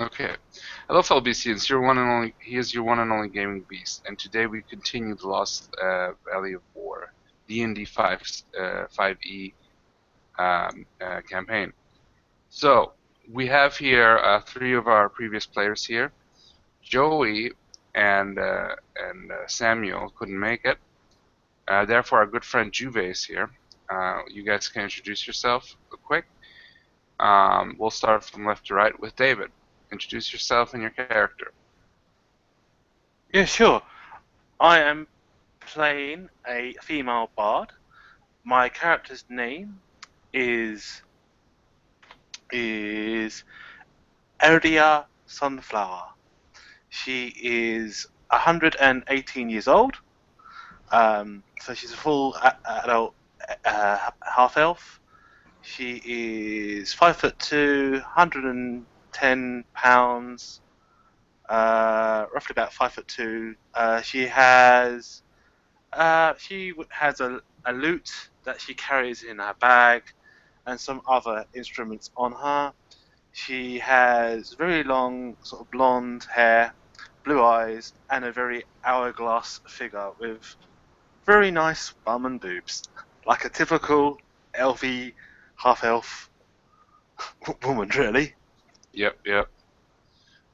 Okay. Hello, fellow BCs. Your one and only. He is your one and only gaming beast, and today we continue the Lost Valley of War, D&D 5e campaign. So we have here three of our previous players here. Joey and Samuel couldn't make it. Therefore, our good friend Juve is here. You guys can introduce yourself real quick. We'll start from left to right with David. Introduce yourself and your character. Yeah, sure. I am playing a female bard. My character's name is is Erdia Sunflower. She is 118 years old. So she's a full adult half elf. She is 5'2", 110 pounds, roughly about 5'2". She has a lute that she carries in her bag and some other instruments on her. She has very long, sort of blonde hair, blue eyes, and a very hourglass figure with very nice bum and boobs, like a typical elfy, half-elf woman, really. Yep.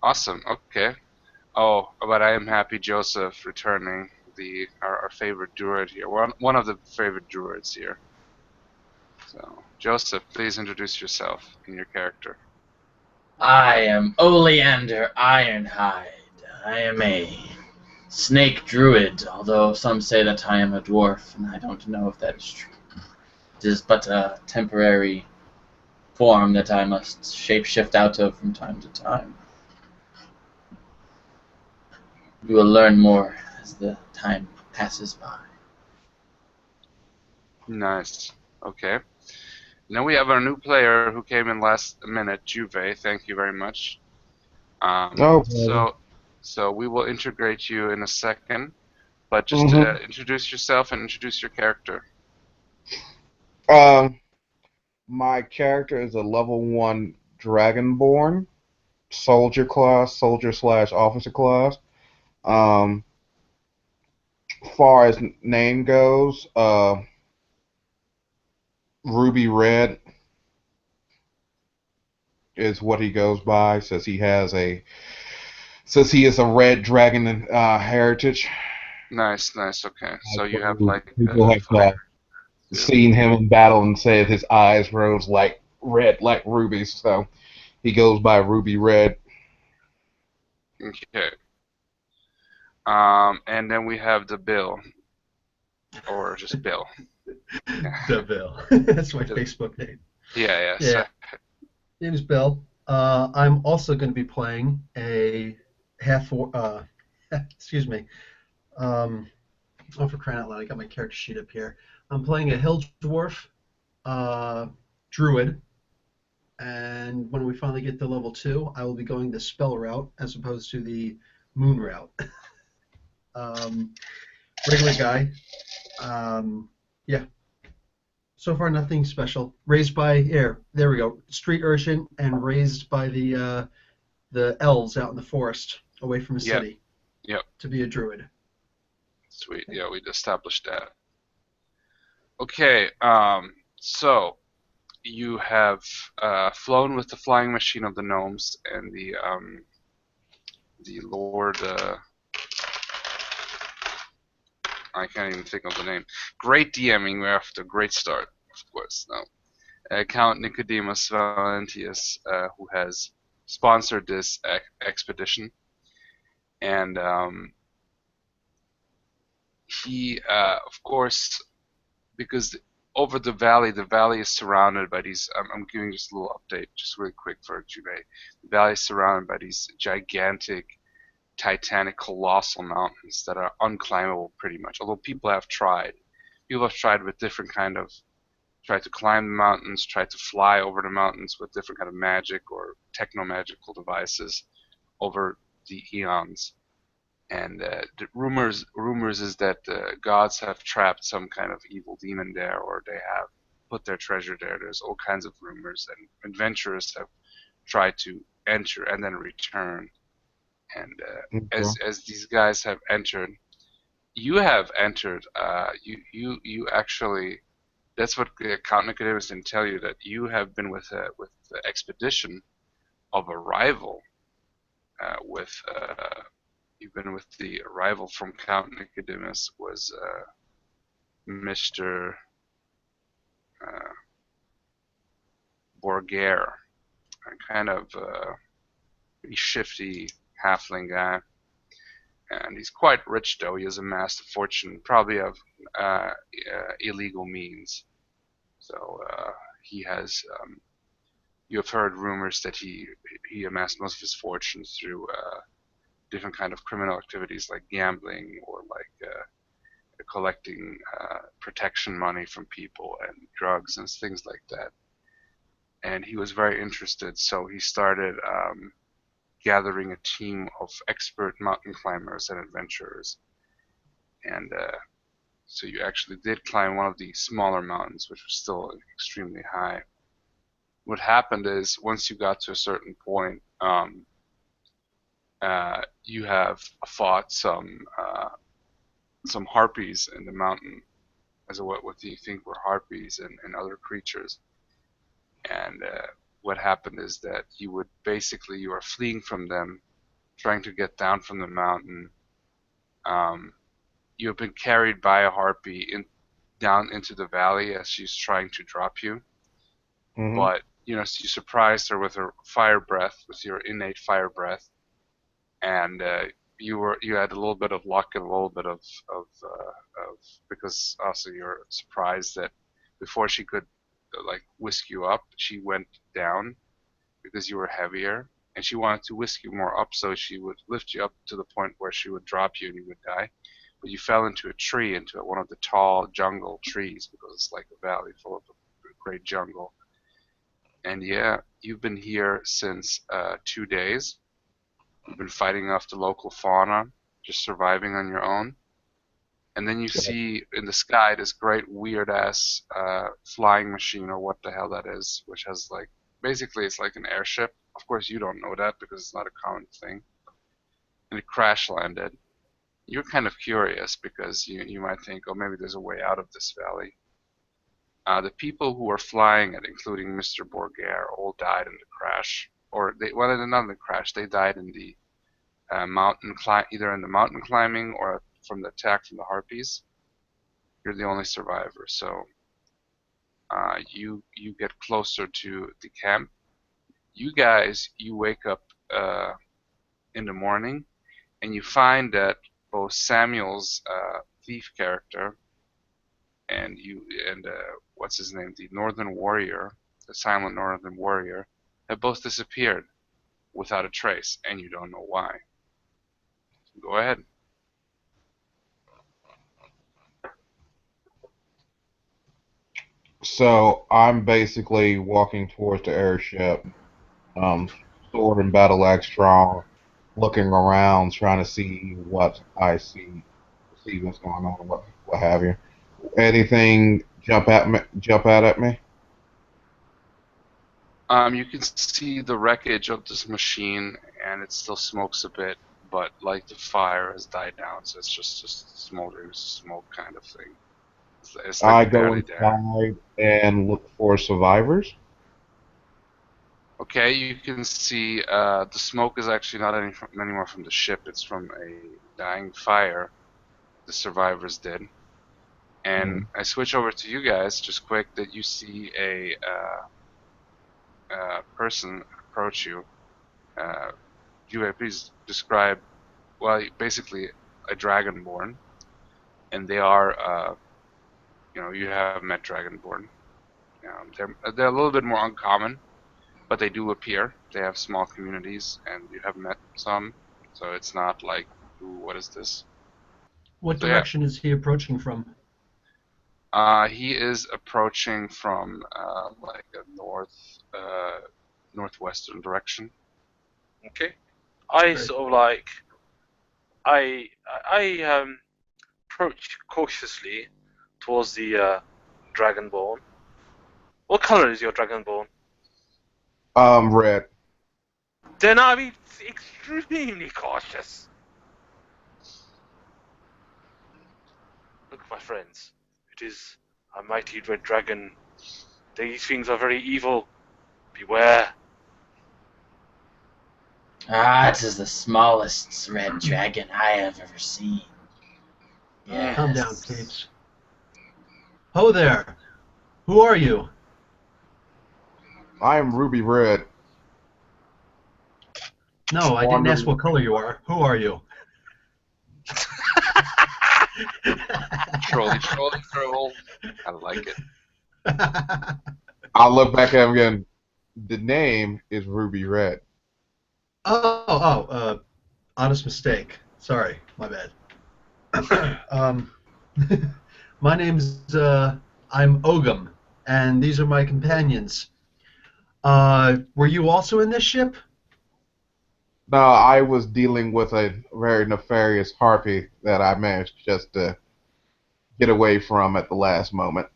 Awesome. Okay. Oh, but I am happy Joseph returning, our favorite druid here. One of the favorite druids here. So, Joseph, please introduce yourself and your character. I am Oleander Ironhide. I am a snake druid, although some say that I am a dwarf, and I don't know if that is true. It is but a temporary form that I must shapeshift out of from time to time. You will learn more as the time passes by. Nice. Okay. Now we have our new player who came in last minute, Juve. Thank you very much. No problem. So we will integrate you in a second, but just Mm-hmm. introduce yourself and introduce your character. Um, my character is a level 1 Dragonborn, soldier class, soldier slash officer class. Um, far as name goes, Ruby Red is what he goes by. Says he is a red dragon heritage. Nice. Okay. So you have People like people have fire too. seen him in battle and said his eyes rose like red, like rubies. So he goes by Ruby Red. Okay. And then we have the Bill, or just Bill. The Bill. That's my The- Facebook name. yeah. So, Yeah, name's Bill. I'm also going to be playing a excuse me. Um, oh, for crying out loud, I got my character sheet up here. I'm playing a hill dwarf, druid, and when we finally get to level 2, I will be going the spell route as opposed to the moon route. um, Regular guy. Yeah. So far, nothing special. Raised by here. There we go. Street urchin and raised by the elves out in the forest, away from the yep. city, Yep. to be a druid. Sweet. Yeah, we established that. Okay. So you have flown with the flying machine of the gnomes and the Lord. I can't even think of the name. Great DMing. We're off to a great start, of course. Now, Count Nicodemus Valentius, who has sponsored this expedition, and he, of course, because over the valley is surrounded by these. I'm giving just a little update, just really quick for Juve. The valley is surrounded by these gigantic, titanic, colossal mountains that are unclimbable pretty much. Although people have tried with different kind of tried to climb the mountains, tried to fly over the mountains with different kind of magic or techno-magical devices over the eons. And the rumors is that the gods have trapped some kind of evil demon there, or they have put their treasure there. There's all kinds of rumors, and adventurers have tried to enter and then return. And Okay. as these guys have entered, you have entered. You actually. That's what Count Nicodemus didn't tell you, that you have been with the expedition of a rival. With You've been with the rival from Count Nicodemus was Mr. Uh, Borgare, a kind of pretty shifty halfling guy. And he's quite rich, though. He has amassed a fortune, probably of illegal means. So he has. You have heard rumors that he amassed most of his fortune through different kind of criminal activities like gambling or like collecting protection money from people and drugs and things like that. And he was very interested, so he started gathering a team of expert mountain climbers and adventurers. And so you actually did climb one of the smaller mountains, which was still extremely high. What happened is once you got to a certain point, you have fought some harpies in the mountain, as what do you think were harpies and other creatures. And what happened is that you are fleeing from them, trying to get down from the mountain. Um, you have been carried by a harpy down into the valley as she's trying to drop you, Hmm. but you surprised her with her fire breath, with your innate fire breath, and you had a little bit of luck and a little bit of because also you're surprised that before she could like whisk you up, she went down because you were heavier, and she wanted to whisk you more up so she would lift you up to the point where she would drop you and you would die. But you fell into a tree, into one of the tall jungle trees, because it's like a valley full of great jungle. And yeah, you've been here since 2 days. You've been fighting off the local fauna, just surviving on your own. And then you see in the sky this great weird ass flying machine, or what the hell that is, which has like basically it's like an airship. Of course, you don't know that because it's not a common thing. And it crash landed. You're kind of curious because you might think, oh, maybe there's a way out of this valley. The people who were flying it, including Mr. Borgare, all died in the crash, or not in the crash. They died in the either in the mountain climbing or from the attack from the harpies. You're the only survivor, so you get closer to the camp. You wake up in the morning and you find that both Samuel's thief character and what's his name, the Northern Warrior, the silent Northern Warrior, have both disappeared without a trace, and you don't know why. Go ahead. So I'm basically walking towards the airship, um, sword and battle axe drawn, looking around, trying to see what I see what's going on, what have you. Anything jump out at me? You can see the wreckage of this machine, and it still smokes a bit, but like the fire has died down, so it's just smoldering smoke kind of thing. It's like I go barely there. inside and look for survivors. Okay, you can see the smoke is actually not anymore from the ship. It's from a dying fire the survivors did. And Hmm. I switch over to you guys just quick that you see a person approach you. Uh, you please describe, well, basically a dragonborn, and they are, you have met dragonborn. They're a little bit more uncommon, but they do appear. They have small communities, and you have met some, so it's not like, ooh, what is this? What So yeah, direction is he approaching from? he is approaching from like a northwestern direction. Okay. I Very sort of cool. like I approach cautiously towards the dragonborn. What color is your dragonborn? Red. Then I'll be extremely cautious. Look, my friends, it is a mighty red dragon. These things are very evil. Beware. Ah, it is the smallest red dragon I have ever seen. Yes. Calm down, Pates. Ho there! Who are you? I am Ruby Red. No, I didn't ask Wandering. what color you are. Who are you? Trolley troll. I like it. I'll look back at him again. The name is Ruby Red. Honest mistake. Sorry, my bad. My name's I'm Ogum, and these are my companions. Were you also in this ship? No, I was dealing with a very nefarious harpy that I managed just to get away from at the last moment.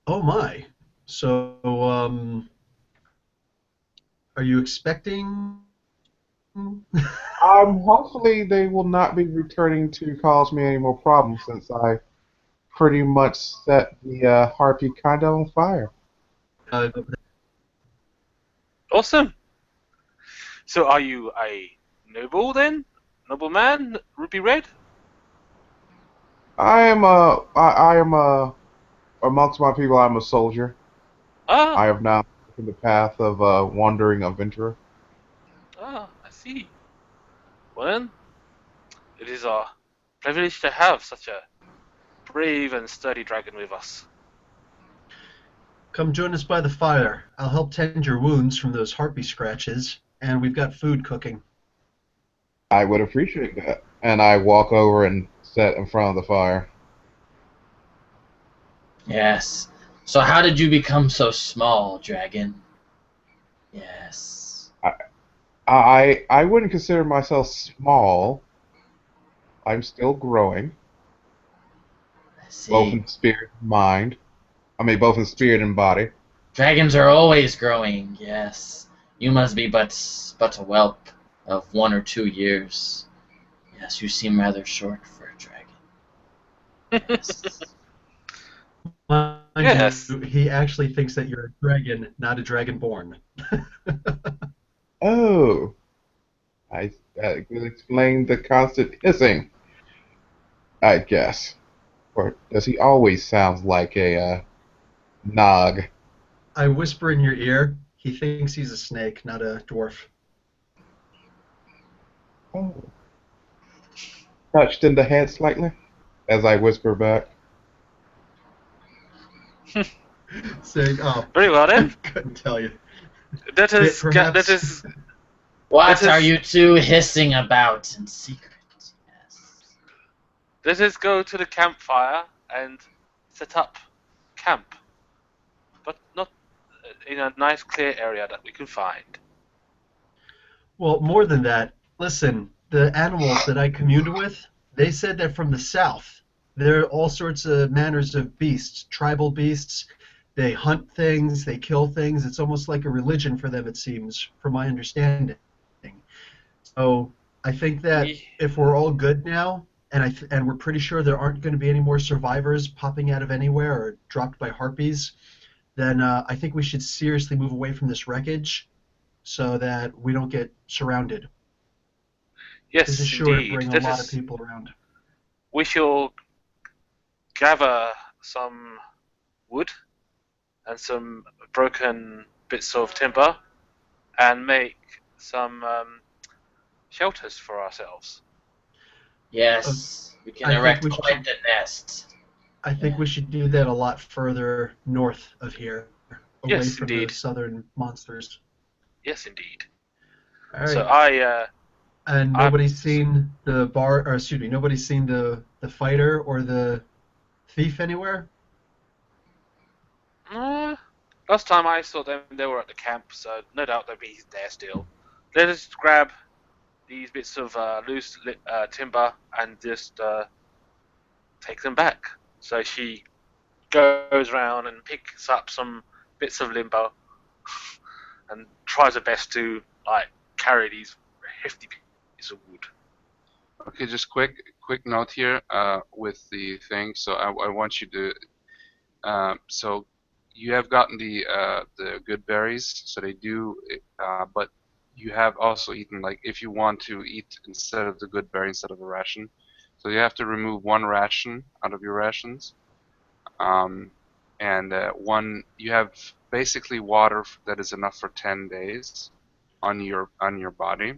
Oh my. So, are you expecting? Hopefully they will not be returning to cause me any more problems since I pretty much set the harpy kind of on fire. Uh, Awesome. So are you a noble then? Nobleman? Ruby Red? I am amongst my people. I'm a soldier. I Ah, have now taken the path of a wandering adventurer. I see. Well then, it is our privilege to have such a brave and sturdy dragon with us. Come join us by the fire. I'll help tend your wounds from those harpy scratches, and we've got food cooking. I would appreciate that. And I walk over and sit in front of the fire. Yes. So how did you become so small, dragon? Yes. I wouldn't consider myself small. I'm still growing, I both see. in spirit and mind. I mean, both in spirit and body. Dragons are always growing, yes. You must be but a whelp of 1 or 2 years. Yes, you seem rather short for a dragon. Yes. Mind Yes. you, he actually thinks that you're a dragon, not a dragonborn. Oh, I that could explain the constant hissing, I guess. Or does he always sound like a nog? I whisper in your ear, he thinks he's a snake, not a dwarf. Oh. Touched in the head slightly, as I whisper back. Saying, oh, Very well I then. couldn't tell you. Let us Perhaps. What let are us you two hissing about in secret? Yes. let us go to the campfire and set up camp, but not in a nice clear area that we can find. Well, more than that, listen, the animals that I communed with, they said that from the south, there are all sorts of manners of beasts, tribal beasts. They hunt things, they kill things. It's almost like a religion for them, it seems, from my understanding. So I think that We if we're all good now, and we're pretty sure there aren't going to be any more survivors popping out of anywhere or dropped by harpies, then I think we should seriously move away from this wreckage so that we don't get surrounded. This is yes, sure to indeed. bring a Let lot of us. people around. We shall gather some wood and some broken bits of timber and make some shelters for ourselves. Uh, Yes, we can I think erect we should. quite the nest. I think Yeah. we should do that a lot further north of here, away Yes, from the indeed. southern monsters. Yes, indeed. All So right. And I, nobody's seen the bar, or excuse me, nobody's seen the fighter or the thief anywhere. uh, last time I saw them, they were at the camp, so no doubt they'll be there still. Let us grab these bits of loose timber and just take them back. So she goes around and picks up some bits of limbo and tries her best to like carry these hefty pieces of wood. Okay, just quick note here with the thing. So I want you to so you have gotten the good berries, so they do, but you have also eaten, like, if you want to eat instead of the good berry instead of the ration, so you have to remove one ration out of your rations, um, and one you have basically water that is enough for 10 days on your body,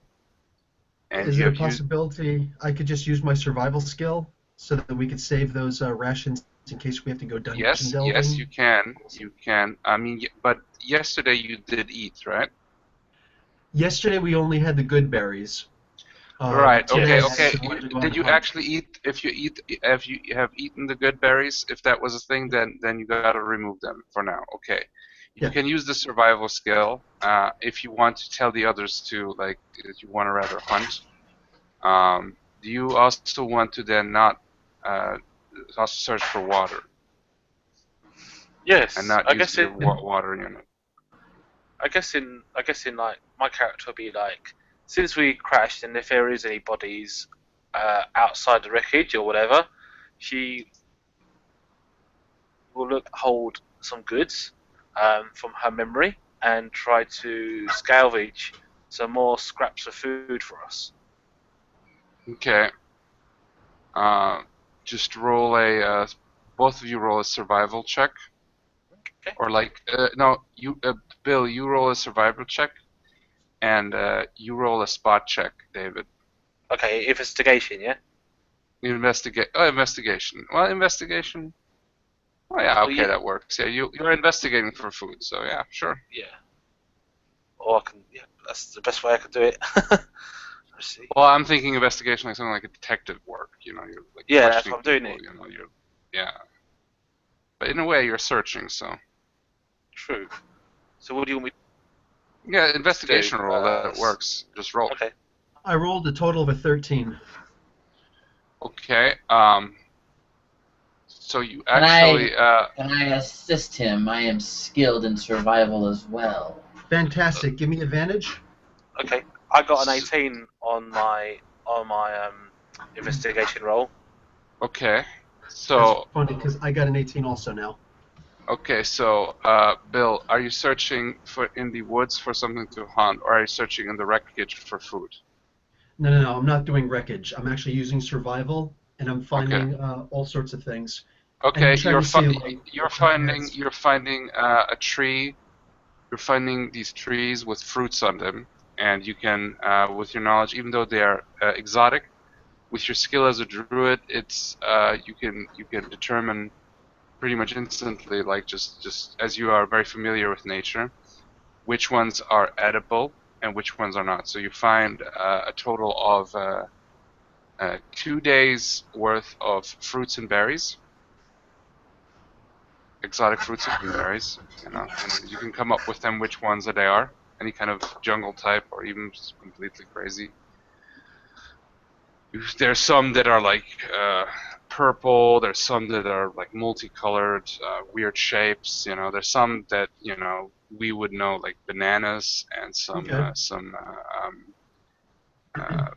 and Is you it a have used. possibility I could just use my survival skill so that we could save those rations in case we have to go dungeon Yes, you delving? can. Awesome. You can. I mean, but yesterday you did eat, right? Yesterday we only had the good berries. Right. Today Okay. I Okay. Yes. actually wanted to go on Did a you hunt. actually eat? If you have eaten the good berries, if that was a thing, then you gotta remove them for now. Okay. You Yeah. can use the survival skill if you want to tell the others to, like, that you want to rather hunt. Do you also want to then not uh, also search for water and Yes. not use your water unit? I guess in like my character will be like, since we crashed, and if there is any bodies outside the wreckage or whatever, she will hold some goods from her memory and try to salvage some more scraps of food for us. Okay. Uh, just roll both of you roll a survival check, Okay. or like, no, Bill, you roll a survival check, and you roll a spot check, David. Okay. Investigation. Yeah. Investigation. Well, investigation. Oh yeah, Well, okay, yeah. that works. Yeah, you're investigating for food, so yeah, sure. Yeah. Or I can. Yeah. That's the best way I can do it. Let's see. Well, I'm thinking investigation like something like a detective work. You're like Yeah, that's questioning what I'm doing people. it. You're, yeah. But in a way, you're searching. So True. So what do you want me yeah, to do? investigation roll that works. Just roll. Okay. I rolled a total of a 13. Okay. So you Can I actually can I assist him? I am skilled in survival as well. Fantastic. Give me advantage. Okay. I got an 18 on my investigation roll. okay. That's So funny because I got an 18 also now. okay, so Bill, are you searching for in the woods for something to hunt, or are you searching in the wreckage for food? No, no, no. I'm not doing wreckage. I'm actually using survival, and I'm Okay. finding all sorts of things, and Okay, trying to see like what has. you're finding a tree. You're finding these trees with fruits on them, and you can, with your knowledge, even though they are exotic, with your skill as a druid, it's you can determine pretty much instantly, like just as you are very familiar with nature, which ones are edible and which ones are not. So you find a total of 2 days worth of fruits and berries, exotic fruits and berries, and you can come up with them which ones they are, any kind of jungle type or even just completely crazy. There's some that are like purple. There's some that are like multicolored, weird shapes. There's some that we would know like bananas, and Okay. uh,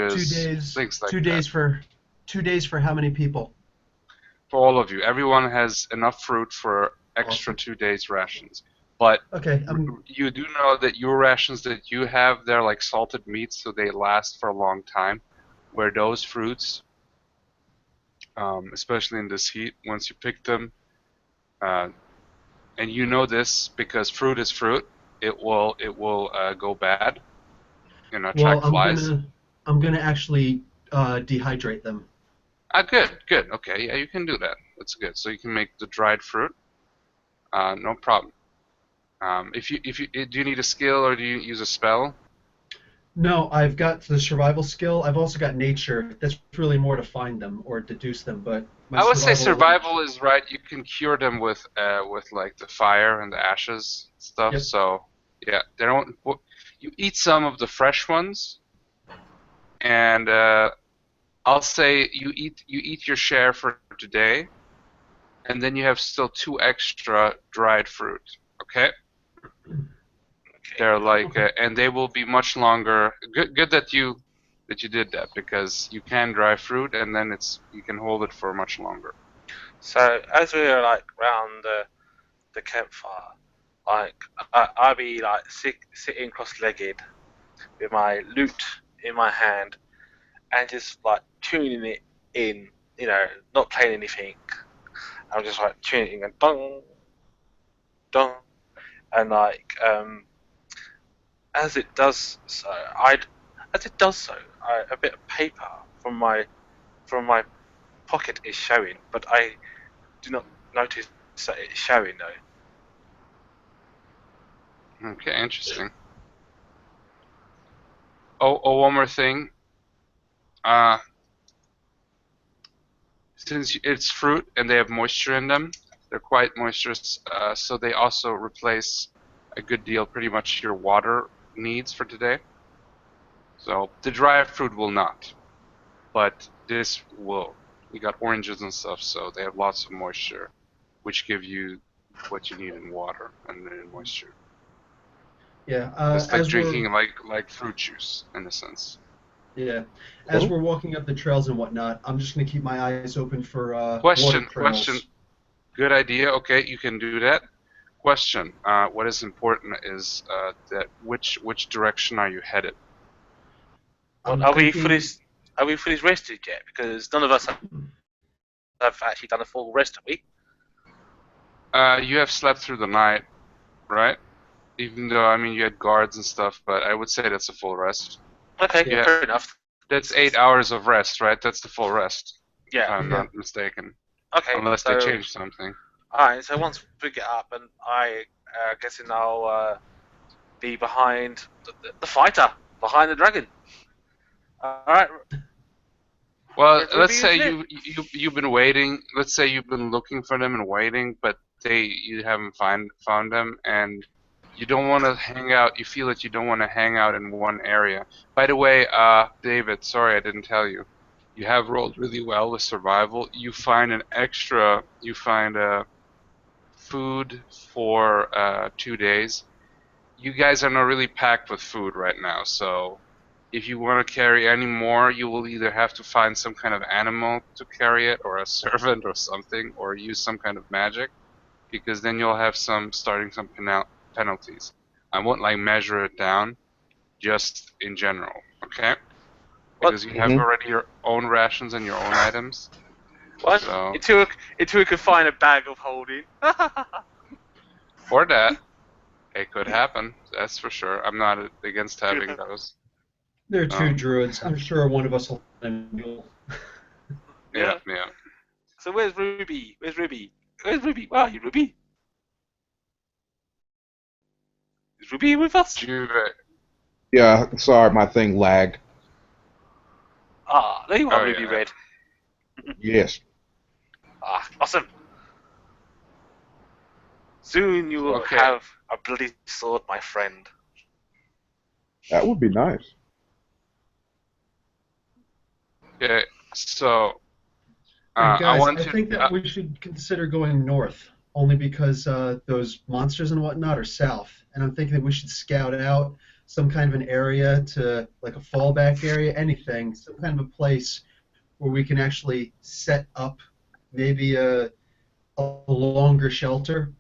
two oranges, days. things like Two that. days for. 2 days for how many people? For all of you, everyone has enough fruit for extra Awesome. 2 days rations. But Okay. you do know that your rations that you have, they're like salted meats, so they last for a long time. Where those fruits, especially in this heat, once you pick them, uh, and you know this because fruit is fruit, it will go bad, Well, attract I'm flies. gonna. I'm gonna actually dehydrate them. Good. Okay, yeah, you can do that. That's good. So you can make the dried fruit. No problem. If you do you need a skill or do you use a spell? No, I've got the survival skill. I've also got nature. That's really more to find them or deduce them. But my I would say survival. survival is right. You can cure them with like the fire and the ashes stuff. Yep. So yeah, they don't. You eat some of the fresh ones, and I'll say you eat your share for today, and then you have still 2 extra dried fruit. Okay. They're like, and they will be much longer. Good that you did that because you can dry fruit and then you can hold it for much longer. So as we were like round the campfire, like I'd be like sitting cross-legged with my lute in my hand and just like tuning it in, not playing anything. I'm just like tuning and dong, dong, and like as it does so, a bit of paper from my pocket is showing, but I do not notice that it's showing though. Okay, interesting. Oh, one more thing. Since it's fruit and they have moisture in them, they're quite moisturous, so they also replace a good deal, pretty much your water needs for today. So the dry fruit will not, but this will. You got oranges and stuff, so they have lots of moisture, which give you what you need in water and in moisture. Yeah. It's like As we're drinking like fruit juice in a sense. Yeah, as Cool. we're walking up the trails and whatnot, I'm just gonna keep my eyes open for water Question. trails. Good idea. Okay, you can do that. Question. What is important is that which direction are you headed? Well, I'm thinking, are we fully rested yet? Because none of us have actually done a full rest, have we? You have slept through the night, right? Even though I mean you had guards and stuff, but I would say that's a full rest. Okay, yeah, Yeah, fair enough. that's 8 hours of rest, right? That's the full rest, if Yeah. I'm yeah, not mistaken. Okay. Unless they So, change something. all right. So once we get up, and I guessing I'll be behind the fighter, behind the dragon. All right, Well, let's Ruby, say isn't it? you've been waiting. Let's say you've been looking for them and waiting, but you haven't found them, and you don't want to hang out. You feel that you don't want to hang out in one area. By the way, David, sorry I didn't tell you. You have rolled really well with survival. You find an extra. You find food for 2 days. You guys are not really packed with food right now, so if you want to carry any more, you will either have to find some kind of animal to carry it, or a servant or something, or use some kind of magic, because then you'll have starting some penalties. I won't like measure it down, just in general, okay? What? Because you have Hmm. already your own rations and your own items, What? so Until we can find a bag of holding. or that it could happen. That's for sure. I'm not against having Good. those. there are two Um, druids. I'm sure one of us will find a mule. yeah, Yeah. yeah. So where's Ruby? Where's Ruby? Where's Ruby? Where are you, Ruby? Is Ruby with us? Juve. Yeah, sorry, my thing lagged. Ah, there you are, Oh Ruby yeah. Red. Yes. Ah, awesome. Soon you will Okay. have a bloody sword, my friend. That would be nice. Okay. So, All right, I guys, want I to. think that we should consider going north, only because those monsters and whatnot are south, and I'm thinking that we should scout out some kind of an area to, like a fallback area, anything, some kind of a place where we can actually set up maybe a longer shelter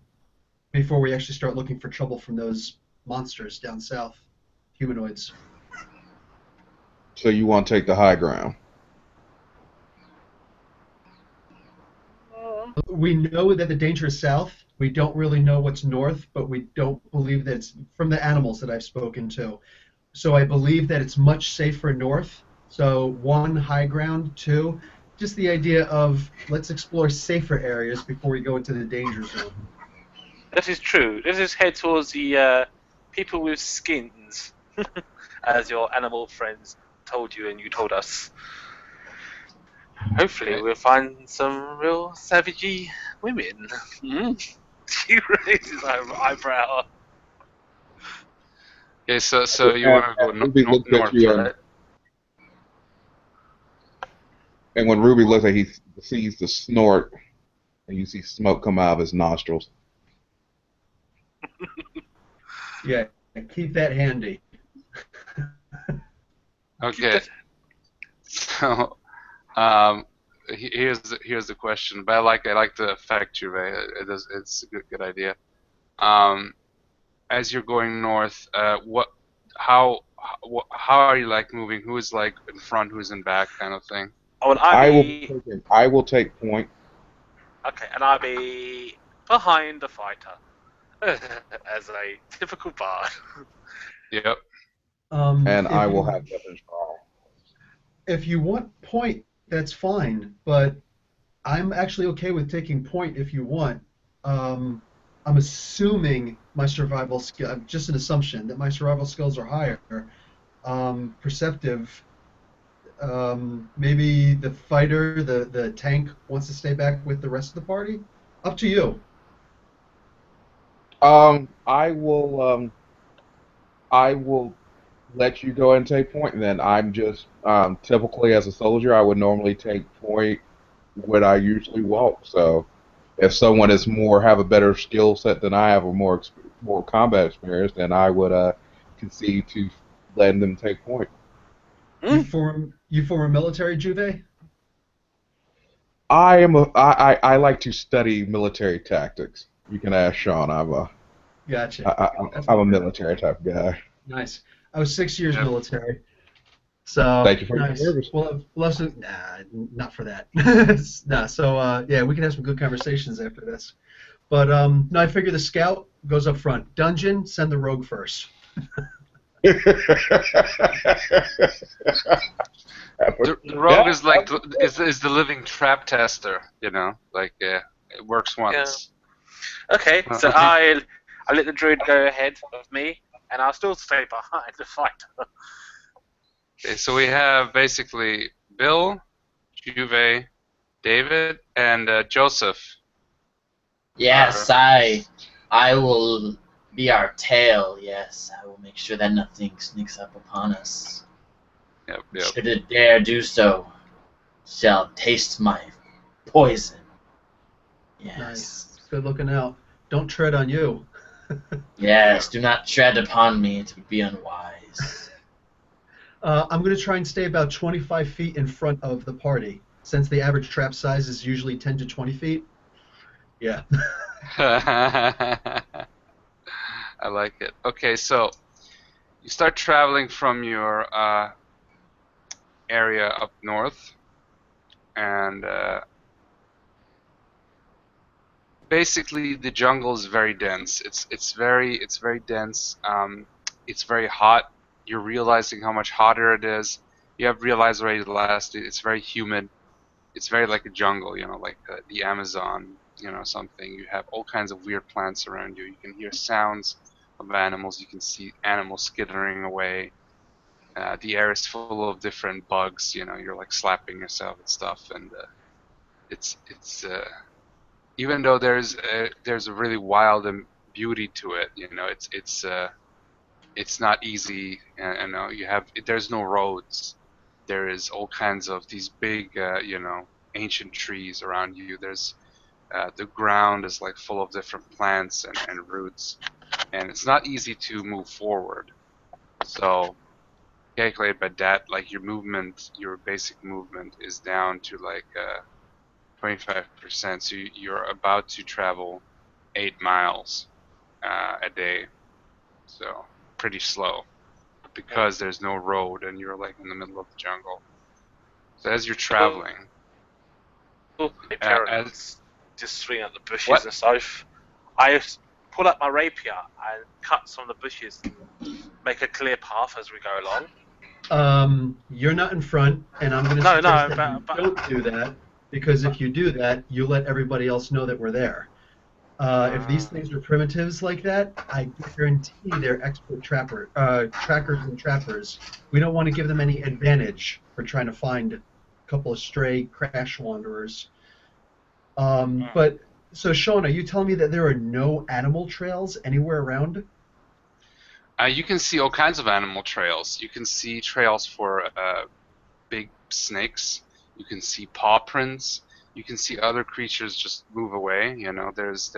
before we actually start looking for trouble from those monsters down south, humanoids. So you want to take the high ground? We know that the danger is south. We don't really know what's north, but we don't believe that it's from the animals that I've spoken to. So I believe that it's much safer north. So one, high ground. Two, just the idea of let's explore safer areas before we go into the danger zone. That is true. Let us head towards the people with skins, as your animal friends told you and you told us. Hopefully, Okay. we'll find some real savagey women. She raises her eyebrow. Okay. So you want to go Ruby looks at north, you, right? and when Ruby looks at you, he sees the snort, and you see smoke come out of his nostrils. Yeah, Keep that handy. Keep Okay, that. so here's the question, but I like the effect, Juve. It's a good idea. Um, as you're going north, how are you like moving? Who is like in front, who's in back, kind of thing? Oh, and I I will be take it. I will take point, okay, and I be behind the fighter as a typical bard. Yep. and I If will you have weapons draw. if you want point, that's fine. But I'm actually okay with taking point if you want. Um, I'm assuming my survival skill, just an assumption that my survival skills are higher. Perceptive. Maybe the fighter, the tank wants to stay back with the rest of the party. Up to you. I will. I will let you go and take point. Then I'm just typically as a soldier, I would normally take point when I usually walk. So if someone is more have a better skill set than I have, or more combat experience, then I would concede to letting them take point. You Mm. form a military, Juve? I like to study military tactics. You can ask Sean. Gotcha. I, That's I'm a military type guy. nice. I was 6 years Yep. military, so Thank you for your nice. service. We'll have some. Nah, not for that. Nah. So yeah, we can have some good conversations after this. But no, I figure the scout goes up front. Dungeon, send the rogue first. The rogue Yeah, is like is the living trap tester, you know, like it works Yeah. once. Okay, so I let the druid go ahead of me, and I'll still stay behind the fighter. Okay, so we have basically Bill, Juve, David, and Joseph. Yes, Are I will be our tail. Yes, I will make sure that nothing sneaks up upon us. yep. Should it dare do so, shall taste my poison. Nice. Yes. Good looking out. Don't tread on you. Yes, do not tread upon me, it would be unwise. I'm going to try and stay about 25 feet in front of the party, since the average trap size is usually 10 to 20 feet. Yeah. I like it. Okay, so you start traveling from your area up north, and basically the jungle is very dense. It's very dense. It's very hot. You're realizing how much hotter it is. You have realized already the last. It's very humid. It's very like a jungle, you know, like the Amazon, you know, something. You have all kinds of weird plants around you. You can hear sounds of animals. You can see animals skittering away. The air is full of different bugs. You know, you're like slapping yourself and stuff, and it's even though there's a really wild and beauty to it. You know, it's not easy. You know, there's no roads. There is all kinds of these big, you know, ancient trees around you. There's the ground is like full of different plants and roots, and it's not easy to move forward. So calculate by that, like your movement, your basic movement is down to like 25%. So you're about to travel 8 miles a day. So pretty slow because there's no road and you're like in the middle of the jungle. So as you're Oh, traveling, as parents just swing at the what? bushes and stuff. I pull up my rapier and cut some of the bushes and make a clear path as we go along. You're not in front, and I'm going to No, suggest no, that you but don't do that, because if but you do that, you let everybody else know that we're there. If these uh, things are primitives like that, I guarantee they're expert trackers and trappers. We don't want to give them any advantage for trying to find a couple of stray crash wanderers. But so, Sean, are you telling me that there are no animal trails anywhere around? You can see all kinds of animal trails. You can see trails for big snakes. You can see paw prints. You can see other creatures just move away. You know, there's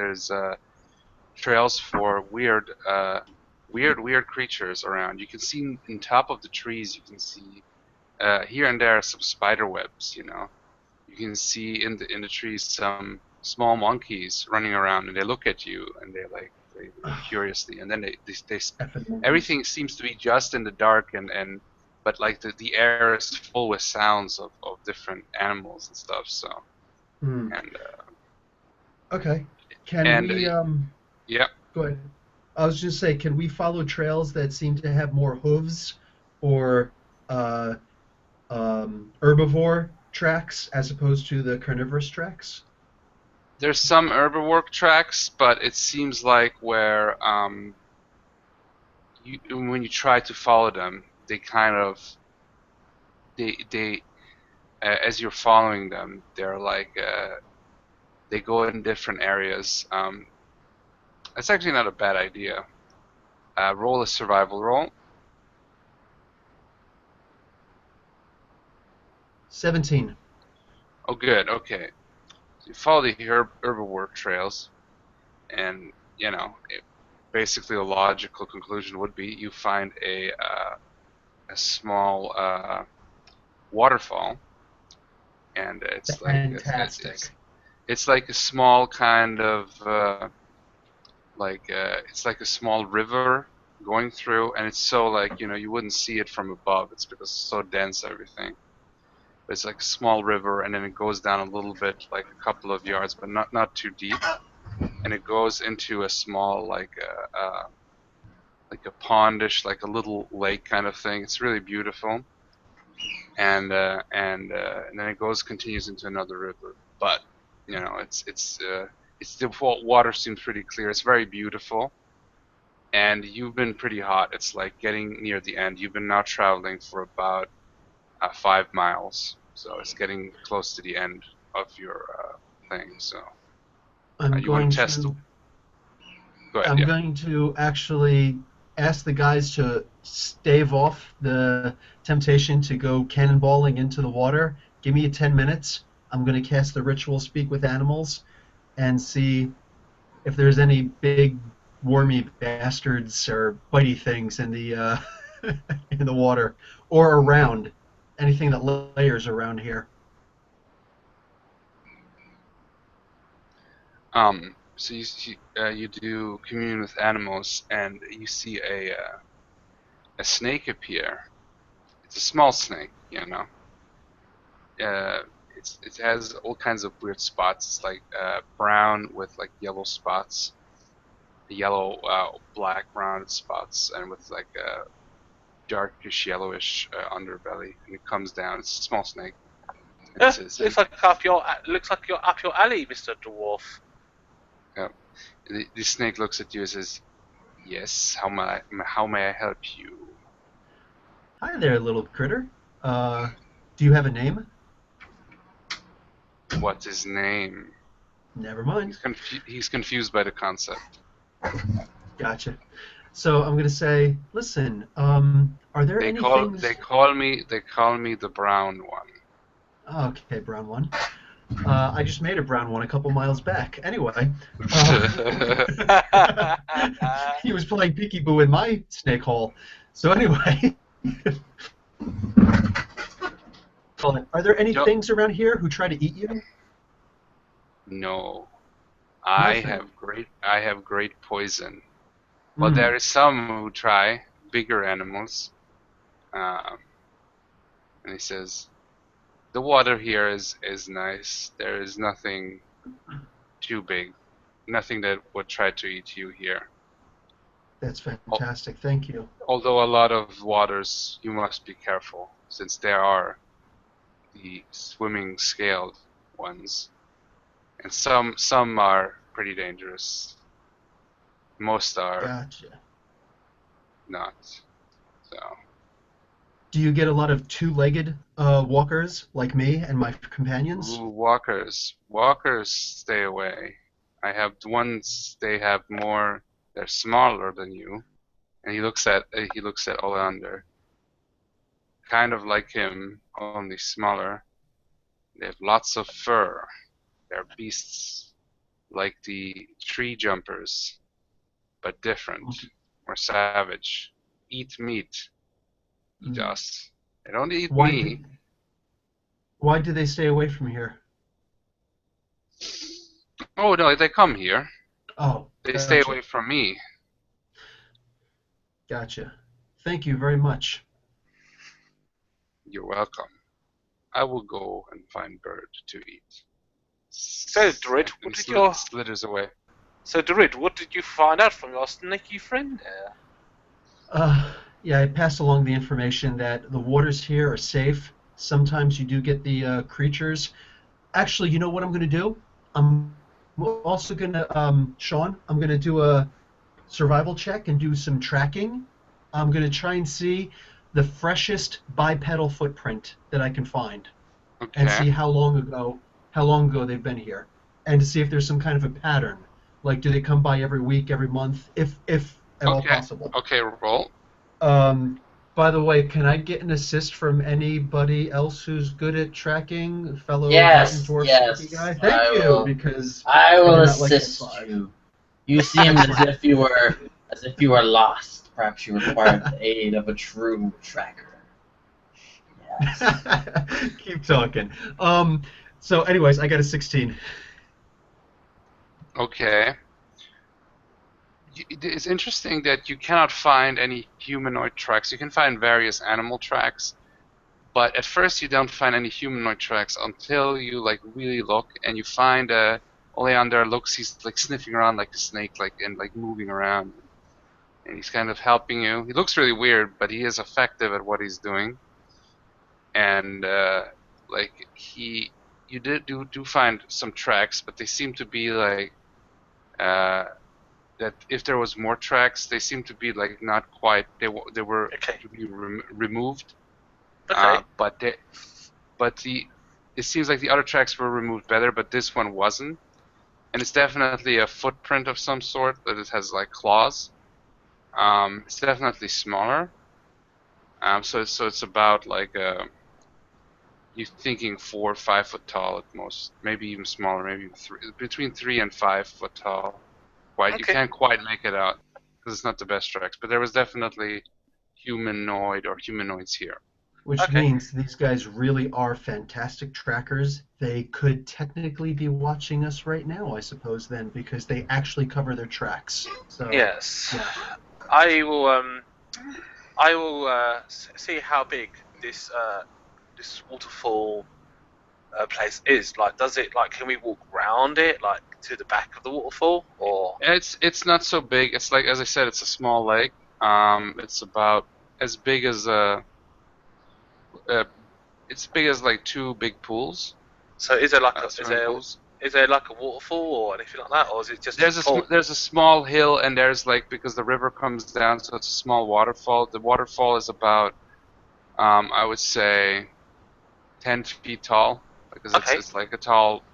trails for weird. weird creatures around. You can see in top of the trees. You can see here and there some spider webs. You can see in the trees some small monkeys running around, and they look at you, and they look curiously, and then they Effing monkeys. everything seems to be just in the dark, and but like the air is full with sounds of different animals and stuff. So Hmm. and Okay. Can and we yeah, go ahead? I was just say, can we follow trails that seem to have more hooves or uh, herbivore tracks as opposed to the carnivorous tracks? there's some herbivore tracks, but it seems like where when you try to follow them, they kind of they as you're following them, they're like they go in different areas. It's actually not a bad idea. Roll a survival roll. 17. Oh, good. Okay. So you follow the herbivore trails, and basically the logical conclusion would be you find a small waterfall, and Fantastic. it's like a small kind of it's like a small river going through, and it's so like you wouldn't see it from above. It's because it's so dense everything. But it's like a small river, and then it goes down a little bit, like a couple of yards, but not too deep, and it goes into a small like a pondish, like a little lake kind of thing. It's really beautiful, and then it continues into another river. But it's the water seems pretty clear. It's very beautiful, and you've been pretty hot. It's like getting near the end. You've been now traveling for about 5 miles, so it's getting close to the end of your thing. So I'm you want going to test the. to Go ahead, I'm yeah. going to actually ask the guys to stave off the temptation to go cannonballing into the water. Give me 10 minutes. I'm going to cast the ritual speak with animals and see if there's any big wormy bastards or bitey things in the in the water or around anything that layers around here. So you do commune with animals, and you see a snake appear. It's a small snake, Uh, it has all kinds of weird spots. It's like brown with like yellow spots, yellow, black, rounded spots, and with like a darkish yellowish underbelly. And it comes down. It's a small snake, and it says, Looks like you're up your alley, Mister Dwarf. uh, the snake looks at you and says, "Yes, how may I help you?" Hi there, little critter. Uh, do you have a name? What's his name? Never mind. He's confused by the concept. Gotcha. So I'm gonna say, listen, are there They any call they things? call me they call me the brown one. Okay, brown one. I just made a brown one a couple miles back. Anyway, uh, he was playing peekaboo in my snake hole. So anyway, are there any Don't things around here who try to eat you? No, Nothing. I have great poison. Well, Hmm. there is some who try bigger animals, um, and he says the water here is nice. There is nothing too big, nothing that would try to eat you here. That's Al- fantastic. Thank you. Although a lot of waters you must be careful, since there are the swimming scaled ones, and some are pretty dangerous. Most are Gotcha. not. So, Do you get a lot of two-legged walkers like me and my companions? ooh, walkers stay away. I have ones. They have more. They're smaller than you, and he looks at Oleander, kind of like him, only smaller. They have lots of fur. They're beasts like the tree jumpers, but different. or savage. Eat meat. Eat Mm. us. They don't eat Why me. did why do they stay away from here? Oh no, they come here. Oh, They stay gotcha. away from me. Gotcha. Thank you very much. You're welcome. I will go and find bird to eat. So, Druid, And slithers away. What did you find out from your snaky friend there? Yeah, I passed along the information that the waters here are safe. Sometimes you do get the creatures. Actually, you know what I'm going to do? I'm also going to, Sean, I'm going to do a survival check and do some tracking. I'm going to try and see the freshest bipedal footprint that I can find and Okay. see how long ago they've been here, and to see if there's some kind of a pattern. Like, do they come by every week, every month, if at all Okay. possible? Okay, roll. Um, by the way, can I get an assist from anybody else who's good at tracking, fellow mutant Yes, dwarf sneaky yes. guy? Thank you, because I I will did not like that assist five. you. You seem Excellent. as if you were lost. Perhaps you required the aid of a true tracker. Yes. Keep talking. So anyways, I got a 16. Okay. It's interesting that you cannot find any humanoid tracks. You can find various animal tracks, but at first you don't find any humanoid tracks until you like really look and you find Oleander looks, he's like sniffing around like a snake, like and like moving around, and he's kind of helping you. He looks really weird, but he is effective at what he's doing, and like he, you do find some tracks, but they seem to be like uh, that if there was more tracks, they seem to be like not quite. They were Okay. to be removed, Okay. but the it seems like the other tracks were removed better, but this one wasn't. And it's definitely a footprint of some sort that it has like claws. It's definitely smaller. So it's about like you're thinking 4 or 5 foot tall at most, maybe even smaller, maybe between 3 and 5 foot tall. You Okay. can't quite make it out because it's not the best tracks, but there was definitely humanoid or humanoids here. Which Okay. means these guys really are fantastic trackers. They could technically be watching us right now, I suppose, then, because they actually cover their tracks. So, Yes. yeah. I will. I will see how big this waterfall place is. Like, does it like? Can we walk round it, like to the back of the waterfall, or? It's not so big. It's like, as I said, it's a small lake. It's about as big as uh it's big as like 2 big pools, So is there like a swimming pools. is there like a waterfall or anything like that, or is it just a pool? There's a small hill, and there's like, because the river comes down, so it's a small waterfall. The waterfall is about I would say 10 feet tall, because Okay. it's like a tall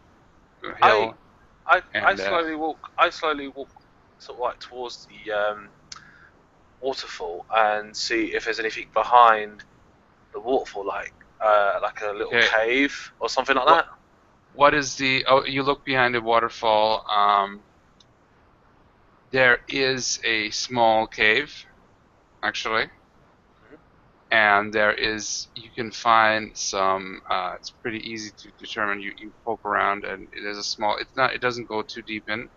I hill, I and slowly walk. I slowly walk sort of like towards the waterfall and see if there's anything behind the waterfall, like a little okay. cave or something like What that. what is the? Oh, you look behind the waterfall. There is a small cave, actually, Mhm. and you can find some. It's pretty easy to determine. You poke around, and it is a small. It doesn't go too deep in.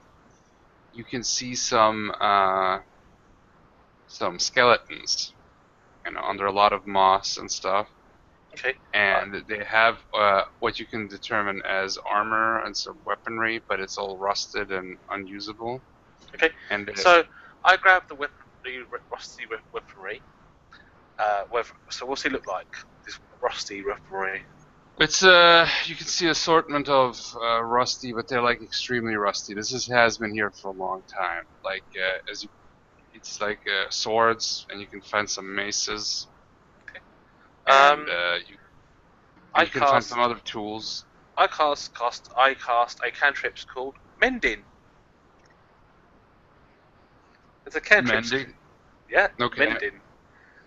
You can see some skeletons, under a lot of moss and stuff, Okay. and they have what you can determine as armor and some weaponry, but it's all rusted and unusable. Okay. And So I grab the rusty weaponry. So what's he look like? This rusty weaponry. it's you can see assortment of rusty, but they're like extremely rusty. Has been here for a long time. Like it's like swords, and you can find some maces, Okay. and I you can find cast some other tools. I cast a cantrip called Mending. It's a cantrip. Mending. Yeah, Okay. Mending,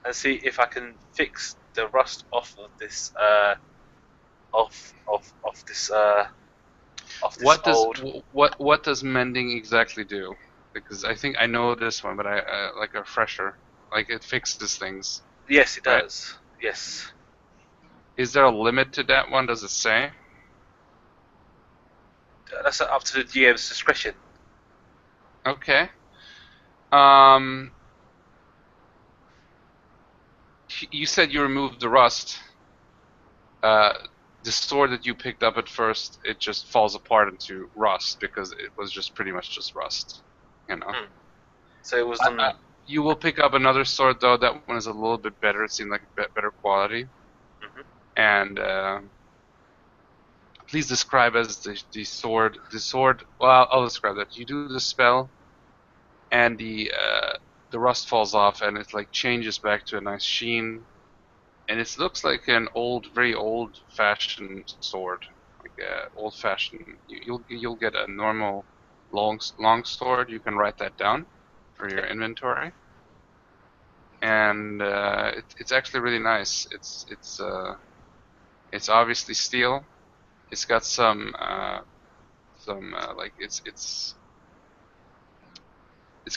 and see if I can fix the rust off of this of this What does old. what does mending exactly do? Because I think I know this one, but I like a refresher. Like it fixes things, Yes, it right? does. Yes. Is there a limit to that one? Does it say? That's up to the GM's discretion. Okay. Um, you said you removed the rust. Uh, the sword that you picked up at first, it just falls apart into rust because it was just pretty much just rust. You know. Hmm. So it was I, done. you will pick up another sword though. That one is a little bit better. It seemed like better quality. Mhm. And please describe as the sword. The sword. Well, I'll describe that. You do the spell, and the rust falls off, and it like changes back to a nice sheen, and it looks like an very old-fashioned sword, like old-fashioned. You'll get a normal long sword. You can write that down for your Okay. inventory, and it's actually really nice. It's obviously steel. It's got some like it's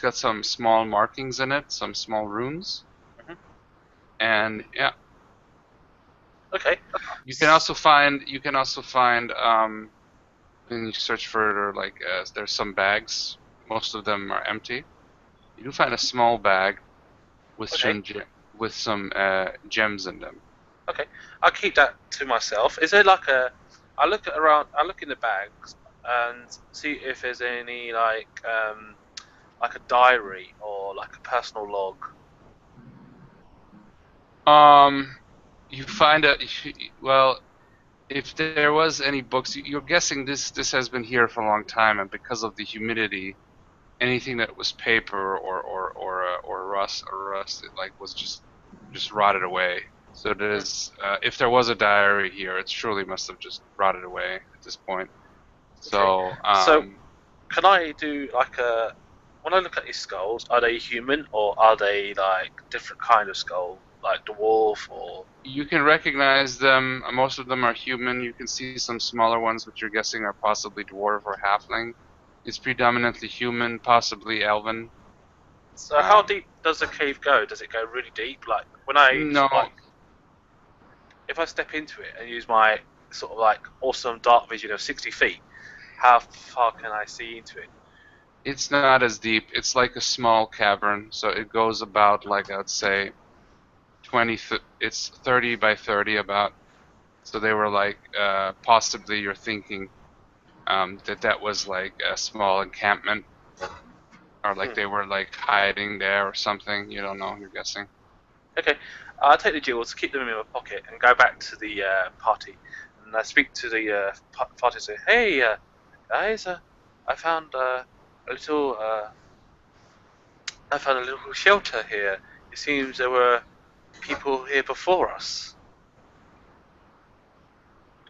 got some small markings in it, some small runes, Mhm. and yeah, Okay. you can also find when you search further, like there's some bags. Most of them are empty. You do find a small bag with Okay. with some gems in them. Okay. I'll keep that to myself. Is there like a? I look at around. I look in the bags and see if there's any like a diary or like a personal log. Um, you find a well, if there was any books, you're guessing this has been here for a long time, and because of the humidity, anything that was paper or rust, it like was just rotted away. So Hmm. there's if there was a diary here, it surely must have just rotted away at this point. Okay. So So can I do like a? When I look at these skulls, are they human or are they like different kind of skull, like dwarf or? you can recognize them. Most of them are human. You can see some smaller ones, which you're guessing are possibly dwarf or halfling. It's predominantly human, possibly elven. So how Um, deep does the cave go? Does it go really deep? Like when I no, sort of like if I step into it and use my sort of like awesome dark vision of 60 feet, how far can I see into it? it's not as deep. It's like a small cavern, so it goes about like I'd say it's 30 by 30 about. So they were like possibly you're thinking that was like a small encampment or like Hmm. they were like hiding there or something. You don't know. You're guessing. Okay, I'll take the jewels, keep them in my pocket, and go back to the party. And I speak to the party and say, "Hey, guys, I found a little, I found a little shelter here. It seems there were people here before us."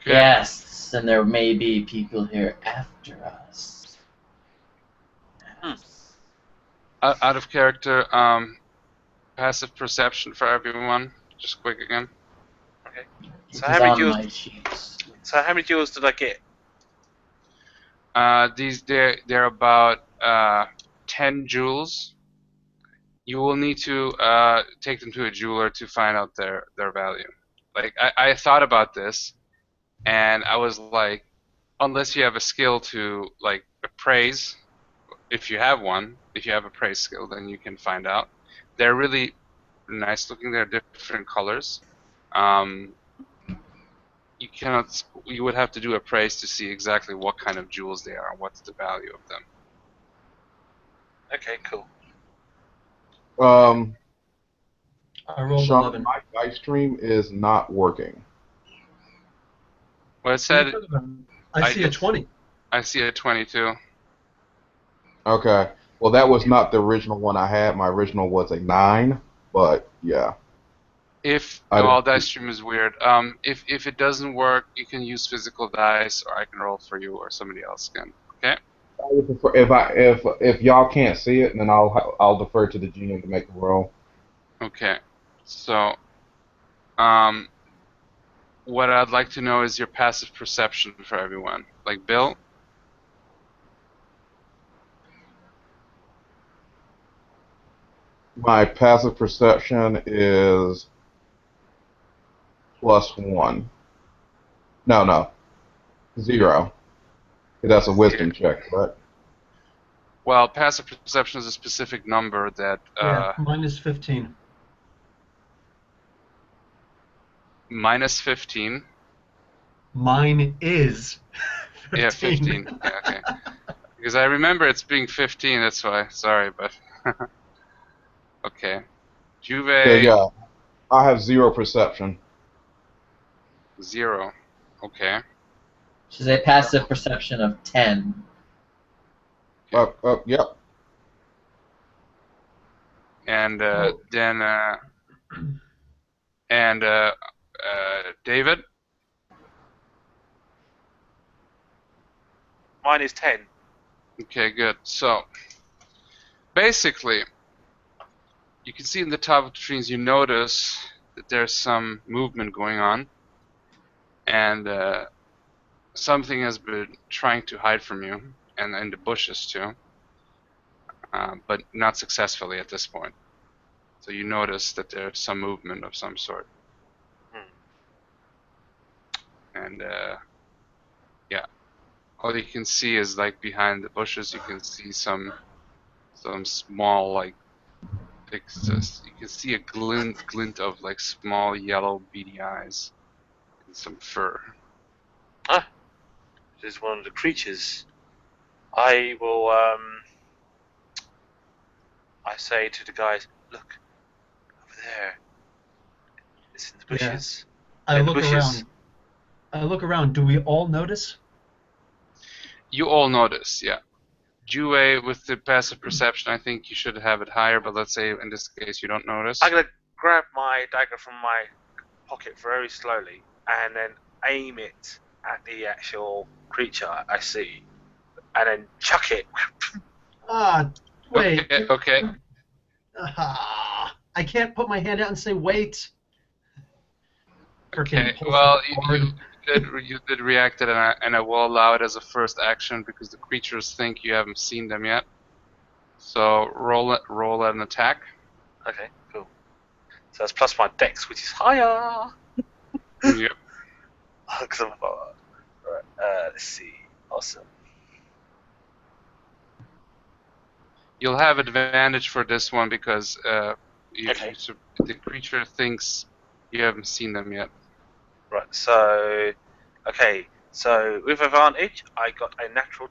Okay. Yes, and there may be people here after us. Hmm. Yes. Out of character, passive perception for everyone. Just quick again. Okay. So It how is many on jewels? my sheets. So how many jewels did I get? They're about 10 jewels. You will need to take them to a jeweler to find out their value. Like I thought about this, and I was like, unless you have a skill to like appraise, if you have one, if you have a praise skill, then you can find out. They're really nice looking. They're different colors. Um, you would have to do a praise to see exactly what kind of jewels they are and what's the value of them. Okay, cool. Um, I rolled Sean, 11. my dice stream is not working. Well, it What are you said talking about? I I see a did. 20. I see a 22. Okay. Well, that was not the original one I had. My original was a 9, but yeah, If I well, didn't. dice stream is weird. If it doesn't work, you can use physical dice, or I can roll for you, or somebody else can. Okay. If y'all can't see it, then I'll defer to the GM to make the roll. Okay. So, um, what I'd like to know is your passive perception for everyone. Like Bill, My passive perception is +1. No, 0. That's a Yeah. wisdom check, correct? Well, passive perception is a specific number that Yeah, mine is 15. -15. Mine is Yeah, 15. 15. Yeah, okay. Because I remember it's being 15. That's why. Sorry, but okay. So Juve yeah, I have 0 perception. 0. Okay. She's a passive perception of 10. Yep. And Oh. then David. Mine is 10. Okay, good. So basically, you can see in the top of the trees. You notice that there's some movement going on, and something has been trying to hide from you, and in the bushes too, but not successfully at this point. So you notice that there's some movement of some sort, and yeah, all you can see is like behind the bushes. You can see some small like you can see a glint of like small yellow beady eyes and some fur. Ah, this is one of the creatures. I will, I say to the guys, look, over there. It's in the Yeah. bushes. I In the look bushes. around. I look around. Do we all notice? You all notice, yeah. Jue with the passive perception, I think you should have it higher, but let's say in this case you don't notice. I'm going to grab my dagger from my pocket very slowly and then aim it at the actual creature I see and then chuck it. Wait. Okay. I can't put my hand out and say wait. Okay. Freaking pulls Well, out hard. you did react it, and I will allow it as a first action because the creatures think you haven't seen them yet. So roll an attack. Okay, cool. So that's plus my dex, which is higher. Yep. Because I'm about. Right, let's see. Awesome. You'll have advantage for this one because Okay. the creature thinks you haven't seen them yet. Right, so. Okay, so with advantage, I got a natural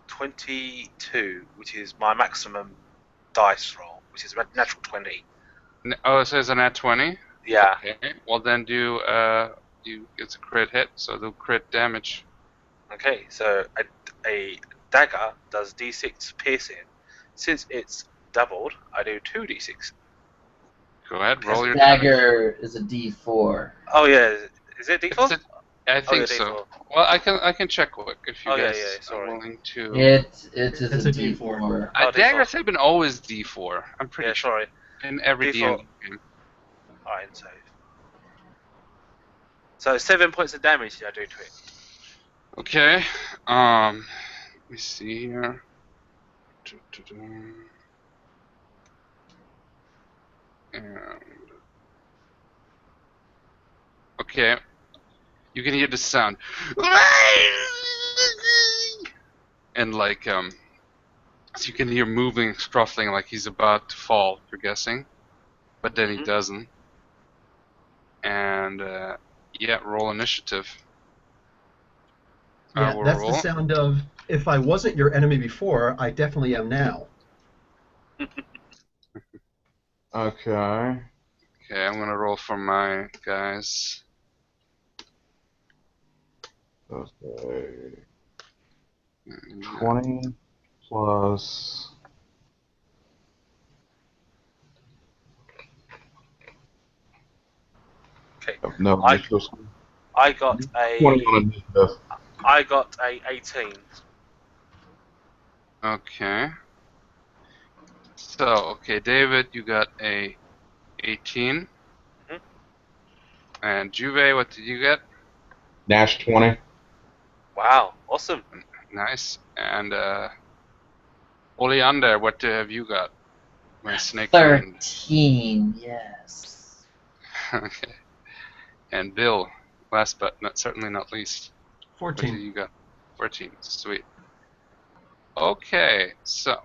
22, which is my maximum dice roll, which is a natural 20. Oh, it says a nat 20. Yeah. Okay. Well, then it's a crit hit, so do crit damage. Okay, so a dagger does d6 piercing. Since it's doubled, I do 2d6. Go ahead, roll This your damage. dagger is a D4. Oh yeah, is it d4? I think yeah, so. D4. Well, I can check quick if you Oh, yeah, guys yeah, are sorry. willing to. It is It's a a D4. D4. Oh, Daggers D4. have been always D4. I'm pretty Yeah, sure sorry. in every D4. D&D game. Alright, so 7 points of damage I do to it. Okay. Let me see here. And okay, you can hear the sound, and like so you can hear moving, scuffling, like he's about to fall. You're guessing, but then he doesn't. And yeah, roll initiative. Yeah, We'll that's the roll. sound of if I wasn't your enemy before, I definitely am now. Okay. Okay, I'm gonna roll for my guys. Okay. 20 plus. Okay. No, I initiative. I got 20 a on initiative. I got a 18. Okay. So, okay, David, you got a 18. Mhm. And Juve, what did you get? Nash 20. Wow, awesome. Nice. And Oleander, what have you got? my snake friend. 13, yes. Okay. And Bill, last but certainly not least. What do 14. you got? 14. Sweet. Okay, so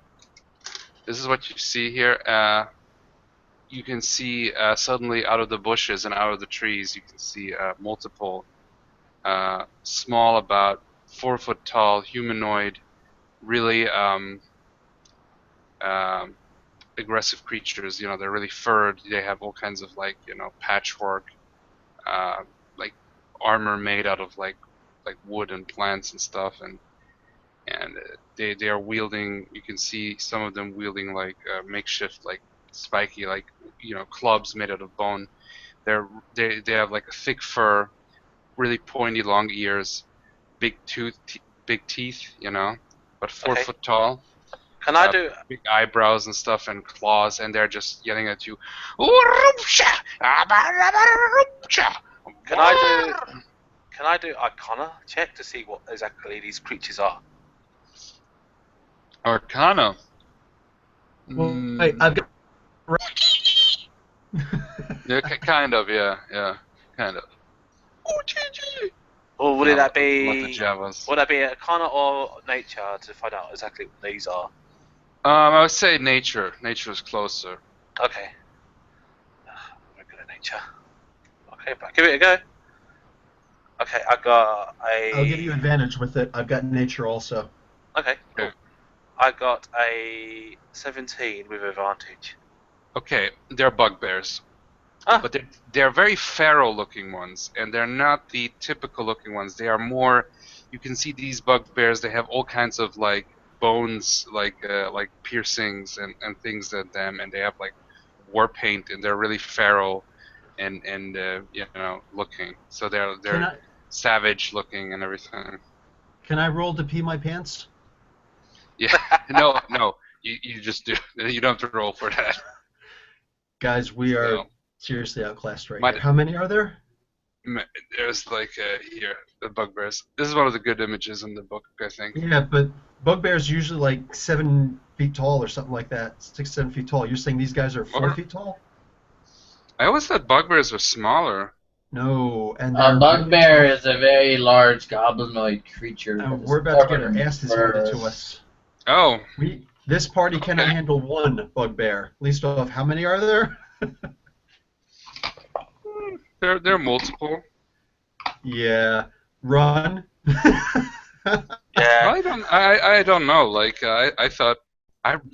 this is what you see here. You can see suddenly out of the bushes and out of the trees, you can see multiple small, about 4 foot tall, humanoid, really um, aggressive creatures. You know, they're really furred. They have all kinds of like patchwork, uh, like armor made out of like wood and plants and stuff, and they are wielding. You can see some of them wielding like makeshift like spiky like clubs made out of bone. They have like a thick fur, really pointy long ears, big teeth, but four Okay. foot tall, Can I do? big eyebrows and stuff, and claws, and they're just yelling at you. Can I do? Can I do Arcana check to see what exactly these creatures are? Arcana. Well, wait, I've got. Yeah, kind of, yeah, kind of. Or would that Like the be? Javas. Would that be Arcana or Nature to find out exactly what these are? I would say nature. Nature is closer. Okay. Very good at Nature. Okay, but give it a go. Okay, I got a. I'll give you advantage with it. I've got nature also. Okay, cool. Okay. I got a 17 with advantage. Okay, they're bugbears. Ah. But they're very feral looking ones, and they're not the typical looking ones. They are more. You can see these bugbears. They have all kinds of like bones, like piercings and things at them, and they have like war paint, and they're really feral, and looking. So Can they're I savage looking and everything. can I roll to pee my pants? Yeah. No, you just do. You don't have to roll for that. Guys, we are So, seriously outclassed right Might- here. How many are there? There's like here the bugbears. This is one of the good images in the book, I think. Yeah, but bugbears usually like 7 feet tall or something like that. 6, 7 feet tall. You're saying these guys are 4 Or- feet tall? I always thought bugbears were smaller. No, and A they're bugbear really is a very large goblinoid creature. tough. that And is we're about to get covered our in asses handed to fur. us. Oh, This party cannot Okay. handle one bugbear. At least of how many are there? they're multiple. Yeah, run. Yeah. I don't know. Like I thought,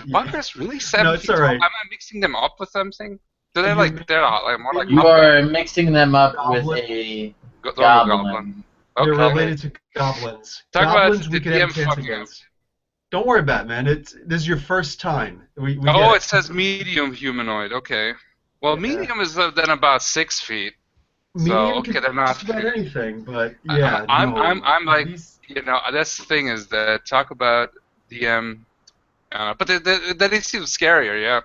bugbears really 7 No, it's feet tall? alright. Am I mixing them up with something? So they're You like they're like more like You are mixing them up with Goblin. a normal goblin. They're Okay. related to goblins. Talk about Goblins we the could have a DM chance fucking up. against. Don't worry about it, man. This is your first time. We Oh, get it says medium humanoid. Okay. Well, Yeah. medium is then about 6 feet. medium So could okay, they're be not. just about anything, but yeah, I'm no. I'm like These, that's the thing is that talk about DM, but they seem scarier, yeah.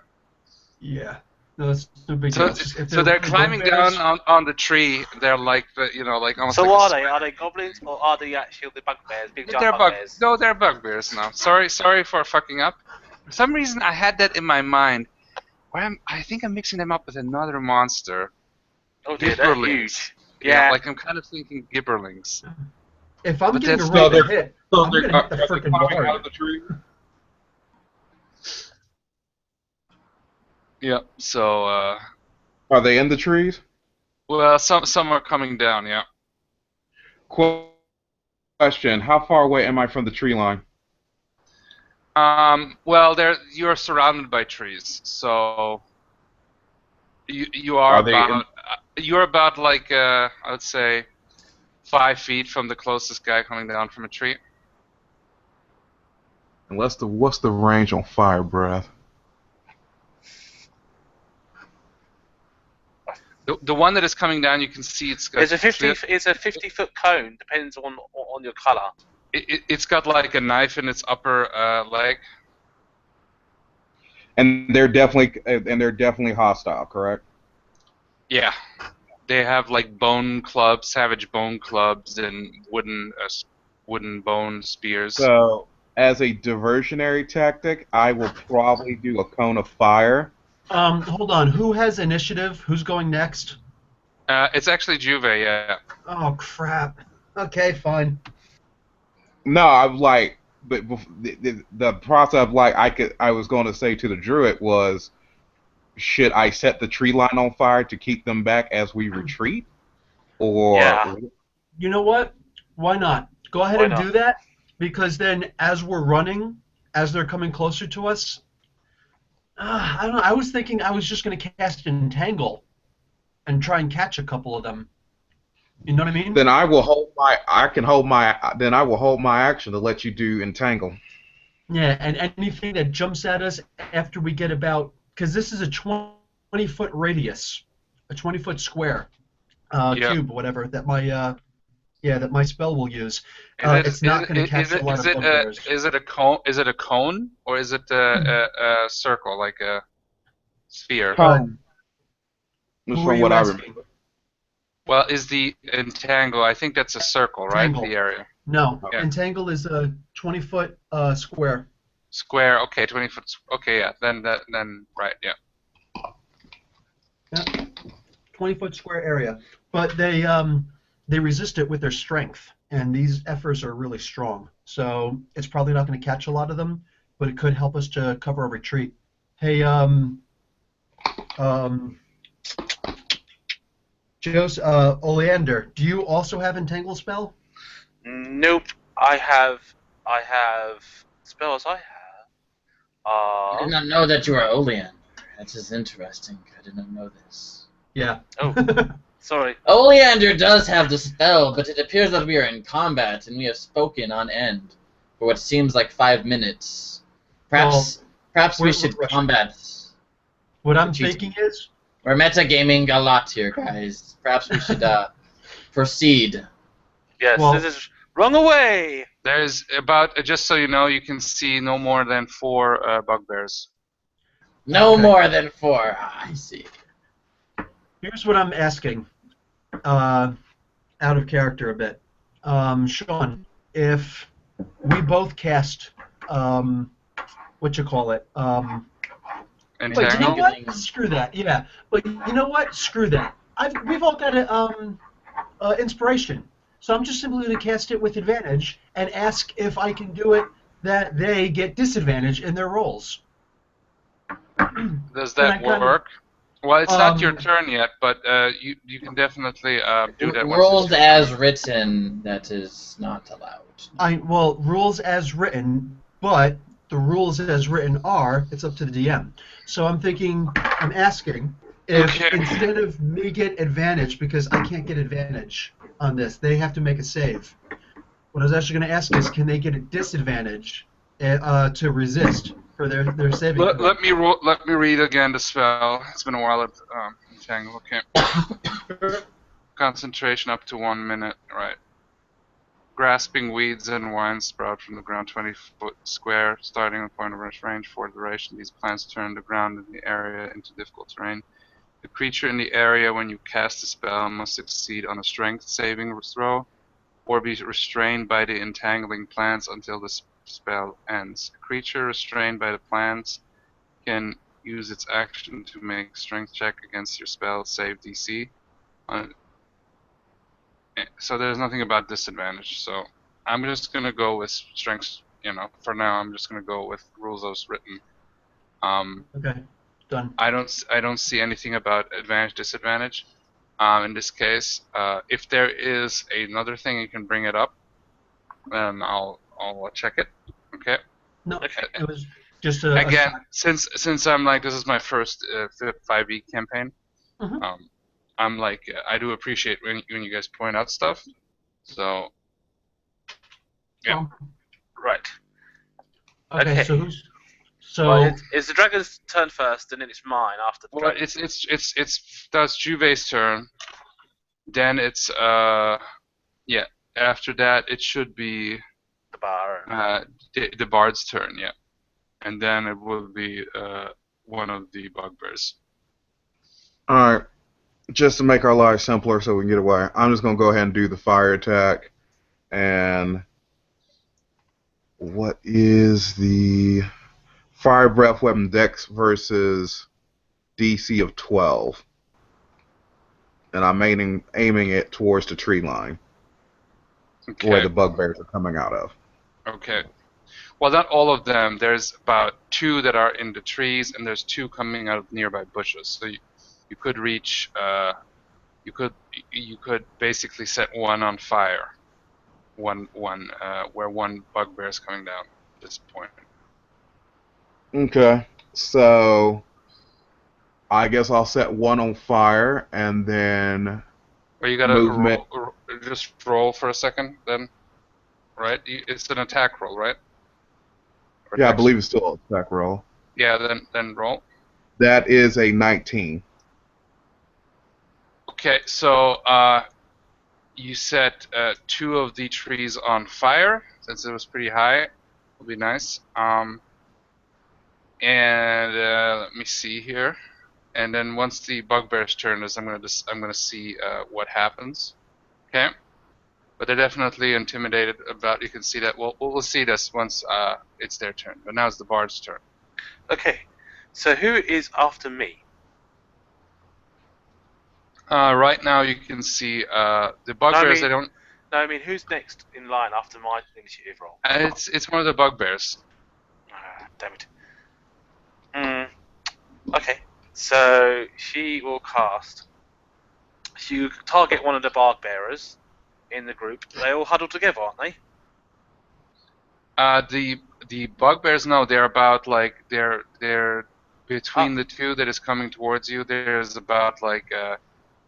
yeah. No, it's no big So deal. It's just if so they're really climbing bugbears, down on the tree. They're like like almost So like what a are they? Are they goblins or are they actually the bugbears? Big giant they're bugbears? no, they're bugbears now. Sorry for fucking up. For some reason, I had that in my mind. I think I'm mixing them up with another monster. Oh dear, they're Gibberlings. huge. Yeah, Yeah. like I'm kind of thinking gibberlings. if I'm But getting a that's- roll So to hit, So I'm they're, gonna hit the are they freaking climbing out of bard. the tree? Yeah. So Are they in the trees? well, some are coming down. Yeah. Question: how far away am I from the tree line? Well, you're surrounded by trees, so you are Are they in- about you're about like I would say 5 feet from the closest guy coming down from a tree. And what's the range on fire breath? The one that is coming down, you can see it's got It's a 50-foot cone. Depends on your color. it's got like a knife in its upper leg. And they're definitely hostile, correct? Yeah, they have like bone clubs, savage bone clubs, and wooden bone spears. So as a diversionary tactic, I will probably do a cone of fire. Hold on. Who has initiative? Who's going next? It's actually Juve, yeah. Oh crap. Okay, fine. No, I'm like, but the process of like I was going to say to the druid was, should I set the tree line on fire to keep them back as we retreat, or Yeah, You know what? Why not? Go ahead why and not? do that because then, as we're running, as they're coming closer to us, I don't know. I was thinking I was just going to cast Entangle and try and catch a couple of them. You know what I mean? then I will hold my I can hold my then I will hold my action to let you do entangle. Yeah, and anything that jumps at us after we get about, because this is a 20-foot radius, a 20-foot square, Yeah. cube, whatever that my that my spell will use. Is it It's not going to catch a lot is of it bugbears. a cone? Is it a cone or is it a circle like a sphere? Cone. That's Who are from you what I asking? remember. Well, is the entangle? I think that's a circle, right? Entangle. The area. No, Yeah. Entangle is a 20-foot square. Square. Okay, 20 foot. Okay, yeah. Then right. Yeah. Yeah, 20-foot square area. But they resist it with their strength, and these efforts are really strong. So it's probably not going to catch a lot of them, but it could help us to cover a retreat. Hey, um, Oleander, do you also have Entangle spell? Nope. I have spells. I have. I did not know that you were Oleander. That is interesting. I did not know this. Yeah. Oh, sorry. Oleander does have the spell, but it appears that we are in combat and we have spoken on end for what seems like 5 minutes. Perhaps we we're should rushing. combat. What I'm cheating. thinking is, We're metagaming a lot here, guys. Perhaps we should proceed. Yes, Well- this is run away. There's about just so you know, you can see no more than 4 bugbears. No Okay. more than 4. I see. here's what I'm asking, out of character a bit. Sean, if we both cast, what you call it? Wait, you know Entangle. what? Screw that. Yeah, but you know what? Screw that. We've all got a inspiration, so I'm just simply going to cast it with advantage and ask if I can do it that they get disadvantage in their rolls. Does Can that I kinda- work? Well, it's not your Um, turn yet, but you can definitely do that. Once Rolled it's your as turn. written, that is not allowed. Rules as written, but the rules as written are it's up to the DM. So I'm asking if Okay. instead of me get advantage because I can't get advantage on this, they have to make a save. What I was actually going to ask is, can they get a disadvantage to resist for their saving? throw? Let me read again the spell. It's been a while. Entangle. Okay. Concentration up to 1 minute. Right. Grasping weeds and vines sprout from the ground 20-foot square, starting at point of range for duration. These plants turn the ground in the area into difficult terrain. The creature in the area when you cast the spell must succeed on a strength saving throw or be restrained by the entangling plants until the spell ends. A creature restrained by the plants can use its action to make strength check against your spell save DC. So there's nothing about disadvantage. So I'm just gonna go with strength. For now, I'm just gonna go with rules as written. Okay, done. I don't see anything about advantage disadvantage. In this case, if there is another thing, you can bring it up, and I'll check it. Okay. No, Okay. it was just a Again, side. since I'm like this is my first 5e campaign, Mhm. I'm like I do appreciate when you guys point out stuff. So yeah. Well, Right. okay, Okay. so who's Well, it's the dragon's turn first, and then it's mine after the Well, dragon. it's that's Juve's turn. Then it's yeah. After that, it should be The bar. the bard's turn. Yeah, and then it will be one of the bugbears. All right. Just to make our lives simpler so we can get away, I'm just going to go ahead and do the fire attack. And What is the fire breath weapon dex versus DC of 12? And I'm aiming it towards the tree line where Okay. the bugbears are coming out of. Okay. Well, not all of them. There's about 2 that are in the trees, and there's 2 coming out of nearby bushes. So you could reach. You could you could basically set one on fire. Where one bugbear is coming down at this point. Okay, so I guess I'll set one on fire and then Or you gotta movement. just roll for a second, then, right? It's an attack roll, right? Or Yeah, I dex? believe it's still a attack roll. Yeah, then roll. That is a 19. Okay, so you set 2 of the trees on fire since it was pretty high. Will be nice. And let me see here. And then once the bugbear's turn is, I'm gonna see what happens. Okay. But they're definitely intimidated about. You can see that. We'll see this once it's their turn. But now it's the bard's turn. Okay, so who is after me? Right now you can see the No, bugbears. They don't. I mean, who's next in line after my initiative roll? It's one of the bugbears. Ah, damn it. Okay, so she will cast. She will target one of the bark bearers in the group. They all huddle together, aren't they? The bugbears. No, they're about like they're between Ah, the 2 that is coming towards you. There's about like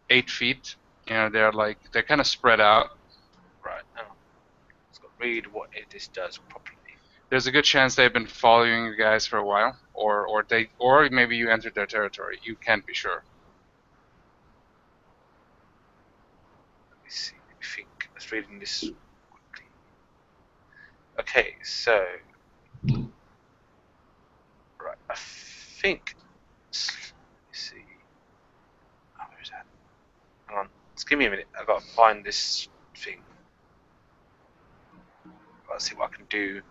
8 feet. You know, they're kind of spread out. right. Hang on. Let's go read what this does properly. There's a good chance they've been following you guys for a while, or maybe you entered their territory. You can't be sure. Let me see. Let me think. Let's reading this quickly. Okay, so right. I think. Let me see. Oh, where's that? Hang on. Just give me a minute. I've got to find this thing. Let's see what I can do.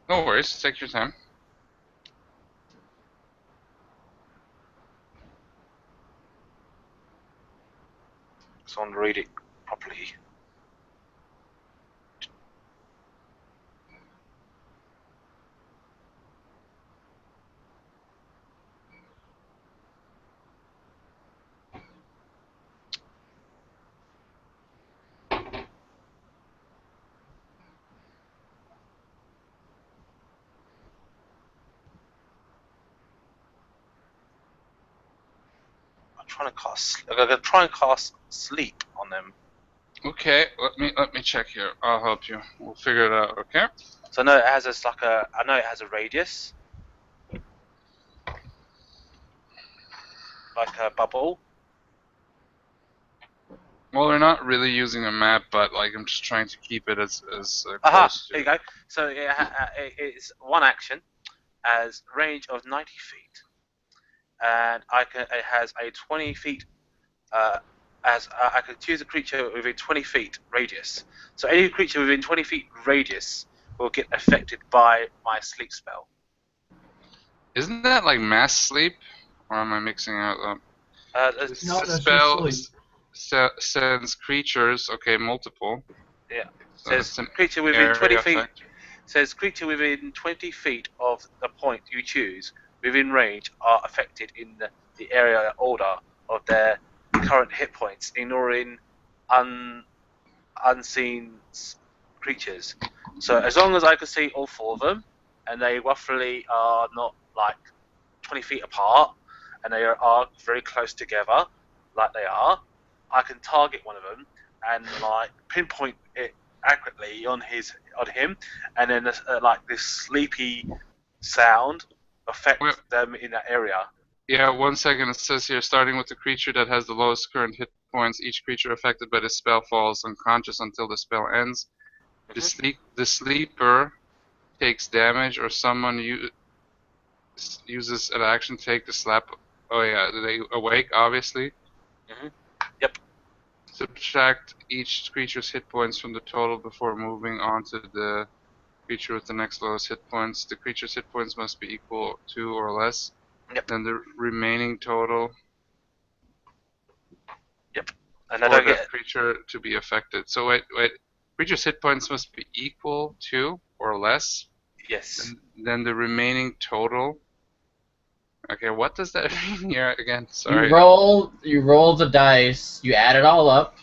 No worries. Take your time. So I want to read it properly. I'm gonna try and cast sleep on them. Okay, let me check here. I'll help you. We'll figure it out. Okay. So I know it has I know it has a radius, like a bubble. Well, we're not really using a map, but like I'm just trying to keep it as Aha! close There you to. go. So it's one action, as range of 90 feet, and it has a 20 feet. As I can choose a creature within 20 feet radius. So any creature within 20 feet radius will get affected by my sleep spell. Isn't that like mass sleep, or am I mixing out? This No, that's just spell sleep. sends creatures. Okay, multiple. Yeah. So Says it's an creature within 20 area feet. effect. Says creature within 20 feet of the point you choose within range are affected in the area order of their current hit points, ignoring unseen creatures. So as long as I can see all 4 of them, and they roughly are not like 20 feet apart, and they are very close together, like they are, I can target one of them and like pinpoint it accurately on him, and then like this sleepy sound Wait, affect them in that area. yeah, 1 second. It says here, starting with the creature that has the lowest current hit points, each creature affected by this spell falls unconscious until the spell ends. Mm-hmm. The sleeper takes damage, or someone uses an action take to slap. Oh yeah, they awake, obviously. Mm-hmm. Yep. Subtract each creature's hit points from the total before moving on to the creature with the next lowest hit points. The creature's hit points must be equal to or less Yep. than the remaining total Yep. And I for don't the get. creature to be affected. So wait. Creature's hit points must be equal to or less Yes. than the remaining total. Okay, what does that mean here again? You Sorry. roll the dice, you add it all up,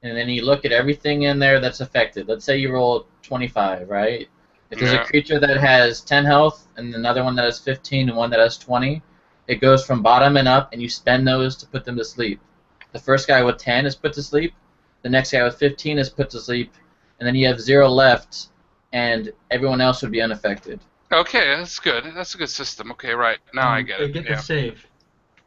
and then you look at everything in there that's affected. Let's say you roll 25, right? If there's a Yeah. creature that has 10 health and another one that has 15 and one that has 20, it goes from bottom and up, and you spend those to put them to sleep. The first guy with 10 is put to sleep, the next guy with 15 is put to sleep, and then you have 0 left, and everyone else would be unaffected. Okay, that's good. That's a good system. Okay, right. Now I get They it. get the Yeah. save.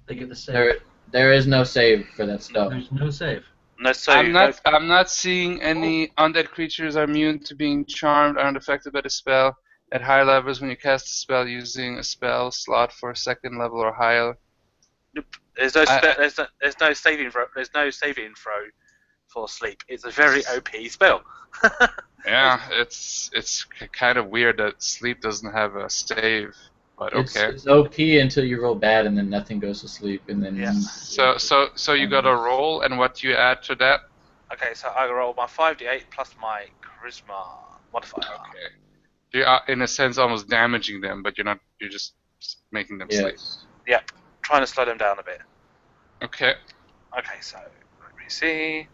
They get the save. There is no save for that spell. There's no save. No, so I'm not seeing any undead creatures are immune to being charmed, aren't affected by the spell. At higher levels, when you cast a spell using a spell slot for a second level or higher. there's no I- there's no saving throw. There's no saving throw for sleep. It's a very OP spell. Yeah, it's kind of weird that sleep doesn't have a save, but okay. It's OP until you roll bad, and then nothing goes to sleep, and then Yeah. So you got a roll, and what do you add to that? Okay, so I roll my 5d8 plus my charisma modifier. Okay. You are in a sense almost damaging them, but you're not. You're just making them sleep. yes. Yep, trying to slow them down a bit. Okay. Okay, so let me see.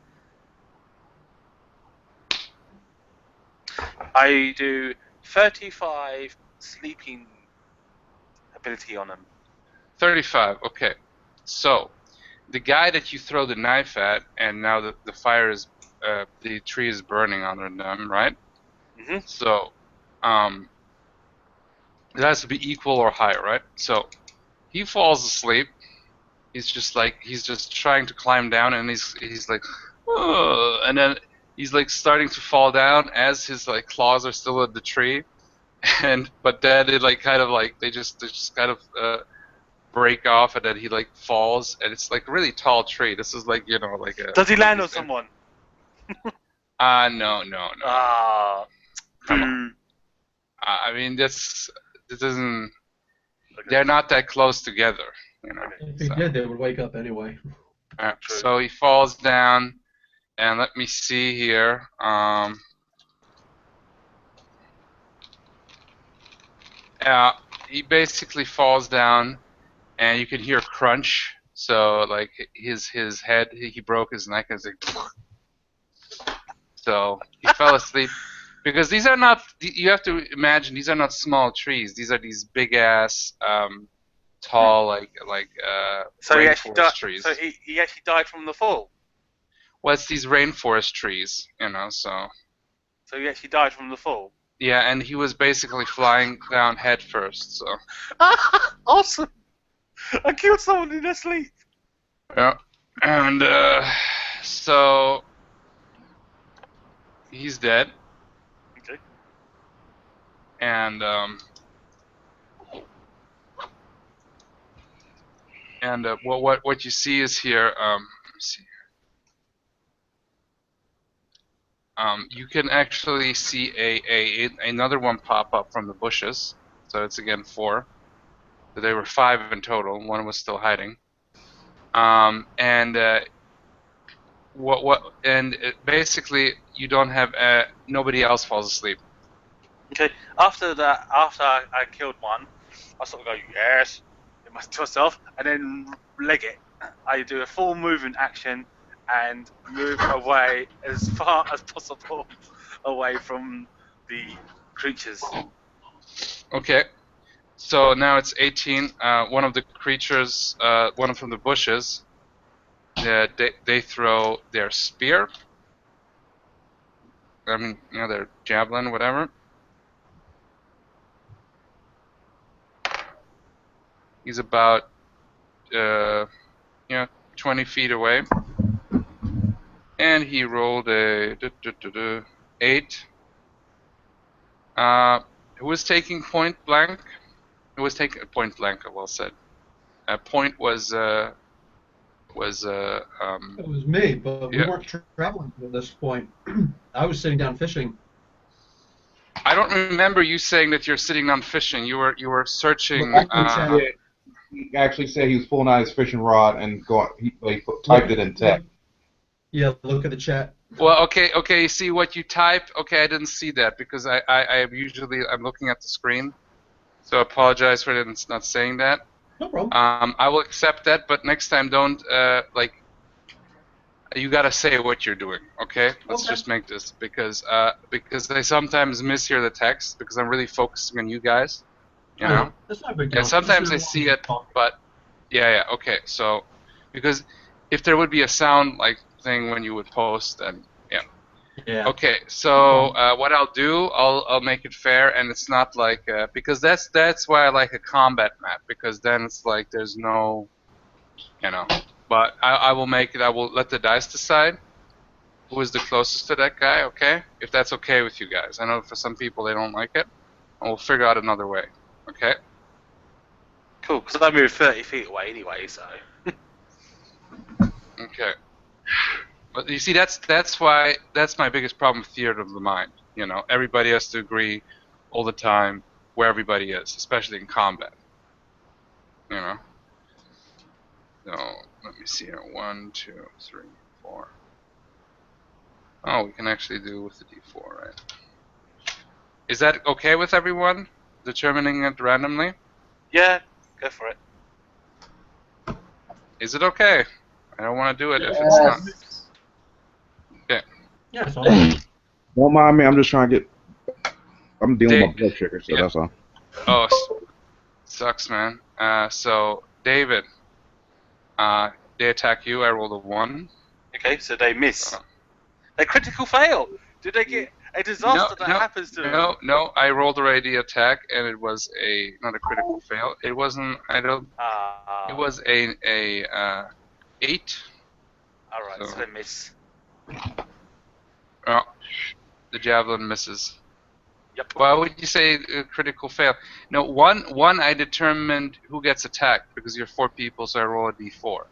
I do 35 sleeping ability on them. 35. Okay. So the guy that you throw the knife at, and now the fire is, the tree is burning under them, right? Mm-hmm. So, it has to be equal or higher, right? So he falls asleep. He's just trying to climb down, and he's like, "Ugh," and then he's like starting to fall down as his like claws are still at the tree, but then it like kind of like they just kind of break off, and then he like falls, and it's like a really tall tree. This is like like a. Does he land on someone? No. Ah, Come on. I mean, this doesn't. They're not that close together, If he so. did, they would wake up anyway. True. So he falls down, and let me see here. He basically falls down, and you can hear crunch. So like his head, he broke his neck, and it's like, so he fell asleep. Because these are not. You have to imagine these are not small trees. These are these big ass, tall So he actually rainforest died. trees. So he actually died from the fall. Well, it's these rainforest trees, so. So he actually died from the fall. Yeah, and he was basically flying down head first, so. Awesome! I killed someone in their sleep. Yeah. And, so. He's dead. Okay. And, what you see is here, let me see. You can actually see another one pop up from the bushes. So it's again 4. So there were 5 in total. One was still hiding. And basically you don't have nobody else falls asleep. Okay. After that, after I killed one, I sort of go yes to myself, and then leg it. I do a full movement action and move away as far as possible away from the creatures. Okay. So now it's 18. One of the creatures, one from the bushes, they throw their spear. I mean, their javelin, whatever. He's about, 20 feet away. And he rolled a 8. Who was taking point blank? Who was taking point blank? Well said. Point was was It was me, but we yeah. weren't traveling at this point. I was sitting down fishing. I don't remember you saying that you're sitting down fishing. You were searching. Look at the chat. He actually said he was pulling out his fishing rod and Look, typed it in text. yeah, look at the chat. Well, okay. You see what you type? Okay, I didn't see that because I'm looking at the screen, so I apologize for not saying that. No problem. I will accept that, but next time don't you gotta say what you're doing. Okay, let's Okay. just make this because I sometimes mishear the text because I'm really focusing on you guys, you I know. know. That's not a big And deal. I just sometimes I didn't want see to it, talk. but yeah, okay. So because if there would be a sound like thing when you would post, then yeah. Yeah. Okay, No so problem. what I'll do, I'll make it fair, and it's not like because that's why I like a combat map because then it's like there's no, you know. But I will make it. I will let the dice decide who is the closest to that guy. Okay, if that's okay with you guys. I know for some people they don't like it, and we'll figure out another way. Okay. Cool, because I moved 30 feet away anyway, so. Okay. But you see, that's why that's my biggest problem with theater of the mind. You know, everybody has to agree all the time where everybody is, especially in combat. You know. So let me see here. 1, 2, 3, 4. Oh, we can actually do with the D4, right? Is that okay with everyone? Determining it randomly? Yeah, go for it. Is it okay? I don't want to do it if it's not. Yes. Okay. Yeah, it's all good. Don't mind me. I'm just trying to get. I'm dealing with my blood sugar, so Yeah. that's all. Oh, sucks, man. So David, they attack you. I rolled a 1. Okay, so they miss. A critical fail! Did they get a disaster that happens to them? No. I rolled already attack, and it was not a critical fail. It wasn't. I don't. It was a 8. Alright, so So they miss. oh, the javelin misses. Yep. Why would you say a critical fail? No, one I determined who gets attacked because you're 4 people, so I roll a d4.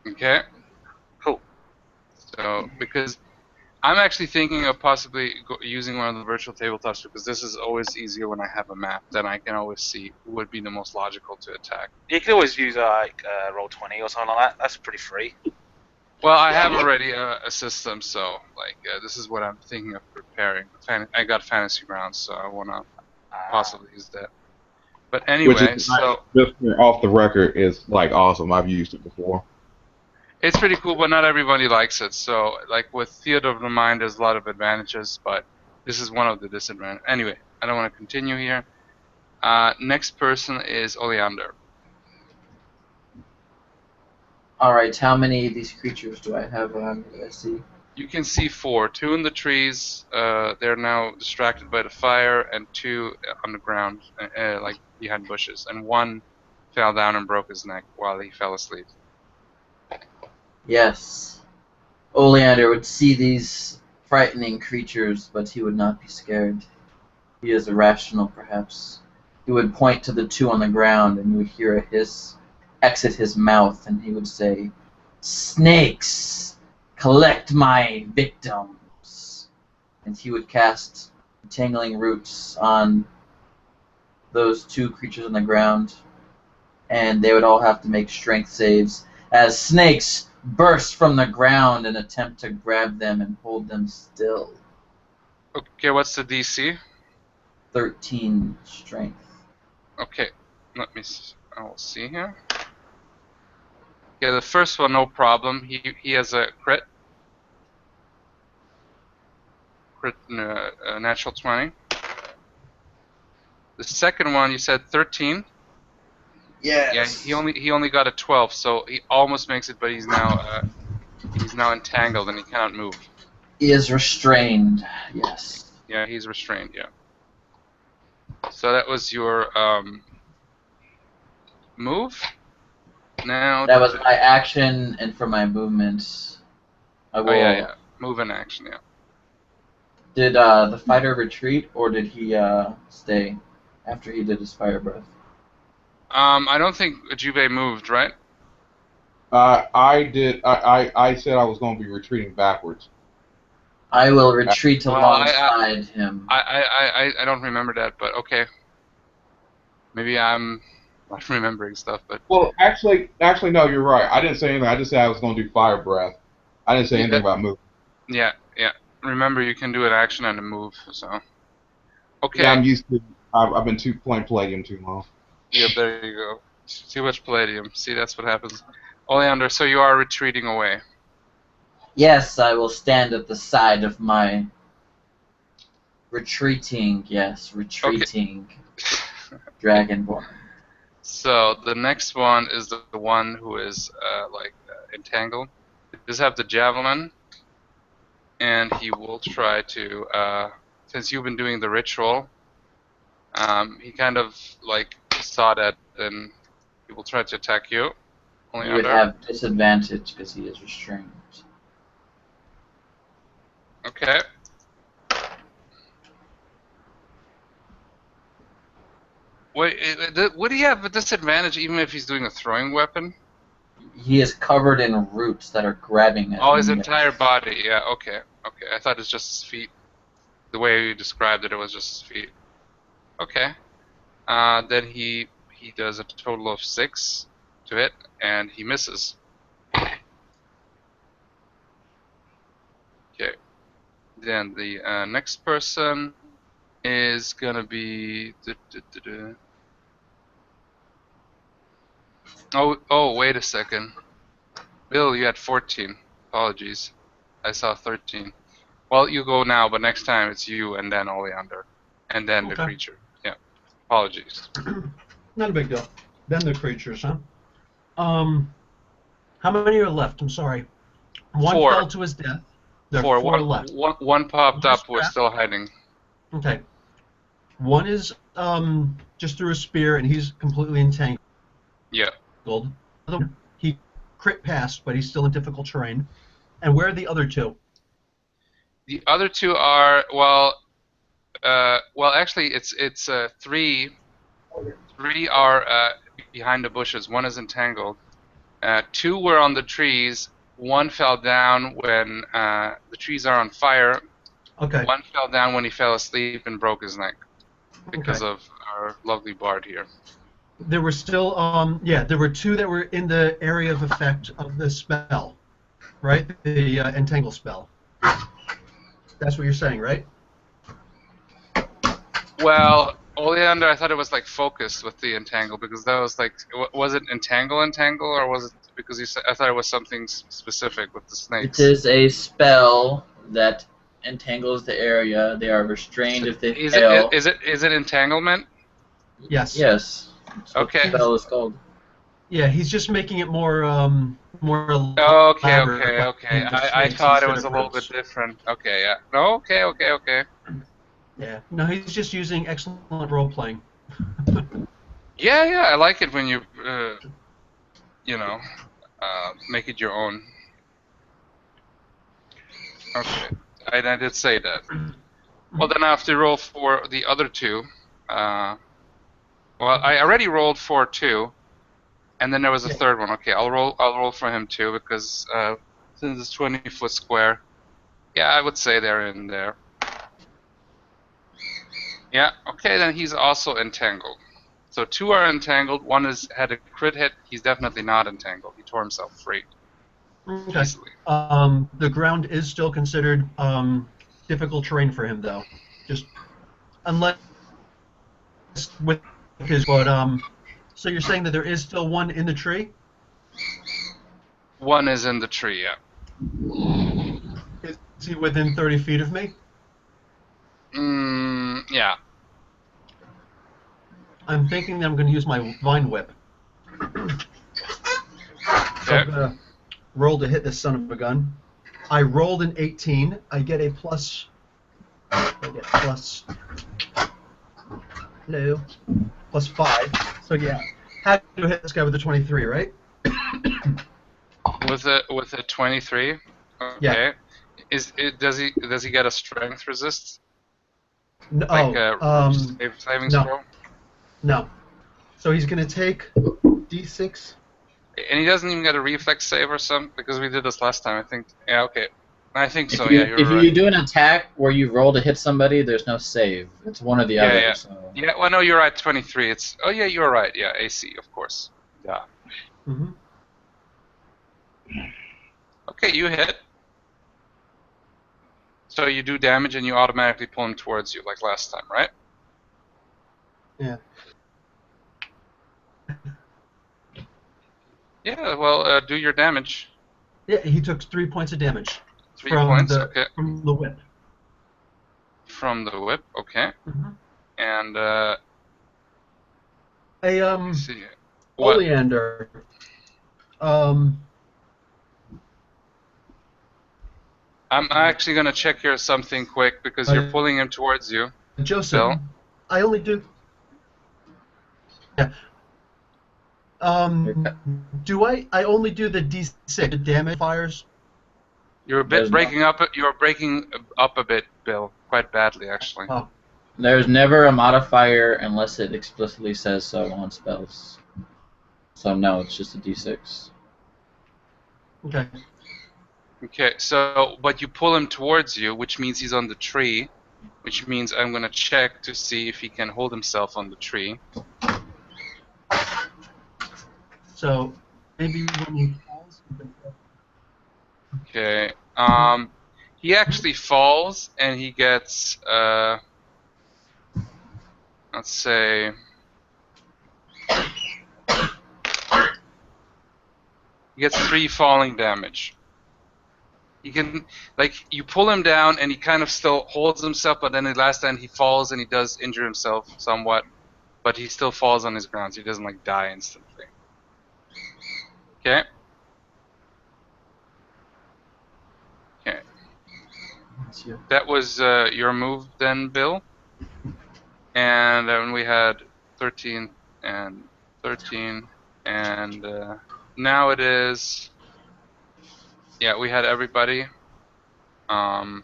Okay. Cool. So because I'm actually thinking of possibly using one of the virtual tabletops because this is always easier when I have a map. Then I can always see who would be the most logical to attack. You can always use roll 20 or something like that. That's pretty free. Well, I have already a system, so like this is what I'm thinking of preparing. I got fantasy grounds, so I want to possibly use that. But Which is anyway, so just off the record is like awesome. I've used it before. it's pretty cool, but not everybody likes it. So like with theater of the mind, there's a lot of advantages, but this is one of the disadvantages. Anyway, I don't want to continue here. Next person is Oleander. Alright, how many of these creatures do I have around me that I see? You can see 4. 2 in the trees. They're now distracted by the fire, and 2 on the ground, like behind bushes. And 1 fell down and broke his neck while he fell asleep. Yes. Oleander would see these frightening creatures, but he would not be scared. He is irrational, perhaps. He would point to the 2 on the ground, and you would hear a hiss exit his mouth, and he would say, "Snakes, collect my victims." And he would cast entangling roots on those 2 creatures on the ground, and they would all have to make strength saves as snakes burst from the ground and attempt to grab them and hold them still. Okay, what's the DC? 13 strength. Okay, I will see here. Yeah, the first one, no problem. He has a crit, natural 20. The second one, you said 13. Yeah, Yes. he only got a 12, so he almost makes it, but he's now entangled and he cannot move. He is restrained. Yes. Yeah, he's restrained. Yeah. So that was your move. Now That was my action, and for my movements, I will. Oh yeah, move and action. Yeah. Did the fighter retreat, or did he stay after he did his fire breath? I don't think Juve moved, right? I did. I said I was going to be retreating backwards. I will retreat Well, alongside him. I don't remember that, but okay. Maybe I'm not remembering stuff, but Well, actually, no. You're right. I didn't say anything. I just said I was going to do fire breath. I didn't say anything yeah, about moving. yeah. Remember, you can do an action and a move. So Yeah, okay. I'm used to. I've been playing Palladium too long. Yep, there you go. Too much palladium. See, that's what happens. Oleander, so you are retreating away. Yes, I will stand at the side of my retreating, Okay. dragonborn. So the next one is the one who is entangled. He does have the javelin, and he will try to. Since you've been doing the ritual, he kind of like saw that, and he will try to attack you. He would Oleander. have disadvantage because he is restrained. Okay. Wait, would he have a disadvantage even if he's doing a throwing weapon? He is covered in roots that are grabbing at Oh, him. his Yes. entire body. Yeah. Okay. Okay. I thought it's just his feet. The way you described it, it was just his feet. Okay. Then he does a total of 6 to hit, and he misses. Okay. Then the next person is gonna be. Oh, wait a second. Bill, you had 14. Apologies. I saw 13. Well, you go now, but next time it's you and then Oleander. And then the Okay. creature. Yeah. Apologies. Not a big deal. Then the creatures, huh? How many are left? I'm sorry. One 4. fell to his death. There are 4. four One, left. one, one popped One is up, was trapped. still hiding. Okay. One is just threw a spear and he's completely entangled. Yeah. The other one, he crit passed, but he's still in difficult terrain. And where are the other two? The other two are actually it's 3. 3 are behind the bushes. One is entangled. 2 were on the trees. 1 fell down when the trees are on fire. Okay. 1 fell down when he fell asleep and broke his neck because Okay. of our lovely bard here. There were still there were two that were in the area of effect of the spell, right? The entangle spell. That's what you're saying, right? Well, Oleander, I thought it was like focused with the entangle because that was like, was it entangle, or was it because you said, I thought it was something specific with the It snakes. is a spell that entangles the area. They are restrained if they Is it fail. is it entanglement? Yes. Yes, that's what the Okay. spell is called. Yeah, he's just making it more Okay, elaborate okay, by okay. using the I snakes thought it instead was of a little bit roots. different. Okay, yeah. No, okay. Yeah. No, he's just using excellent role playing. Yeah. I like it when you, make it your own. Okay, I did say that. Well, then I have to roll for the other two. Uh, well, I already rolled for 2, and then there was a Yeah. third one. Okay, I'll roll for him too because since it's 20-foot square, yeah, I would say they're in there. Yeah. Okay, then he's also entangled. So 2 are entangled. 1 had a crit hit. He's definitely not entangled. He tore himself free Okay. easily. The ground is still considered difficult terrain for him, though. Just unless with his, but so you're saying that there is still one in the tree? 1 is in the tree. Yeah. Is he within 30 feet of me? Yeah. I'm thinking that I'm going to use my vine whip. So Okay. I'm going to roll to hit this son of a gun. I rolled an 18. I get a plus. I get plus 5. So yeah, had to hit this guy with a 23, right? With a 23. Okay. Yeah. Does he get a strength resist? No, Like a oh, saving no, throw? no. So he's going to take D6. And he doesn't even get a reflex save or something because we did this last time. I think. Yeah. Okay. I think If so. Yeah, you you're if right. you do an attack where you roll to hit somebody, there's no save. It's one or the Yeah, other. yeah. So Yeah. Well, no, you're right. 23. It's. Oh yeah, you're right. Yeah, AC, of course. Yeah. Mm-hmm. Okay, you hit. So you do damage and you automatically pull him towards you like last time, right? Yeah. Yeah. Well, do your damage. Yeah, he took 3 points of damage 3 points. Okay. from the whip. From the whip. Okay. Mm-hmm. And Hey, let's see. What? Oleander. Um, I'm actually gonna check here something quick because you're uh, pulling him towards you, Joseph, Bill. I only do. Yeah. you're, Do I only do the D6 damage fires? You're a bit there's no breaking up. You're breaking up a bit, Bill. Quite badly, actually. Oh, there's never a modifier unless it explicitly says so on spells. So no, it's just a d6. okay. Okay. So, but you pull him towards you, which means he's on the tree. Which means I'm gonna check to see if he can hold himself on the tree. So maybe when he falls, he can fall. Okay. He actually falls and he gets let's say he gets 3 falling damage. He can, like, you pull him down and he kind of still holds himself, but then the last time he falls and he does injure himself somewhat, but he still falls on his ground, so he doesn't like die instantly. Okay. Okay. That's you. That was your move then, Bill. And then we had 13 and 13, and now it is. Yeah, we had everybody. Um,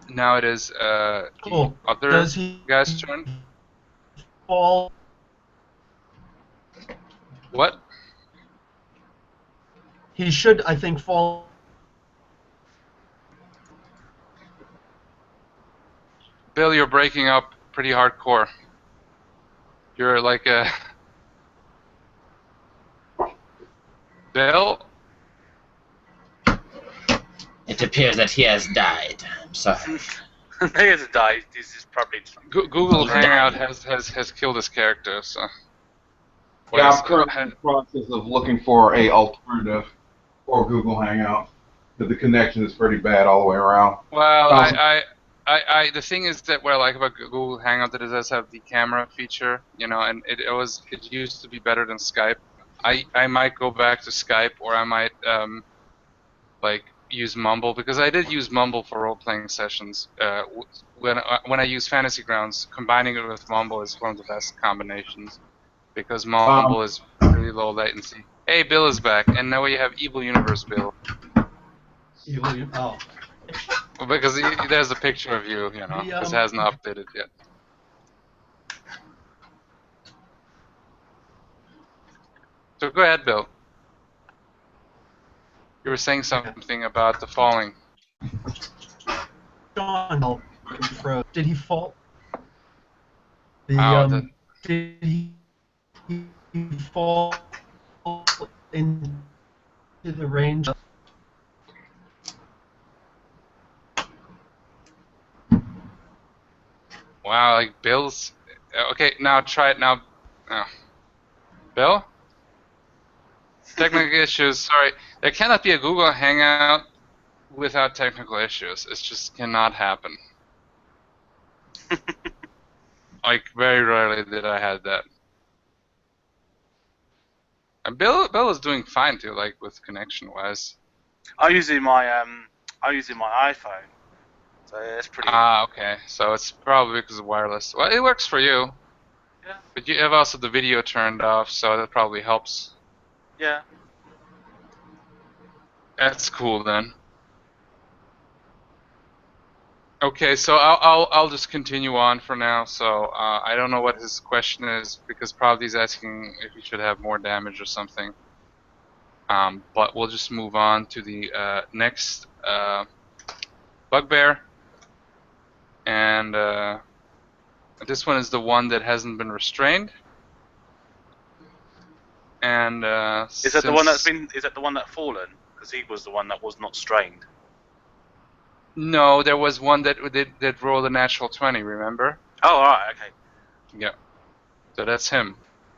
now it is the Cool. other Does he guy's turn. fall? What? He should, I think, fall. Bill, you're breaking up pretty hardcore. You're like a Bill. It appears that he has died. I'm sorry. He has died. This is probably. Google He's Hangout dying. has killed his character. So Yeah, was I'm currently in the process of looking for a alternative for Google Hangout. But the connection is pretty bad all the way around. well, Also, the thing is that what I like about Google Hangout that it does have the camera feature, and it used to be better than Skype. I might go back to Skype or I might like use Mumble because I did use Mumble for role playing sessions. When I use Fantasy Grounds, combining it with Mumble is one of the best combinations because um, Mumble is really low latency. Hey, Bill is back, and now we have Evil Universe Bill. Oh, Because there's a picture of you, the because it hasn't updated yet. So go ahead, Bill. You were saying something about the falling. Sean froze. Did he fall? Oh, the Did he fall into the range? wow, like Bill's. Okay, now try it now. Oh. Bill? Technical issues. Sorry, there cannot be a Google Hangout without technical issues. It just cannot happen. Like very rarely did I have that. And Bill is doing fine too, like with connection wise. I'm using my iPhone, so it's pretty. Ah, okay. So it's probably because of wireless. Well, it works for you, Yeah, but you have also the video turned off, so that probably helps. yeah. That's cool then. Okay, so I'll just continue on for now. So I don't know what his question is because probably he's asking if he should have more damage or something. But we'll just move on to the next bugbear, and this one is the one that hasn't been restrained. And Is that the one that's been? Is that the one that fallen? Because he was the one that was not strained. No, there was one that did roll a natural 20. Remember? Oh, all right, okay. Yeah. So that's him,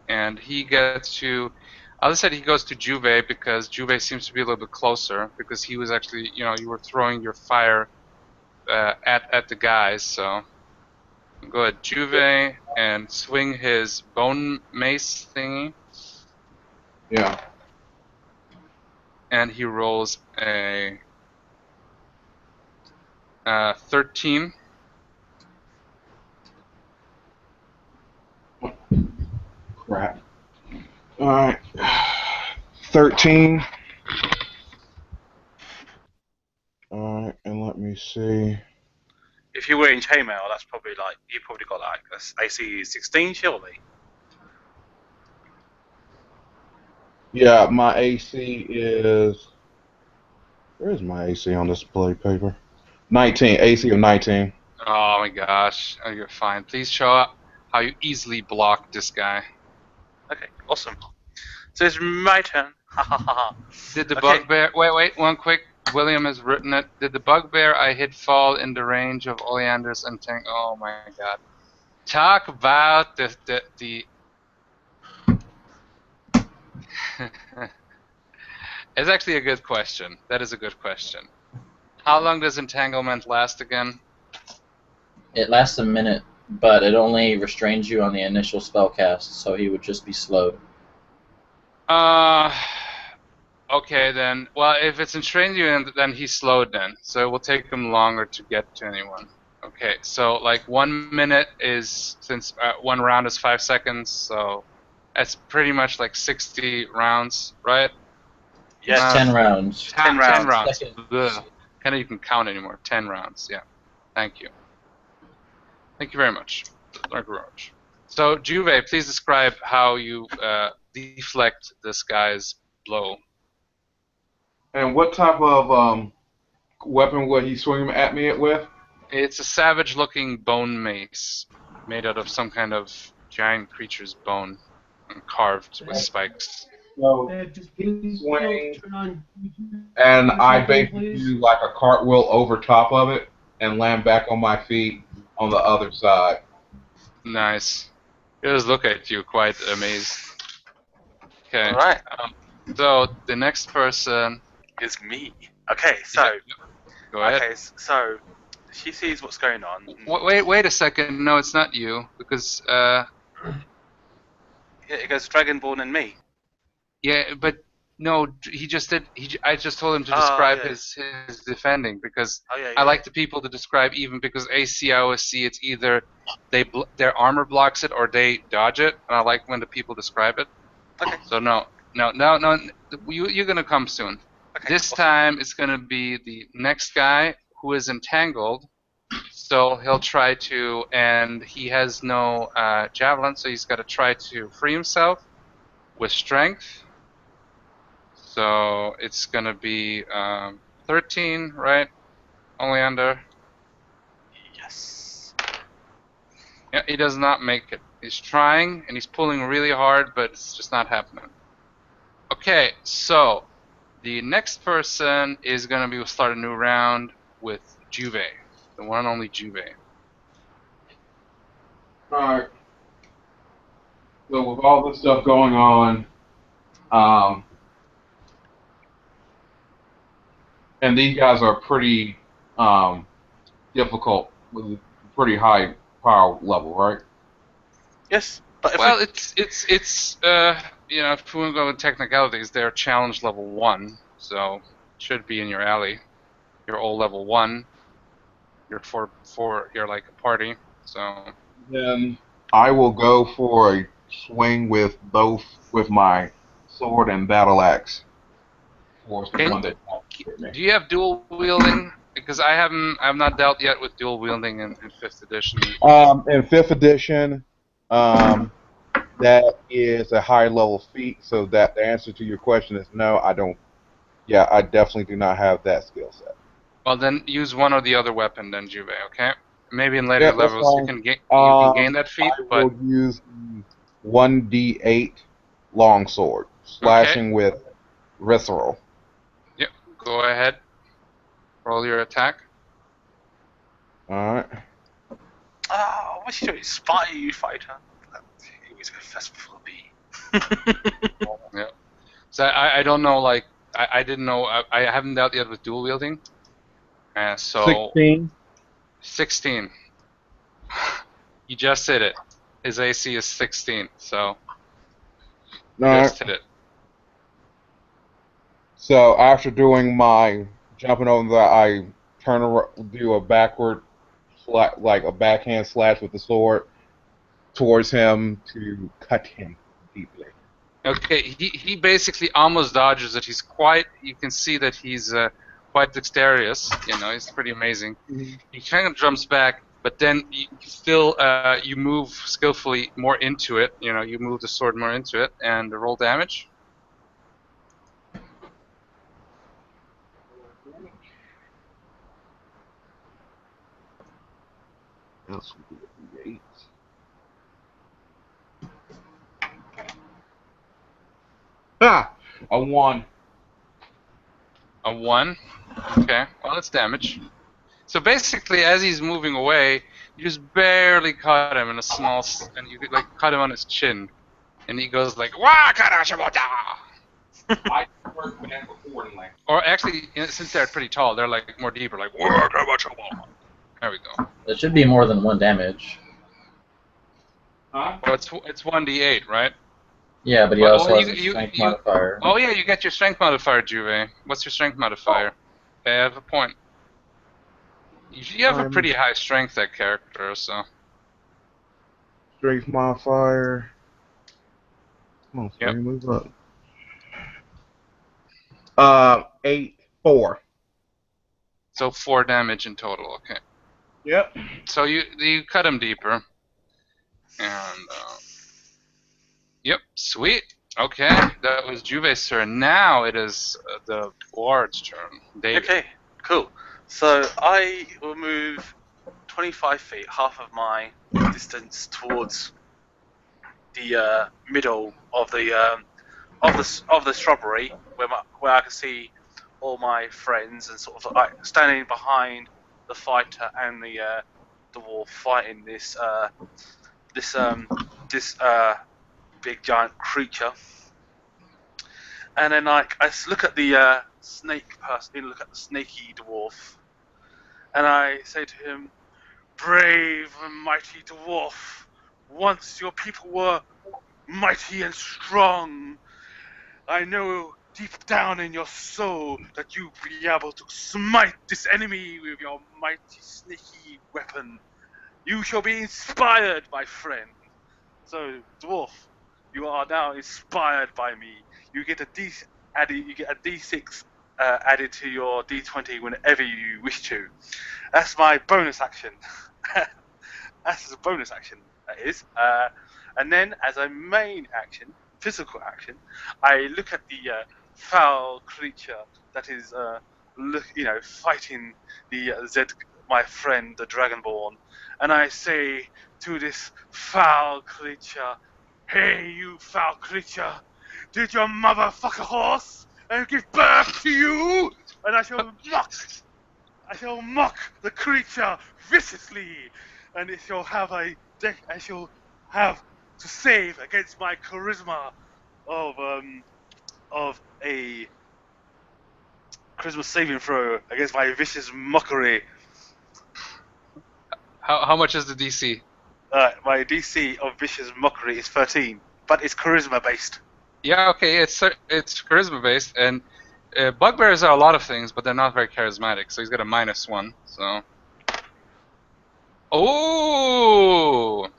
and he gets to. As I said, he goes to Juve because Juve seems to be a little bit closer because he was actually, you were throwing your fire at the guys. So go ahead, Juve, and swing his bone mace thingy, Yeah. and he rolls a 13. Crap. All right. 13. All right, and let me see. If you were in chainmail, that's probably like you probably got like a AC 16, surely. Yeah, my AC is. Where's my AC on display paper? 19. AC of 19. Oh my gosh, oh, you're fine. Please show up how you easily blocked this guy. Okay, awesome. So it's my turn. Ha ha ha ha. Did the Okay. bugbear? Wait, one quick. William has written it. Did the bugbear I hit fall in the range of Oleander's and Tank? Oh my god! Talk about the. It's actually a good question. That is a good question. How long does entanglement last again? It lasts a minute, but it only restrains you on the initial spell cast, so he would just be slowed. Okay then. Well, if it's entrained you, then he's slowed then. So it will take him longer to get to anyone. Okay, so like 1 minute is, since one round is 5 seconds, so that's pretty much like 60 rounds, right? Yes. It's 10 rounds. 10 10 rounds. rounds. Seconds. Can't even count anymore. 10 rounds. Yeah. Thank you. Thank you very much. Thank you very much. So Juve, please describe how you deflect this guy's blow. And what type of weapon would he swing at me with? It's a savage-looking bone mace made out of some kind of giant creature's bone and carved with spikes. So Just he swings, turn on and for a I second, basically please. do like a cartwheel over top of it and land back on my feet on the other side. Nice. He just look at you quite amazed. Okay. All right. So the next person. It's me. Okay, so Go ahead. okay, so she sees what's going on. Wait a second. No, it's not you because It goes Dragonborn and me. yeah, but no, he just did. I just told him to Oh, describe yeah. his defending because Oh yeah. I like the people to describe even because AC I always see it's either their armor blocks it or they dodge it, and I like when the people describe it. Okay. So no, you're gonna come soon. Okay. This awesome. time it's gonna be the next guy who is entangled. So he'll try to, and he has no javelin, so he's got to try to free himself with strength. So it's gonna be 13, right? Oleander. Yes. Yeah, he does not make it. He's trying and he's pulling really hard, but it's just not happening. Okay, so the next person is gonna be, we'll start a new round with Juve, the one and only Juve. Alright. So with all this stuff going on, and these guys are pretty difficult with a pretty high power level, right? Yes. But if Well, we, it's if we want to go with technicalities, they're challenge level 1, so should be in your alley. You're all level 1. You're you're like a party, so Then I will go for a swing with my sword and battle axe towards the one that hit me. do you have dual wielding? Because I've not dealt yet with dual wielding in fifth edition. In fifth edition, that is a high level feat. So that the answer to your question is no. I don't. Yeah, I definitely do not have that skill set. Well, then use one or the other weapon, then Juve. Okay. Maybe in later Yeah, that's levels fine. you can gain that feat, I but will use the 1d8 longsword, okay. slashing with visceral. Yep. Go ahead. Roll your attack. All right. I wish you were a spy fighter. He was going first before B. Yeah. So I don't know, like I didn't know, I haven't dealt yet with dual wielding. So 16. 16. You just hit it. His AC is 16, so All right. just hit it. So after doing my jumping over that, I do a backward, like a backhand slash with the sword towards him to cut him deeply. Okay, he basically almost dodges it. You can see that he's quite dexterous. You know, he's pretty amazing. He kind of jumps back, but then you still you move skillfully more into it. You know, you move the sword more into it and roll damage. Else would be a D8. Ah, a 1. A 1. Okay, well, it's damage. So basically, as he's moving away, you just barely cut him in a and you like cut him on his chin, and he goes like "Wah karashimota!" I work back accordingly. Or actually, since they're pretty tall, they're like more deeper, like "Wah karashimota!" There we go. It should be more than 1 damage. Huh? Well, it's 1d8, right? Yeah, but he Well, also has a strength modifier. oh yeah, you get your strength modifier, Juve. What's your strength modifier? Okay, I have a point. You have a I'm pretty high strength, that character, so strength modifier. Come on, yep. Spring, move up. 8, 4. So 4 damage in total. Okay. Yep. So you cut him deeper, and yep, sweet. Okay, that was Juve's turn. Now it is the Ward's turn. David. Okay, cool. So I will move 25 feet, half of my distance towards the middle of the shrubbery, where I can see all my friends and sort of like standing behind the fighter and the wolf fighting this big giant creature. And then like I look at the snake person, look at the snaky dwarf, and I say to him, "Brave and mighty dwarf, once your people were mighty and strong. I know deep down in your soul that you'll be able to smite this enemy with your mighty snaky weapon. You shall be inspired, my friend." So, dwarf, you are now inspired by me. You get a D6 added to your D20 whenever you wish to. That's my bonus action. That's a bonus action, that is. And then, as a main action, physical action, I look at the foul creature that is, fighting the my friend, the Dragonborn, and I say to this foul creature, "Hey, you foul creature! Did your mother fuck a horse and give birth to you?" And I shall mock the creature viciously, and it shall have I shall have to save against my charisma of a charisma saving throw against my vicious mockery. How much is the DC? My DC of vicious mockery is 13, but it's charisma based. Yeah, okay, it's charisma based, and bugbears are a lot of things, but they're not very charismatic. So he's got a -1. So, oh,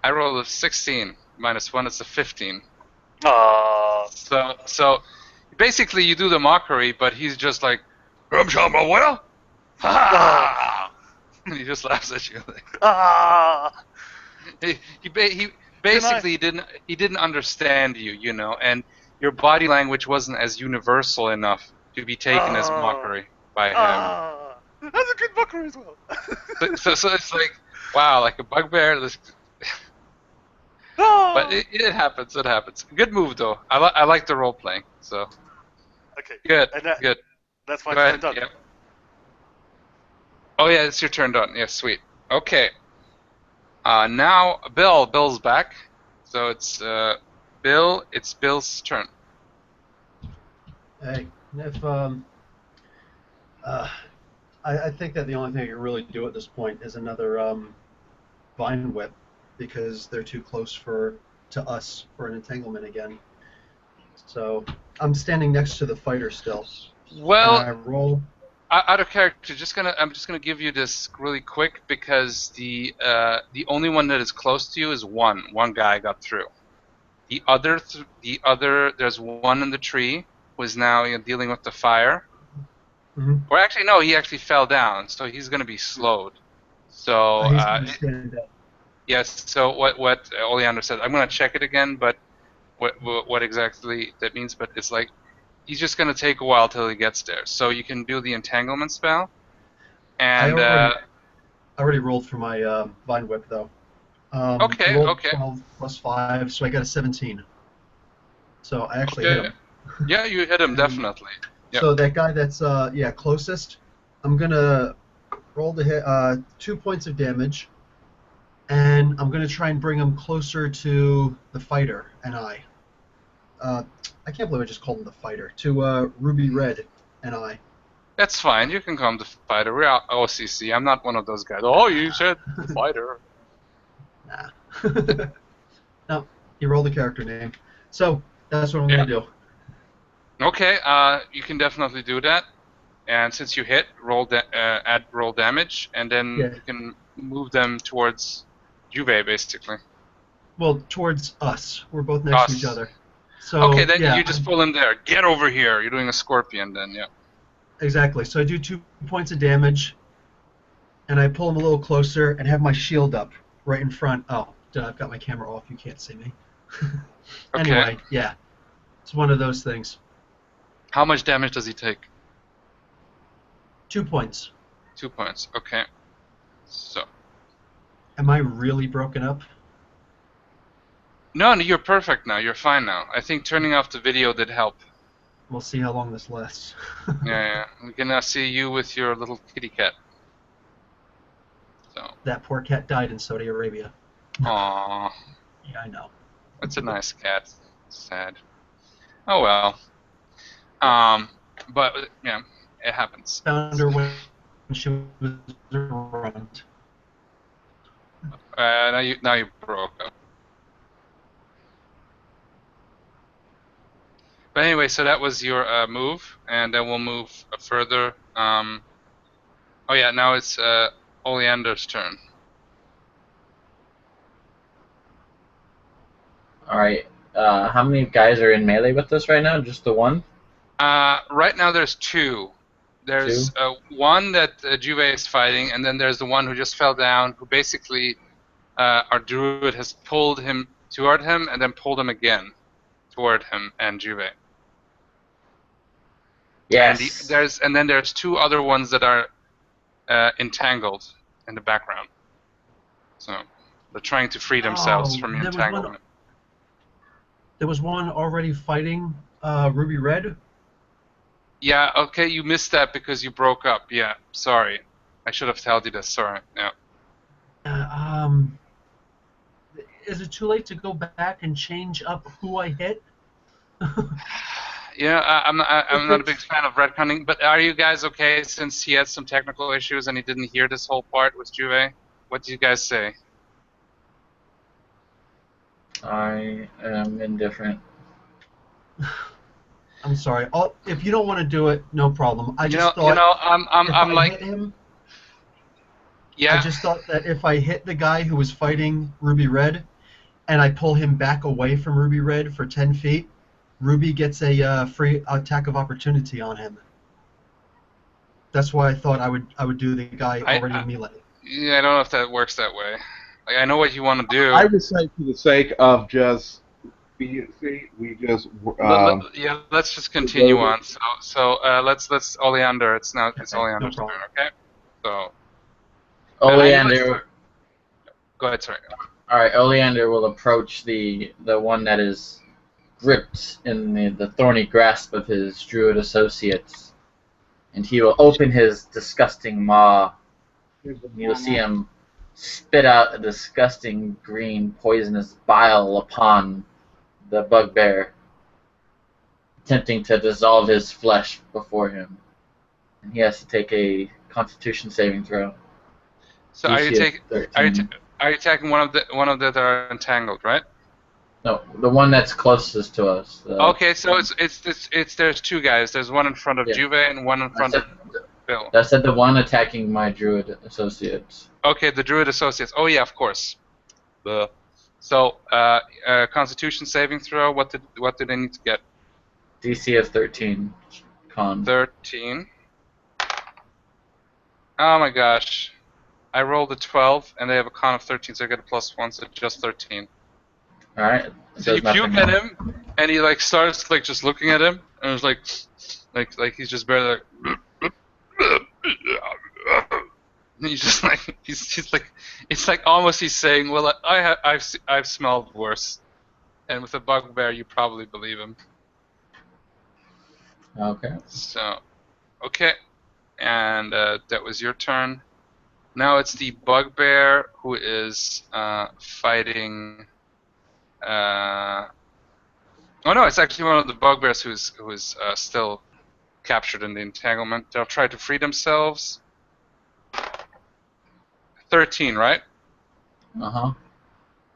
I rolled a 16. -1 is a 15. So basically you do the mockery, but he's just like, "I'm Shama well." Ah! And he just laughs at you. Ah! He Can I? basically didn't understand you, you know, and your body language wasn't as universal enough to be taken as Ah! mockery by him. Ah! That's a good bucker as well. So it's like, wow, like a bugbear. But Ah! it happens. It happens. Good move though. I like the role playing. So Okay, good, and good. that's my Go ahead. turn done. Yeah. Oh yeah, it's your turn done. Yeah, sweet. Okay. Now Bill's back. So it's Bill. It's Bill's turn. Hey, if uh, I think that the only thing I can really do at this point is another vine whip because they're too close to us for an entanglement again. So I'm standing next to the fighter still, and Well, I roll. out of character, I'm just gonna give you this really quick because the only one that is close to you is one guy got through. There's one in the tree who is now, you know, dealing with the fire. Mhm. Or actually no, he actually fell down, so he's gonna be slowed. So He's going to stand up. yes, so what Oleander said, I'm gonna check it again, but what exactly that means, but it's like he's just gonna take a while till he gets there. So you can do the entanglement spell, I and already rolled for my vine whip though. I okay, rolled okay, 12 plus 5, so I got a 17. So I actually hit okay, him. yeah, you hit him And definitely. Yeah, so that guy that's closest, I'm gonna roll to hit 2 points of damage, and I'm gonna try and bring him closer to the fighter and I. Uh, I can't believe I just called him the fighter. To Ruby Red and I. that's fine. You can come the fighter. We're OCC. I'm not one of those guys. Oh, you said the fighter. Nah. No, he rolled the character name. So that's what I'm Yeah. gonna do. Okay. You can definitely do that. And since you hit, add roll damage, and then Yeah. you can move them towards Juve, basically. Well, towards us. We're both next to each Us. other. Okay, So then yeah, you just pull him there. Get over here. You're doing a scorpion, then. Yeah. exactly. So I do 2 points of damage, and I pull him a little closer and have my shield up right in front. Oh, I've got my camera off. You can't see me. Okay. Anyway, yeah, it's one of those things. How much damage does he take? 2 points. 2 points. Okay. So. Am I really broken up? No, you're perfect now. You're fine now. I think turning off the video did help. We'll see how long this lasts. Yeah, yeah. We can now see you with your little kitty cat. So. That poor cat died in Saudi Arabia. Aww. Yeah, I know. That's a nice cat. Sad. Oh well. Yep. But yeah, it happens. Found her when she was around. Now you broke up. But anyway, so that was your move, and then we'll move further. Oh yeah, now it's Oleander's turn. All right. How many guys are in melee with us right now? Just the one? Right now there's two. Two? There's one that Juve is fighting, and then there's the one who just fell down, who basically our druid has pulled him toward him, and then pulled him again toward him and Juve. Yes. And then there's two other ones that are entangled in the background. So they're trying to free themselves Oh, from your entanglement. there was one already fighting Ruby Red. Yeah, okay, you missed that because you broke up. Yeah, sorry. I should have told you this. Sorry. Yeah. Um, is it too late to go back and change up who I hit? Yeah, I'm If not a big it's fan of retconning, but are you guys okay since he had some technical issues and he didn't hear this whole part with Juve? What do you guys say? I am indifferent. I'm sorry. If you don't want to do it, no problem. I You just know, thought if I'm I like, hit him, I yeah, just thought that if I hit the guy who was fighting Ruby Red and I pull him back away from Ruby Red for 10 feet, Ruby gets a free attack of opportunity on him. That's why I thought I would do the guy already I melee. yeah, I don't know if that works that way. Like, I know what you want to do. I would say, for the sake of just we just Yeah, let's just we continue go on. Let's Oleander. It's Okay, no Oleander's problem. turn. Okay. So I know it's. Oleander. Go ahead, sorry. All right, Oleander will approach the one that is gripped in the thorny grasp of his druid associates, and he will open his disgusting maw. You'll see him spit out a disgusting green poisonous bile upon the bugbear, attempting to dissolve his flesh before him. And he has to take a Constitution saving throw. So DC of 13. are you attacking one of the that are entangled, right? No, the one that's closest to us. Okay, so it's there's two guys. There's one in front of Yeah. Juve and one in I front said, of Bill. I said the one attacking my druid associates. Okay, the Druid Associates. Oh yeah, of course. So Constitution saving throw. What did they need to get? DC of 13. Con. 13. Oh my gosh. I rolled a 12 and they have a con of 13, so I get a +1, so just 13. Alright. So you puke at him, and he like starts like just looking at him, and it's like he's just barely like. And he's just like he's like it's like almost he's saying, well, I've smelled worse, and with a bugbear you probably believe him. Okay. So, okay, and that was your turn. Now it's the bugbear who is fighting. Oh no, it's actually one of the bugbears who's still captured in the entanglement. They'll try to free themselves. 13, right? Uh-huh.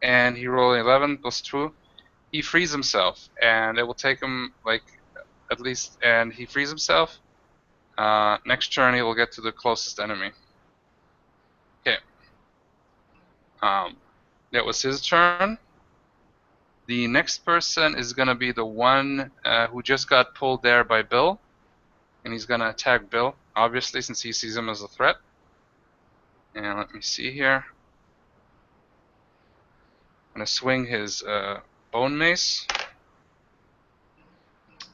And he rolled 11 plus 2. He frees himself, and it will take him like at least, and he frees himself. Next turn he will get to the closest enemy. Okay. That was his turn. The next person is gonna be the one who just got pulled there by Bill, and he's gonna attack Bill, obviously, since he sees him as a threat. And let me see here. I'm gonna swing his bone mace.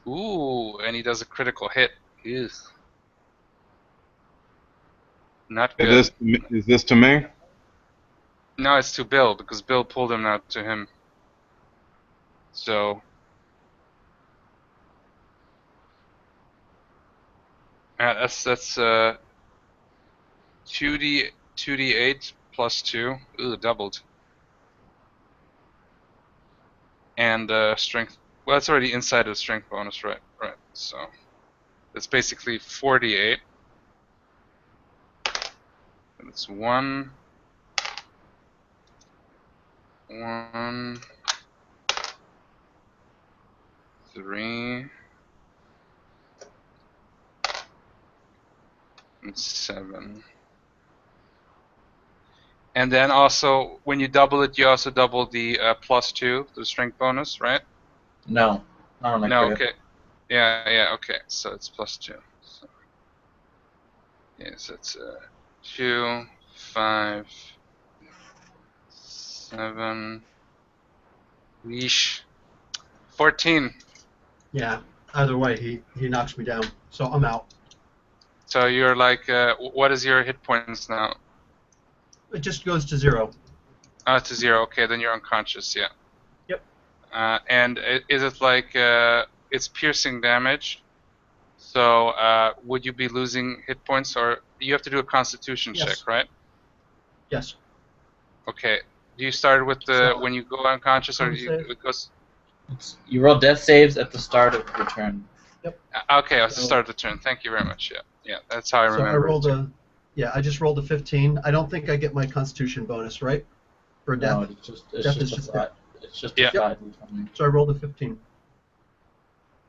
Ooh, and he does a critical hit. Ew. Not good. Is this to me? No, it's to Bill, because Bill pulled him out to him. So that's 2d8 plus 2. Ooh, doubled. And strength. Well, that's already inside of the strength bonus, right? Right. So it's basically 48. And it's 1, 3, and 7. And then also, when you double it, you also double the +2, the strength bonus, right? No. Not on my No, crit. okay. Yeah, okay. So it's +2. So, yes, it's 2, 5, 7. Yeesh. 14. Yeah. Either way, he knocks me down, so I'm out. So you're like, what is your hit points now? It just goes to 0. To 0. Okay, then you're unconscious. Yeah. Yep. And is it like it's piercing damage? So would you be losing hit points, or you have to do a Constitution Yes. check, right? Yes. Okay. Do you start with the So, when you go unconscious, or save. it goes? You roll death saves at the start of your turn. Okay, at the So- start of the turn. Thank you very much. Yeah, that's how I So remember. I rolled I just rolled a 15. I don't think I get my Constitution bonus, right? For death. No, it's just Death is a just flat. It's just Yeah. a flat d20. So I rolled a 15.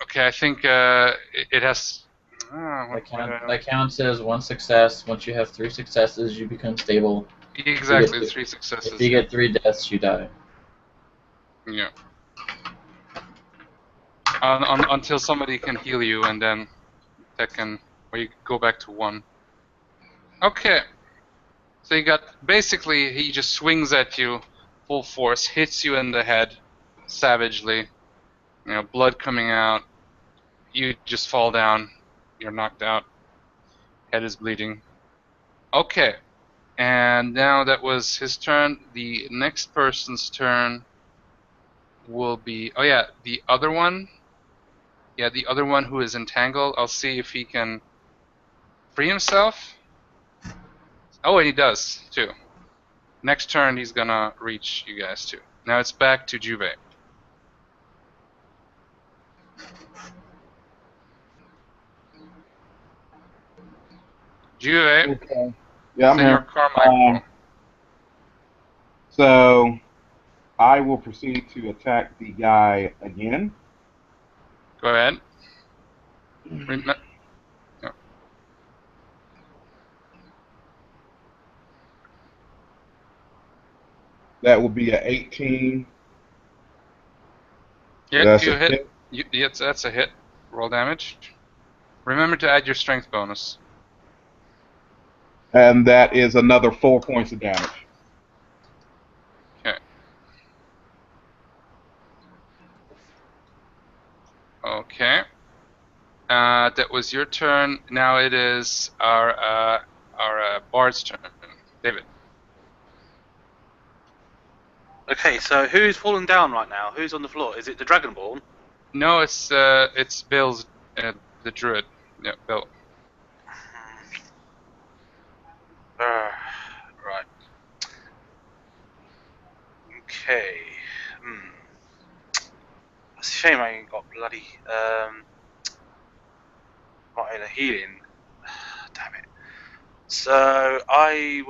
Okay, I think it has. That counts as one success. Once you have 3 successes, you become stable. Exactly, If 3 If successes. you get 3 deaths, you die. Yeah. Until somebody can heal you, and then that can or you go back to 1. Okay. So you got basically he just swings at you full force, hits you in the head savagely. Blood coming out. You just fall down. You're knocked out. Head is bleeding. Okay. And now that was his turn. The next person's turn will be, oh yeah, the other one. Yeah, the other one who is entangled. I'll see if he can free himself. Oh, and he does too. Next turn he's gonna reach you guys too. Now it's back to Juve. Juve, Okay. Yeah, I'm Senor here. Carmichael. So I will proceed to attack the guy again. Go ahead. No. That will be a 18. So Yeah, that's you a hit. hit. That's a hit. Roll damage. Remember to add your strength bonus. And that is another 4 points of damage. Okay. Okay. That was your turn. Now it is our bard's turn. David. Okay, so who's fallen down right now? Who's on the floor? Is it the Dragonborn? No, it's Bill's the druid. Yeah, Bill. Right. Okay. Hmm. It's a shame I ain't got bloody not in a healing. Damn it. So I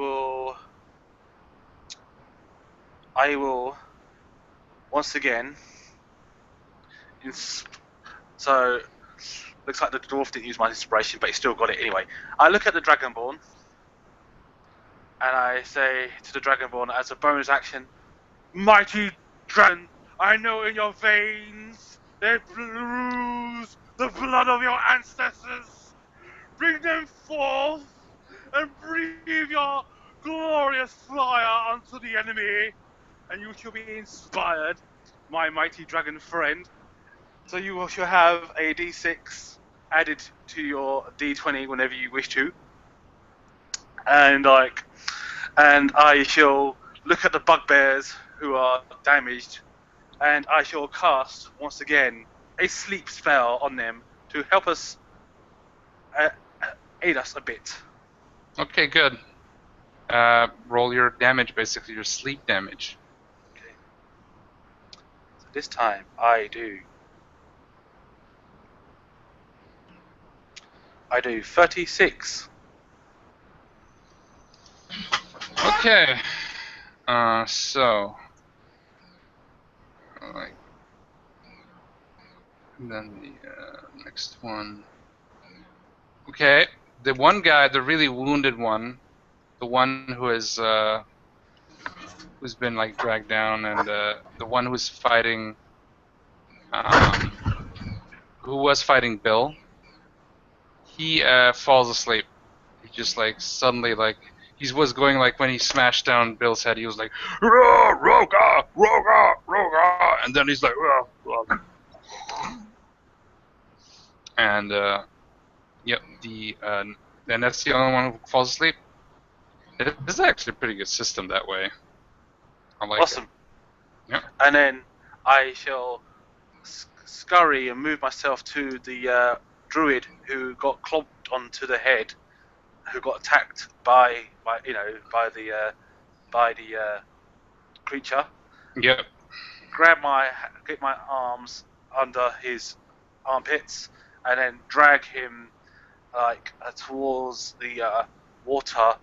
will once again. So looks like the dwarf didn't use my inspiration, but he still got it anyway. I look at the Dragonborn and I say to the Dragonborn as a bonus action, "Mighty dragon, I know in your veins there brews the blood of your ancestors. Bring them forth and breathe your glorious fire unto the enemy, and you shall be inspired, my mighty dragon friend. So you shall have a d6 added to your d20 whenever you wish to, and I shall look at the bugbears who are damaged, and I shall cast once again a sleep spell on them to help us uh, aid us a bit. Okay, good. Roll your damage, basically your sleep damage. Okay. So this time I do 36. Okay. So, like, and then the next one. Okay, the one guy, the really wounded one, the one who's been like dragged down, and the one um, who was fighting Bill, he falls asleep. He just like suddenly like he was going like when he smashed down Bill's head, he was like Roga, Roga, Roga, and then he's like and yep, and that's the only one who falls asleep. It is actually a pretty good system that way. I like it. Awesome. Yep. And then I shall scurry and move myself to the druid who got clomped onto the head, who got attacked by the creature. Yep. Get my arms under his armpits, and then drag him towards the water.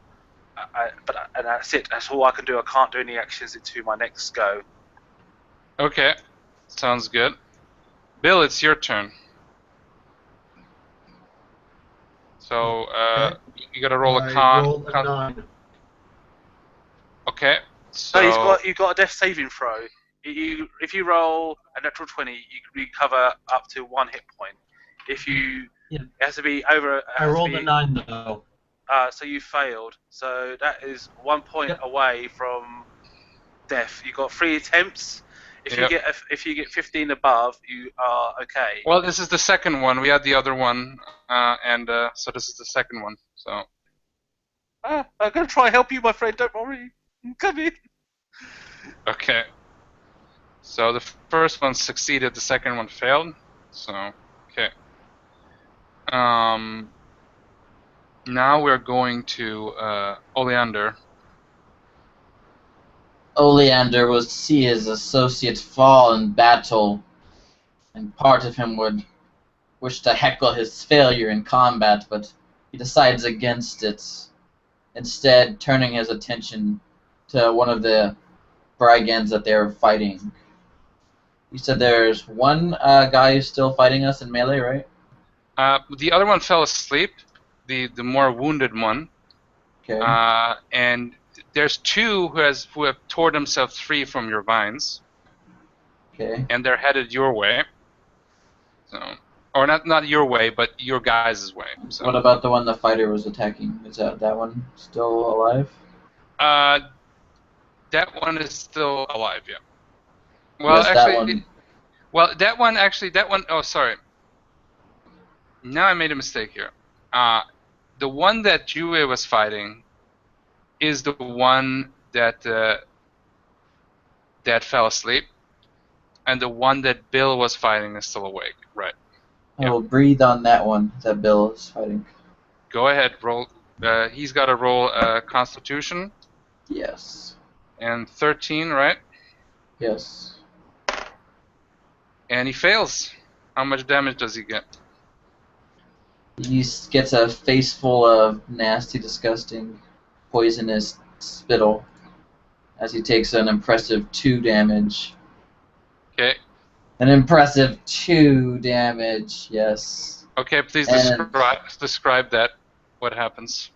And that's it. That's all I can do. I can't do any actions into my next go. Okay. Sounds good. Bill, it's your turn. So Okay. you gotta roll a I con. rolled a 9. Okay. No, So you've got a death saving throw. If you roll a natural 20, you recover up to 1 hit point. If you Yeah. It has to be over. It I has to rolled a be. 9 though. So you failed. So that is 1 point Yep. away from death. You got 3 attempts. Yep. If you get 15 above, you are okay. Well, this is the second one. We had the other one, and so this is the second one. So I'm gonna try and help you, my friend. Don't worry. Come in. okay. So the first one succeeded. The second one failed. So okay. Now we're going to Oleander. Oleander would see his associate fall in battle, and part of him would wish to heckle his failure in combat, but he decides against it, instead turning his attention to one of the brigands that they're fighting. You said there's one guy who's still fighting us in melee, right? The other one fell asleep. The more wounded one. Okay. And there's two who have tore themselves free from your vines, Okay. and they're headed your way. So, or not your way, but your guys' way. So, What about the one the fighter was attacking? Is that one still alive? that one is still alive. Yeah. Well, Yes, that actually, one. that one. Oh, sorry. Now I made a mistake here. The one that Juve was fighting is the one that fell asleep, and the one that Bill was fighting is still awake. Right. I will breathe on that one that Bill is fighting. Go ahead, roll. He's got to roll Constitution Yes. and 13, right? Yes. And he fails. How much damage does he get? He gets a face full of nasty, disgusting, poisonous spittle as he takes an impressive 2 damage. Okay. An impressive 2 damage, yes. Okay, please And describe that. What happens?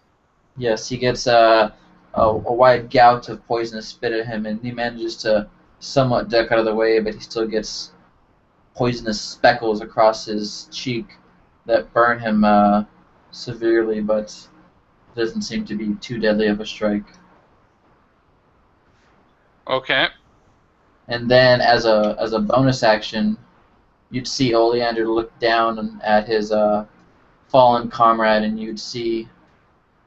yes, he gets a wide gout of poisonous spit at him, and he manages to somewhat duck out of the way, but he still gets poisonous speckles across his cheek that burn him severely, but doesn't seem to be too deadly of a strike. Okay. And then, as a bonus action, you'd see Oleander look down at his fallen comrade, and you'd see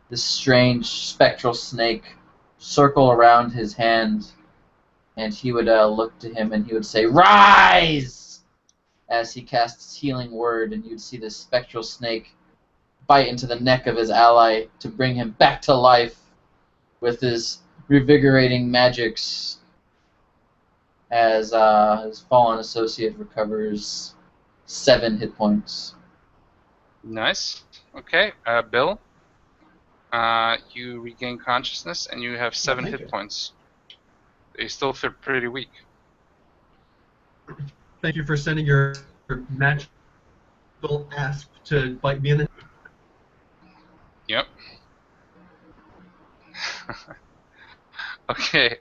this strange spectral snake circle around his hand, and he would look to him and he would say, "Rise!" as he casts Healing Word, and you'd see this spectral snake bite into the neck of his ally to bring him back to life with his revigorating magics as his fallen associate recovers 7 hit points. Nice. Okay, Bill. You regain consciousness and you have 7 thank hit you. points. You still feel pretty weak. Thank you for sending your magical asp to bite me in the. Yep. Okay.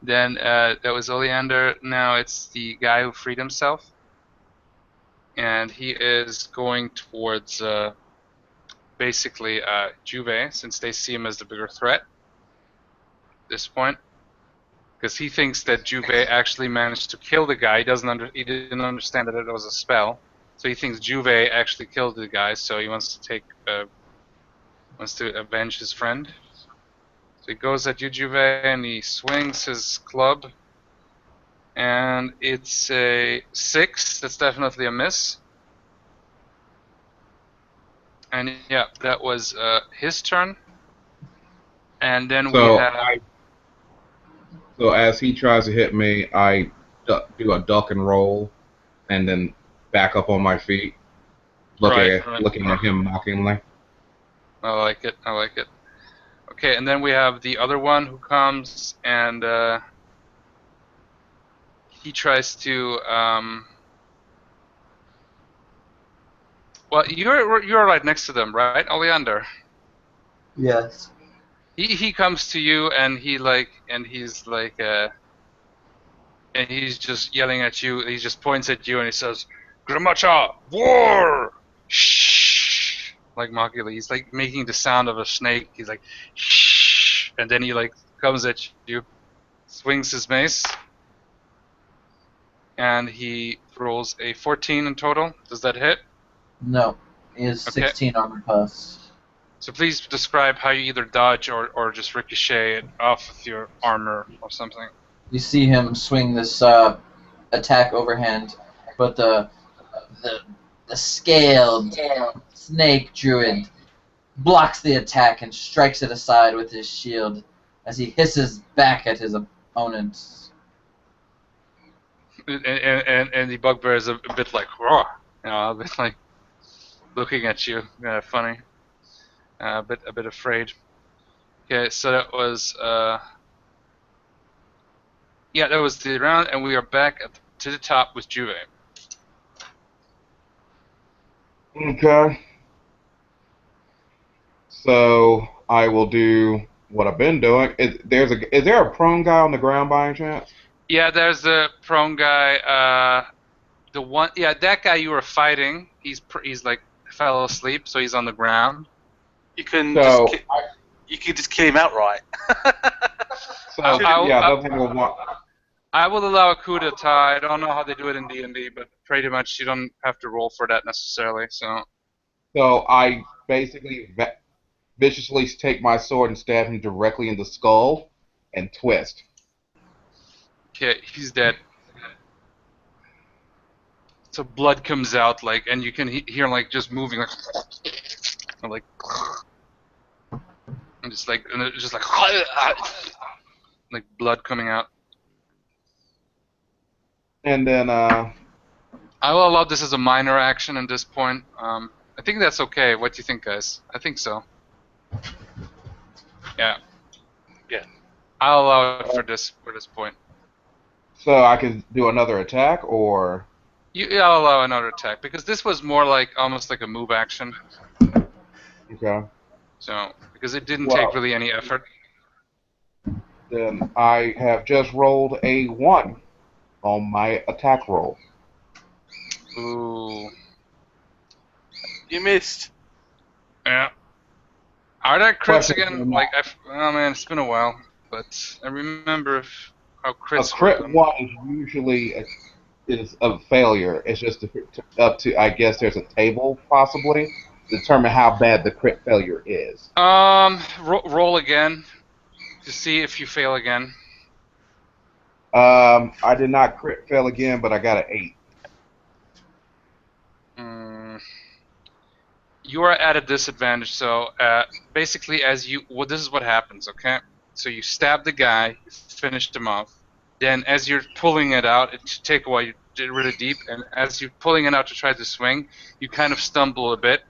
Then that was Oleander. Now it's the guy who freed himself. And he is going towards basically Juve, since they see him as the bigger threat at this point. Because he thinks that Juve actually managed to kill the guy. He didn't understand that it was a spell. So he thinks Juve actually killed the guy, so he wants to avenge his friend. So he goes at you, Juve, and he swings his club. And it's a 6. That's definitely a miss. And yeah, that was his turn. And then we So have. so as he tries to hit me, I do a duck and roll, and then back up on my feet, Right. looking at him mockingly. I like it. I like it. Okay, and then we have the other one who comes and he tries to. Well, you're right next to them, right, Oleander? Yes. He comes to you and he's like and he's just yelling at you. He just points at you and he says, "Gramacha, war! Shh!" like mockingly. He's like making the sound of a snake. He's like, shh, and then he like comes at you, swings his mace, and he rolls a 14 in total. Does that hit? No, he has Okay. 16 armor class. So please describe how you either dodge or just ricochet it off with your armor or something. You see him swing this attack overhand, but the the scaled snake druid blocks the attack and strikes it aside with his shield as he hisses back at his opponent. And the bugbear is a bit like, raw, a bit like looking at you, funny, a bit afraid. Okay, so that was yeah, that was the round, and we are back to the top with Juve. Okay. So I will do what I've been doing. Is there a prone guy on the ground by any chance? Yeah, there's the prone guy. The one, yeah, that guy you were fighting. He's like fell asleep, so he's on the ground. You can So just kill him outright. I will allow a coup d'etat. I don't know how they do it in D&D, but pretty much you don't have to roll for that necessarily. So I basically viciously take my sword and stab him directly in the skull and twist. okay, he's dead. So blood comes out and you can hear him just moving like and just like like blood coming out. And then I will allow this as a minor action at this point. I think that's okay. What do you think, guys? I think so. Yeah. Yeah. I'll allow it for this point. So I can do another attack, or I'll allow another attack because this was more like almost like a move action. okay. So because it didn't take really any effort. Then I have just rolled a 1 on my attack roll. Ooh. You missed. Yeah. Are there crits Question again? Oh man, it's been a while, but I remember how crits A crit were. 1 is usually is a failure. It's just up to, I guess there's a table possibly to determine how bad the crit failure is. Roll again to see if you fail again. I did not crit fail again, but I got an 8. You are at a disadvantage. So basically, this is what happens. Okay, so you stab the guy, you finished him off. Then, as you're pulling it out, it should take a while. You did really deep, and as you're pulling it out to try to swing, you kind of stumble a bit.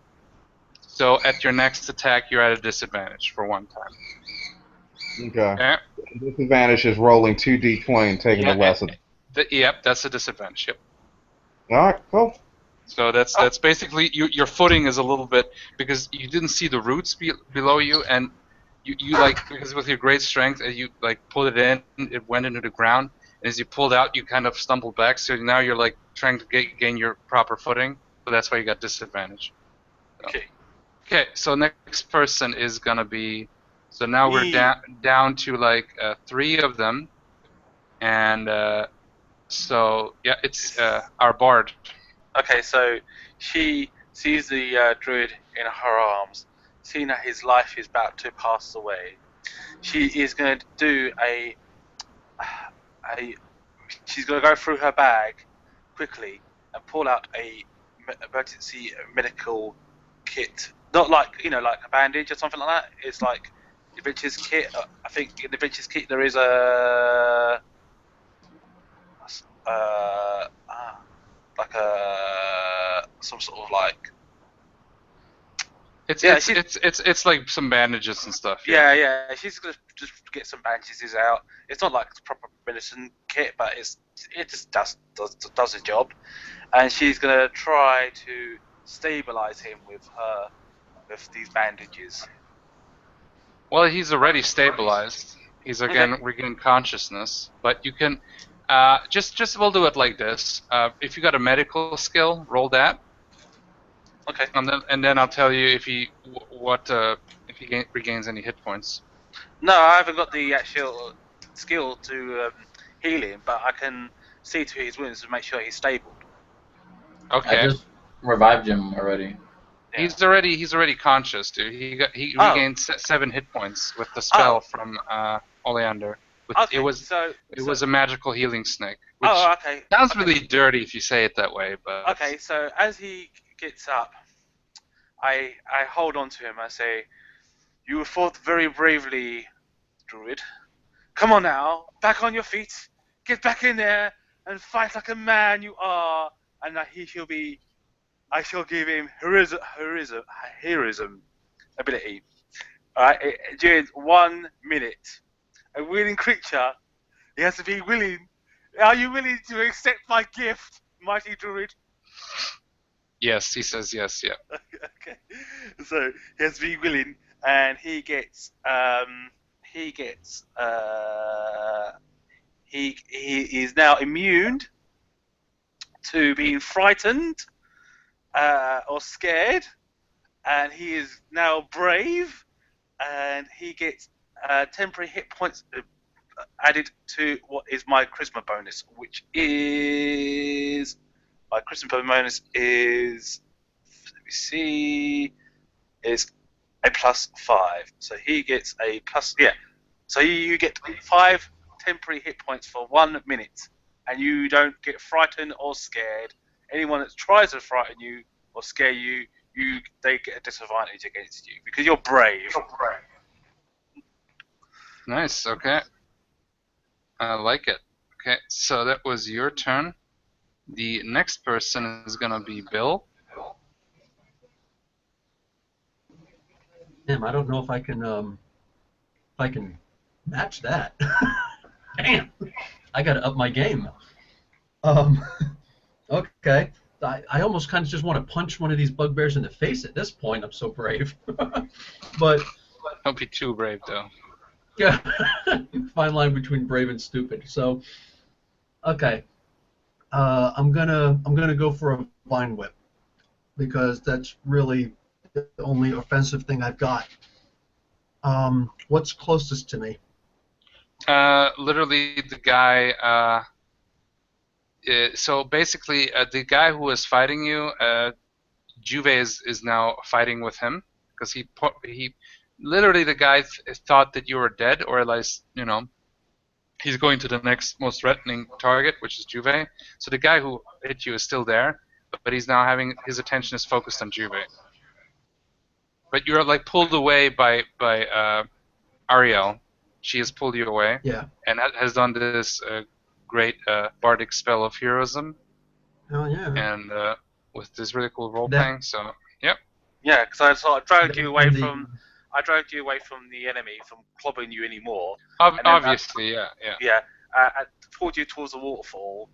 So at your next attack, you're at a disadvantage for one time. Okay. The disadvantage is rolling 2d20 and taking the lesser. Yep, that's a disadvantage. Yep. All right, cool. So that's basically your footing is a little bit because you didn't see the roots below you, and you because with your great strength and you pulled it in, it went into the ground, and as you pulled out, you kind of stumbled back. So now you're trying to gain your proper footing. So that's why you got disadvantage. So. Okay. Okay, so next person is gonna be. So now we're down to 3 of them, and so yeah, it's our bard. Okay, so she sees the druid in her arms, seeing that his life is about to pass away. She is going to do she's going to go through her bag quickly and pull out a emergency medical kit. Not like a bandage or something like that. It's like the adventures kit. I think in the adventures kit there is some sort of It's like some bandages and stuff. Yeah. She's gonna just get some bandages out. It's not like proper medicine kit, but it just does the job. And she's gonna try to stabilize him with these bandages. Well, he's already stabilized. He's again regaining consciousness, but you can just we'll do it like this. If you got a medical skill, roll that. Okay. and then I'll tell you if he regains any hit points. No, I haven't got the actual skill to heal him, but I can see to his wounds to make sure he's stable. I Okay. just revived him already. Yeah. He's already conscious, dude. He Oh. regained 7 hit points with the Oh. spell from Oleander. It Okay. was a magical healing snake, which Oh, okay. sounds Okay. really dirty if you say it that way, but Okay. So as he gets up, I hold on to him. I say, "You fought very bravely, Druid. Come on now, back on your feet. Get back in there and fight like a man you are." And I shall give him heroism ability. Alright, during 1 minute. A willing creature, he has to be willing. Are you willing to accept my gift, mighty druid? yes, he says yes, yeah. Okay. So he has to be willing, and he is now immune to being frightened or scared, and he is now brave, and he gets temporary hit points added to what is my charisma bonus, which is my charisma bonus is, let me see, is a +5. So he gets a plus, yeah. So you get 5 temporary hit points for 1 minute, and you don't get frightened or scared. Anyone that tries to frighten you or scare you, they get a disadvantage against you because you're brave. Nice, okay. I like it. Okay, so that was your turn. The next person is gonna be Bill. Damn, I don't know if I can match that. Damn, I gotta up my game. Um, okay. I almost kind of just want to punch one of these bugbears in the face at this point. I'm so brave. But Don't be too brave though. yeah, fine line between brave and stupid. So okay, I'm gonna go for a vine whip because that's really the only offensive thing I've got. What's closest to me? Literally the guy. So basically, the guy who was fighting you, Juve is now fighting with him because he literally the guy thought that you were dead, or at least he's going to the next most threatening target, which is Juve. So the guy who hit you is still there, but he's now having his attention is focused on Juve. But you're like pulled away by Ariel. She has pulled you away, Yeah. and has done this great bardic spell of heroism, Oh yeah. and with this really cool role That playing. So yep. Yeah, because I sort of dragged you away and the from. I dragged you away from the enemy, from clobbering you anymore, and then Obviously, yeah. I pulled you towards the waterfall,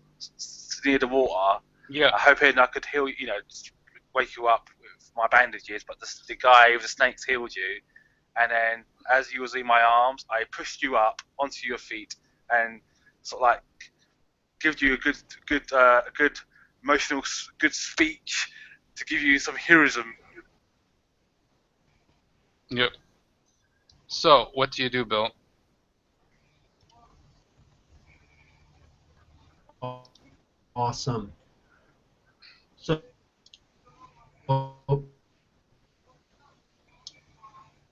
near the water, Yeah. hoping I could heal you, just wake you up with my bandages. But the guy with the snakes healed you, and then as you was in my arms, I pushed you up onto your feet and sort of like give you a good emotional, good speech to give you some heroism. Yep. So, what do you do, Bill? awesome. So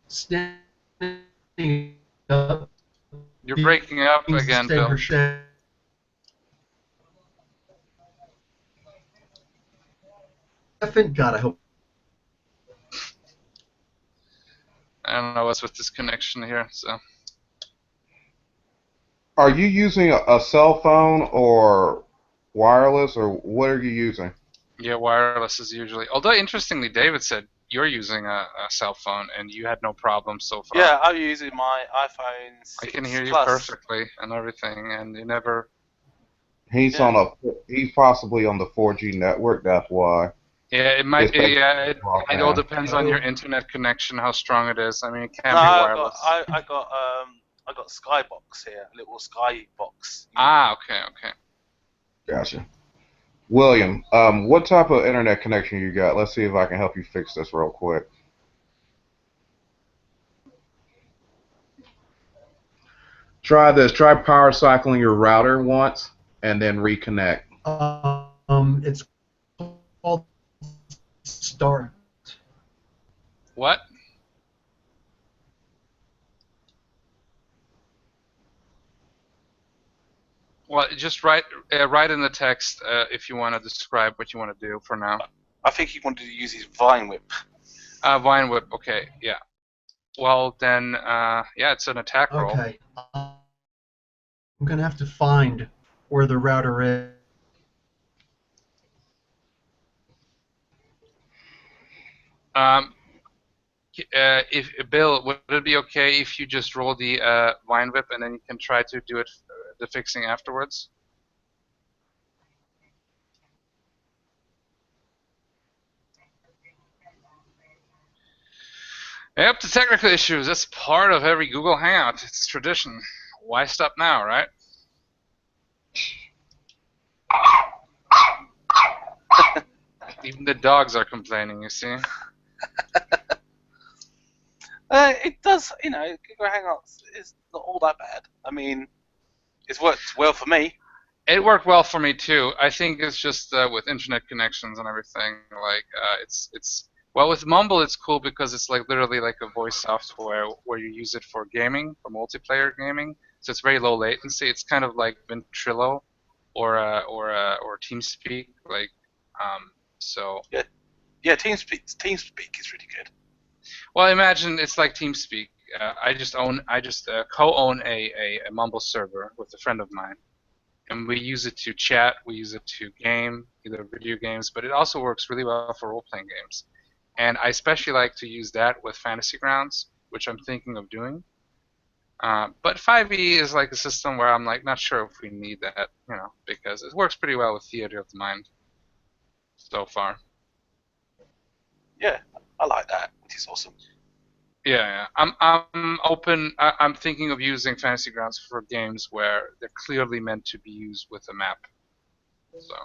standing up, You're breaking up being again, say Bill. her chef. God, I hope. I don't know what's with this connection here. So, Are you using a cell phone or wireless, or what are you using? yeah, wireless is usually. Although interestingly, David said you're using a cell phone and you had no problems so far. Yeah, I'm using my iPhone 6 I can hear you Plus. perfectly and everything, and you never. He's Yeah. he's possibly on the 4G network. That's why. Yeah, it might. It's basically Yeah, it all broadband. depends on your internet connection, how strong it is. I mean, it No, can be wireless. I got Skybox here, a little Skybox. Ah, okay. Gotcha. William, what type of internet connection you got? Let's see if I can help you fix this real quick. Try this. Try power cycling your router once and then reconnect. It's called Star. What? Well, just write in the text if you want to describe what you want to do for now. I think he wanted to use his vine whip. Vine whip. Okay, yeah. Well then, yeah, it's an attack roll. Okay. I'm gonna have to find where the router is. If Bill, would it be okay if you just roll the vine whip and then you can try to do it the fixing afterwards? Yep, the technical issues. That's part of every Google Hangout. It's tradition. Why stop now, right? Even the dogs are complaining, you see. It does, Google Hangouts is not all that bad. I mean, it's worked well for me. It worked well for me too. I think it's just with internet connections and everything. Like it's well with Mumble, it's cool because it's like literally like a voice software where you use it for gaming, for multiplayer gaming. So it's very low latency. It's kind of like Ventrilo or TeamSpeak. Like so. Yeah, TeamSpeak is really good. Well, imagine it's like TeamSpeak. I just co-own a Mumble server with a friend of mine. And we use it to chat, we use it to game, either video games, but it also works really well for role-playing games. And I especially like to use that with Fantasy Grounds, which I'm thinking of doing. But 5e is like a system where I'm like not sure if we need that, because it works pretty well with Theater of the Mind so far. Yeah, I like that, which is awesome. Yeah. I'm open. I'm thinking of using Fantasy Grounds for games where they're clearly meant to be used with a map. So,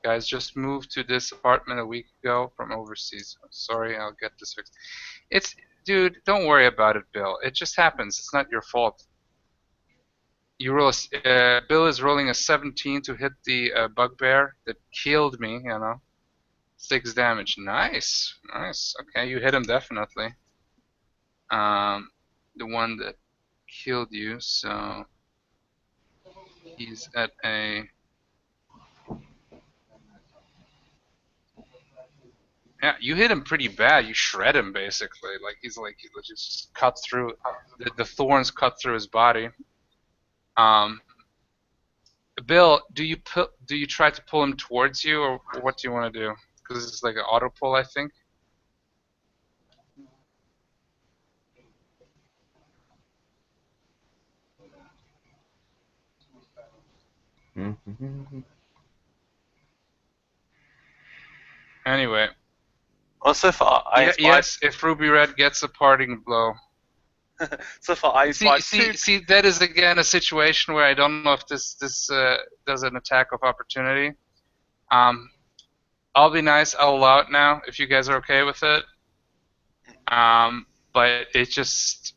guys, just moved to this apartment a week ago from overseas. Sorry, I'll get this fixed. Dude, don't worry about it, Bill. It just happens. It's not your fault. Bill is rolling a 17 to hit the bugbear that killed me. 6 damage. Nice. Okay, you hit him definitely. The one that killed you, so he's at a... Yeah, you hit him pretty bad. You shred him basically. Like he just cut through the thorns cut through his body. Bill, do you try to pull him towards you, or what do you want to do? Because it's like an auto pull, I think. Anyway. Well, so far yes, if Ruby Red gets a parting blow. So far I see, that is again a situation where I don't know if this does an attack of opportunity. I'll be nice. I'll allow it now if you guys are okay with it. But it just,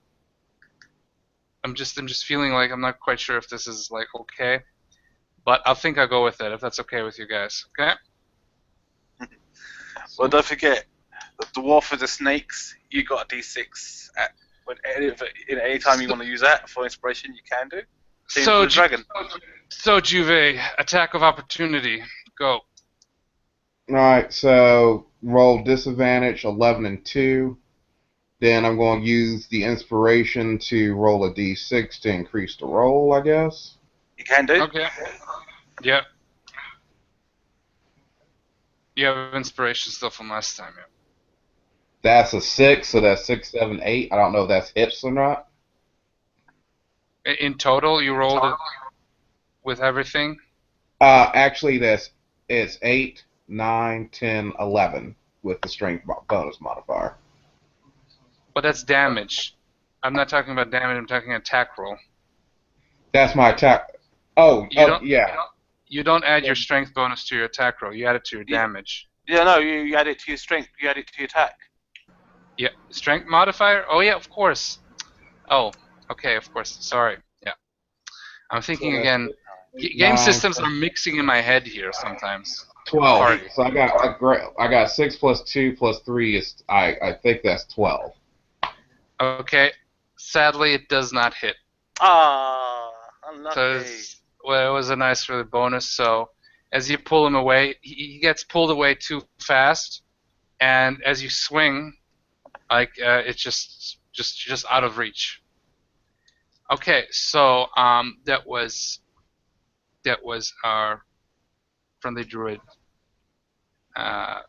I'm just feeling like I'm not quite sure if this is like okay. But I think I'll go with it if that's okay with you guys. Okay. Well, don't forget, the dwarf with the snakes. You got a D6 any time you want to use that for inspiration. You can do. Same for the dragon. So Juve, attack of opportunity. Go. Alright, so roll disadvantage 11 and 2. Then I'm going to use the inspiration to roll a d6 to increase the roll, I guess. You can do. Okay. Yeah. You have inspiration still from last time, yeah. That's a 6, so that's 6, 7, 8. I don't know if that's hits or not. In total, you rolled it with everything? Actually, it's 8, 9, 10, 11 with the strength bonus modifier. But that's damage. I'm not talking about damage, I'm talking attack roll. That's my attack. Yeah. You don't add your strength bonus to your attack roll. You add it to your Yeah. damage. Yeah, no, you add it to your strength. You add it to your attack. Yeah, strength modifier. Oh yeah, of course. Oh, okay, of course. Sorry. Yeah, I'm So thinking that's again. 8, Game 9, systems are mixing in my head here sometimes. 12. Sorry. So I got 6 plus 2 plus 3 is I think that's 12. Okay. Sadly, it does not hit. Ah, So unlucky. well, it was a nice really bonus. So as you pull him away, he gets pulled away too fast, and as you swing, like it's just out of reach. Okay, so that was our friendly druid, uh,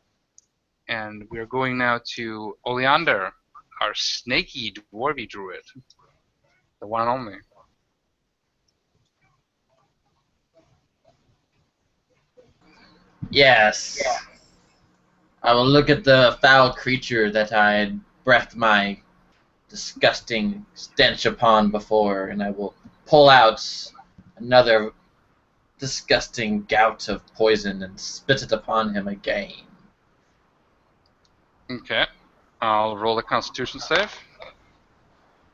and we're going now to Oleander, our snaky dwarvy druid, the one and only. Yes. I will look at the foul creature that I had breathed my disgusting stench upon before, and I will pull out another disgusting gout of poison and spit it upon him again. Okay, I'll roll a Constitution save.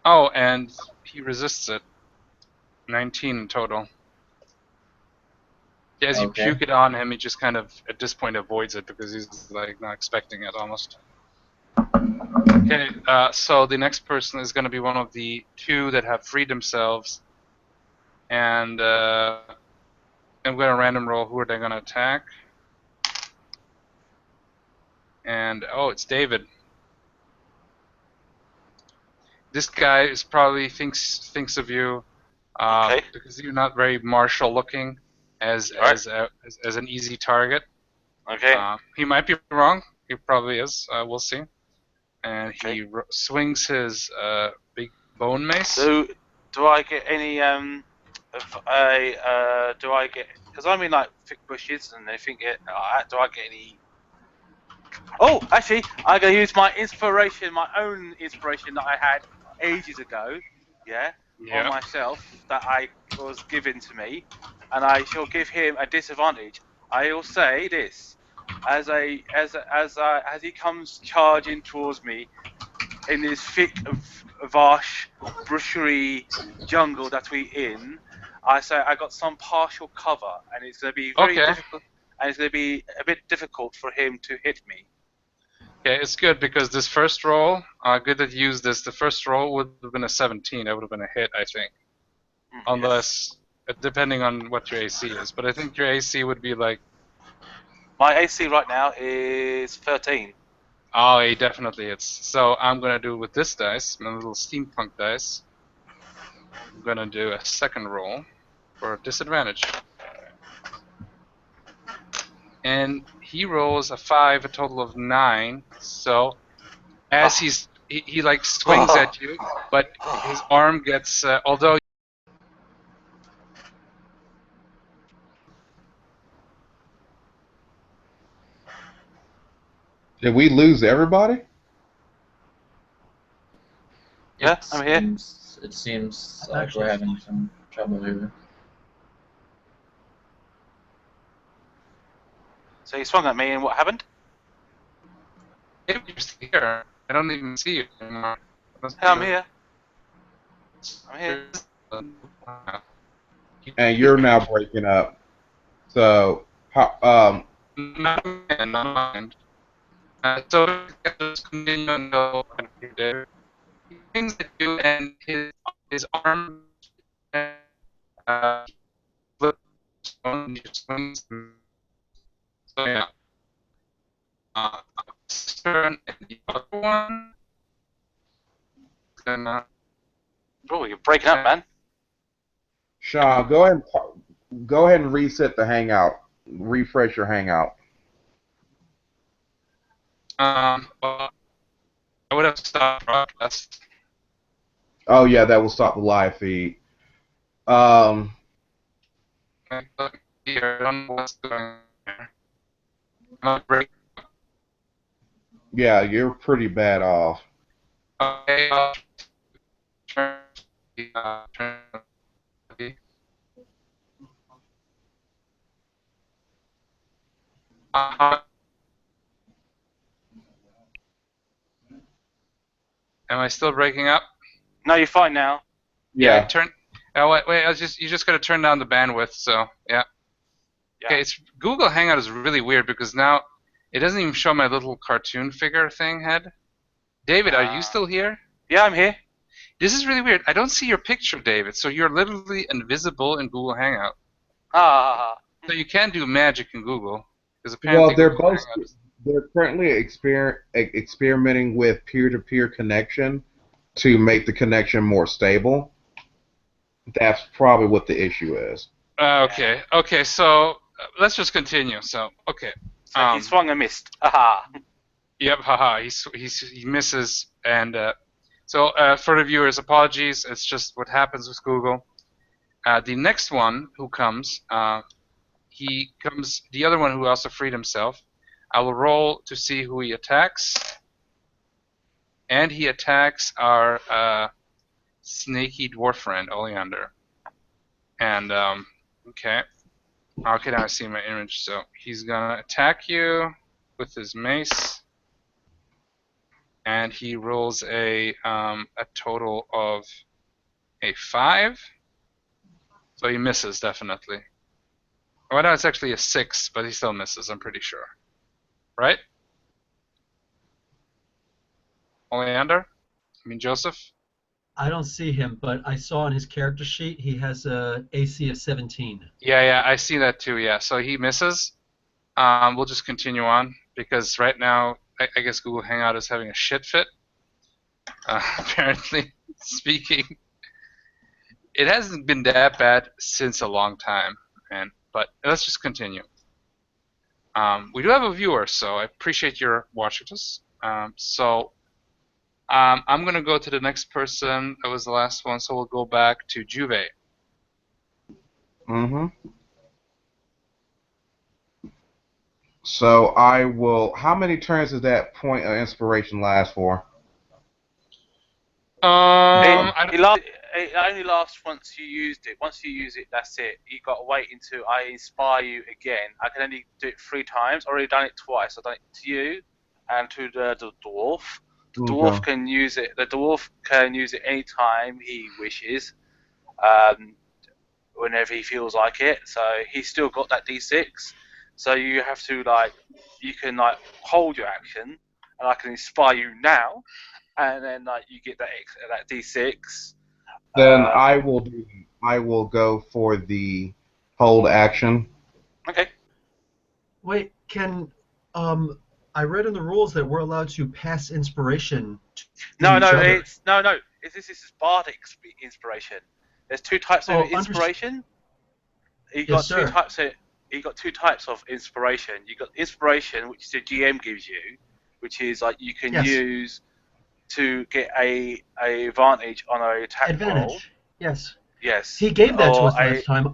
Oh, and he resists it. 19 in total. As you Okay. puke it on him, he just kind of, at this point, avoids it because he's like not expecting it almost. Okay, so the next person is going to be one of the two that have freed themselves, and I'm going to random roll who are they going to attack. And oh, it's David. This guy is probably thinks of you Okay. because you're not very martial looking as All right. as an easy target. Okay. He might be wrong. He probably is. We'll see. And Okay. he swings his big bone mace. Do I get any do I get, because I'm in like thick bushes and they think it, do I get any? Oh, actually, I'm gonna use my inspiration, my own inspiration that I had ages ago, yeah, on Yeah. myself that I was given to me, and I shall give him a disadvantage. I will say this, as he comes charging towards me in this thick, vast, brushery jungle that we in, I say I got some partial cover, and it's going to be very Okay. difficult, and it's going to be a bit difficult for him to hit me. Okay, it's good because this first roll, good that you used this. The first roll would have been a 17. That would have been a hit, I think. Yes. Unless, depending on what your AC is. But I think your AC would be like, My AC right now is 13. oh, it definitely hits. So I'm going to do with this dice, my little steampunk dice. I'm going to do a second roll for disadvantage. And he rolls a 5, a total of 9. So as he like swings at you, but his arm gets, although Did we lose everybody? Yeah, I'm here. It seems I'm like actually we're having some trouble here. So he swung at me, and what happened? if you're still here, I don't even see you anymore. Hey, I'm here. I'm here. And you're now breaking up. So, Not mind. So just continue until you're there. He swings at you, and his arm flips and he swings. So yeah, turn and the other one is gonna. Oh, you're breaking up, man. Sean, go ahead and reset the Hangout. Refresh your Hangout. Well, I would have stopped broadcast. Oh yeah, that will stop the live feed. Um, Here, I don't know what's going on. Not break. yeah, you're pretty bad off. Okay, I'll turn. Turn. Am I still breaking up? No, you're fine now. Yeah, Yeah. turn. Oh, wait. You just got to turn down the bandwidth. So yeah. Yeah. Okay. It's Google Hangout is really weird because now it doesn't even show my little cartoon figure thing head. David, are you still here? Yeah, I'm here. This is really weird. I don't see your picture, David. So you're literally invisible in Google Hangout. Ah. So you can do magic in Google because Well, apparently Google Hangout is. they're currently experimenting with peer-to-peer connection to make the connection more stable. That's probably what the issue is. Okay. Okay. So let's just continue. So okay. So he swung and missed. Haha. Yep. Haha. He misses and. So for the viewers, apologies. It's just what happens with Google. The next one who comes, he comes. The other one who also freed himself. I will roll to see who he attacks, and he attacks our snaky dwarf friend Oleander. And okay, okay, now I see my image. So he's gonna attack you with his mace, and he rolls a total of a 5. So he misses definitely. Oh no, it's actually a 6, but he still misses. I'm pretty sure, right? Oleander? I mean Joseph? I don't see him, but I saw on his character sheet he has a AC of 17. Yeah, I see that too. Yeah, so he misses. We'll just continue on because right now I guess Google Hangout is having a shit fit. Apparently speaking, it hasn't been that bad since a long time, man. But let's just continue. We do have a viewer, so I appreciate your watching us. I'm gonna go to the next person. That was the last one, so we'll go back to Juve. Mm-hmm. So I will. How many turns does that point of inspiration last for? I It, don't, lasts, it only lasts once you used it. Once you use it, that's it. You got to wait until I inspire you again. I can only do it 3 times. I've already done it twice. I've done it to you and to the dwarf. The dwarf Okay. can use it. The dwarf can use it anytime he wishes, um, whenever he feels like it. So he's still got that d6. So you have to you can hold your action, and I can inspire you now, and then you get that d6. Then Um, I will go for the hold action. okay. Wait, I read in the rules that we're allowed to pass inspiration to No, each no, other. it's no. This is bardic inspiration. There's 2 types of Oh, inspiration. You Yes, got two sir. types of you got 2 types of inspiration. You got inspiration, which the GM gives you, which is you can Yes. use to get a advantage on a attack roll. Advantage. Yes. Yes. He gave that to Or us last time.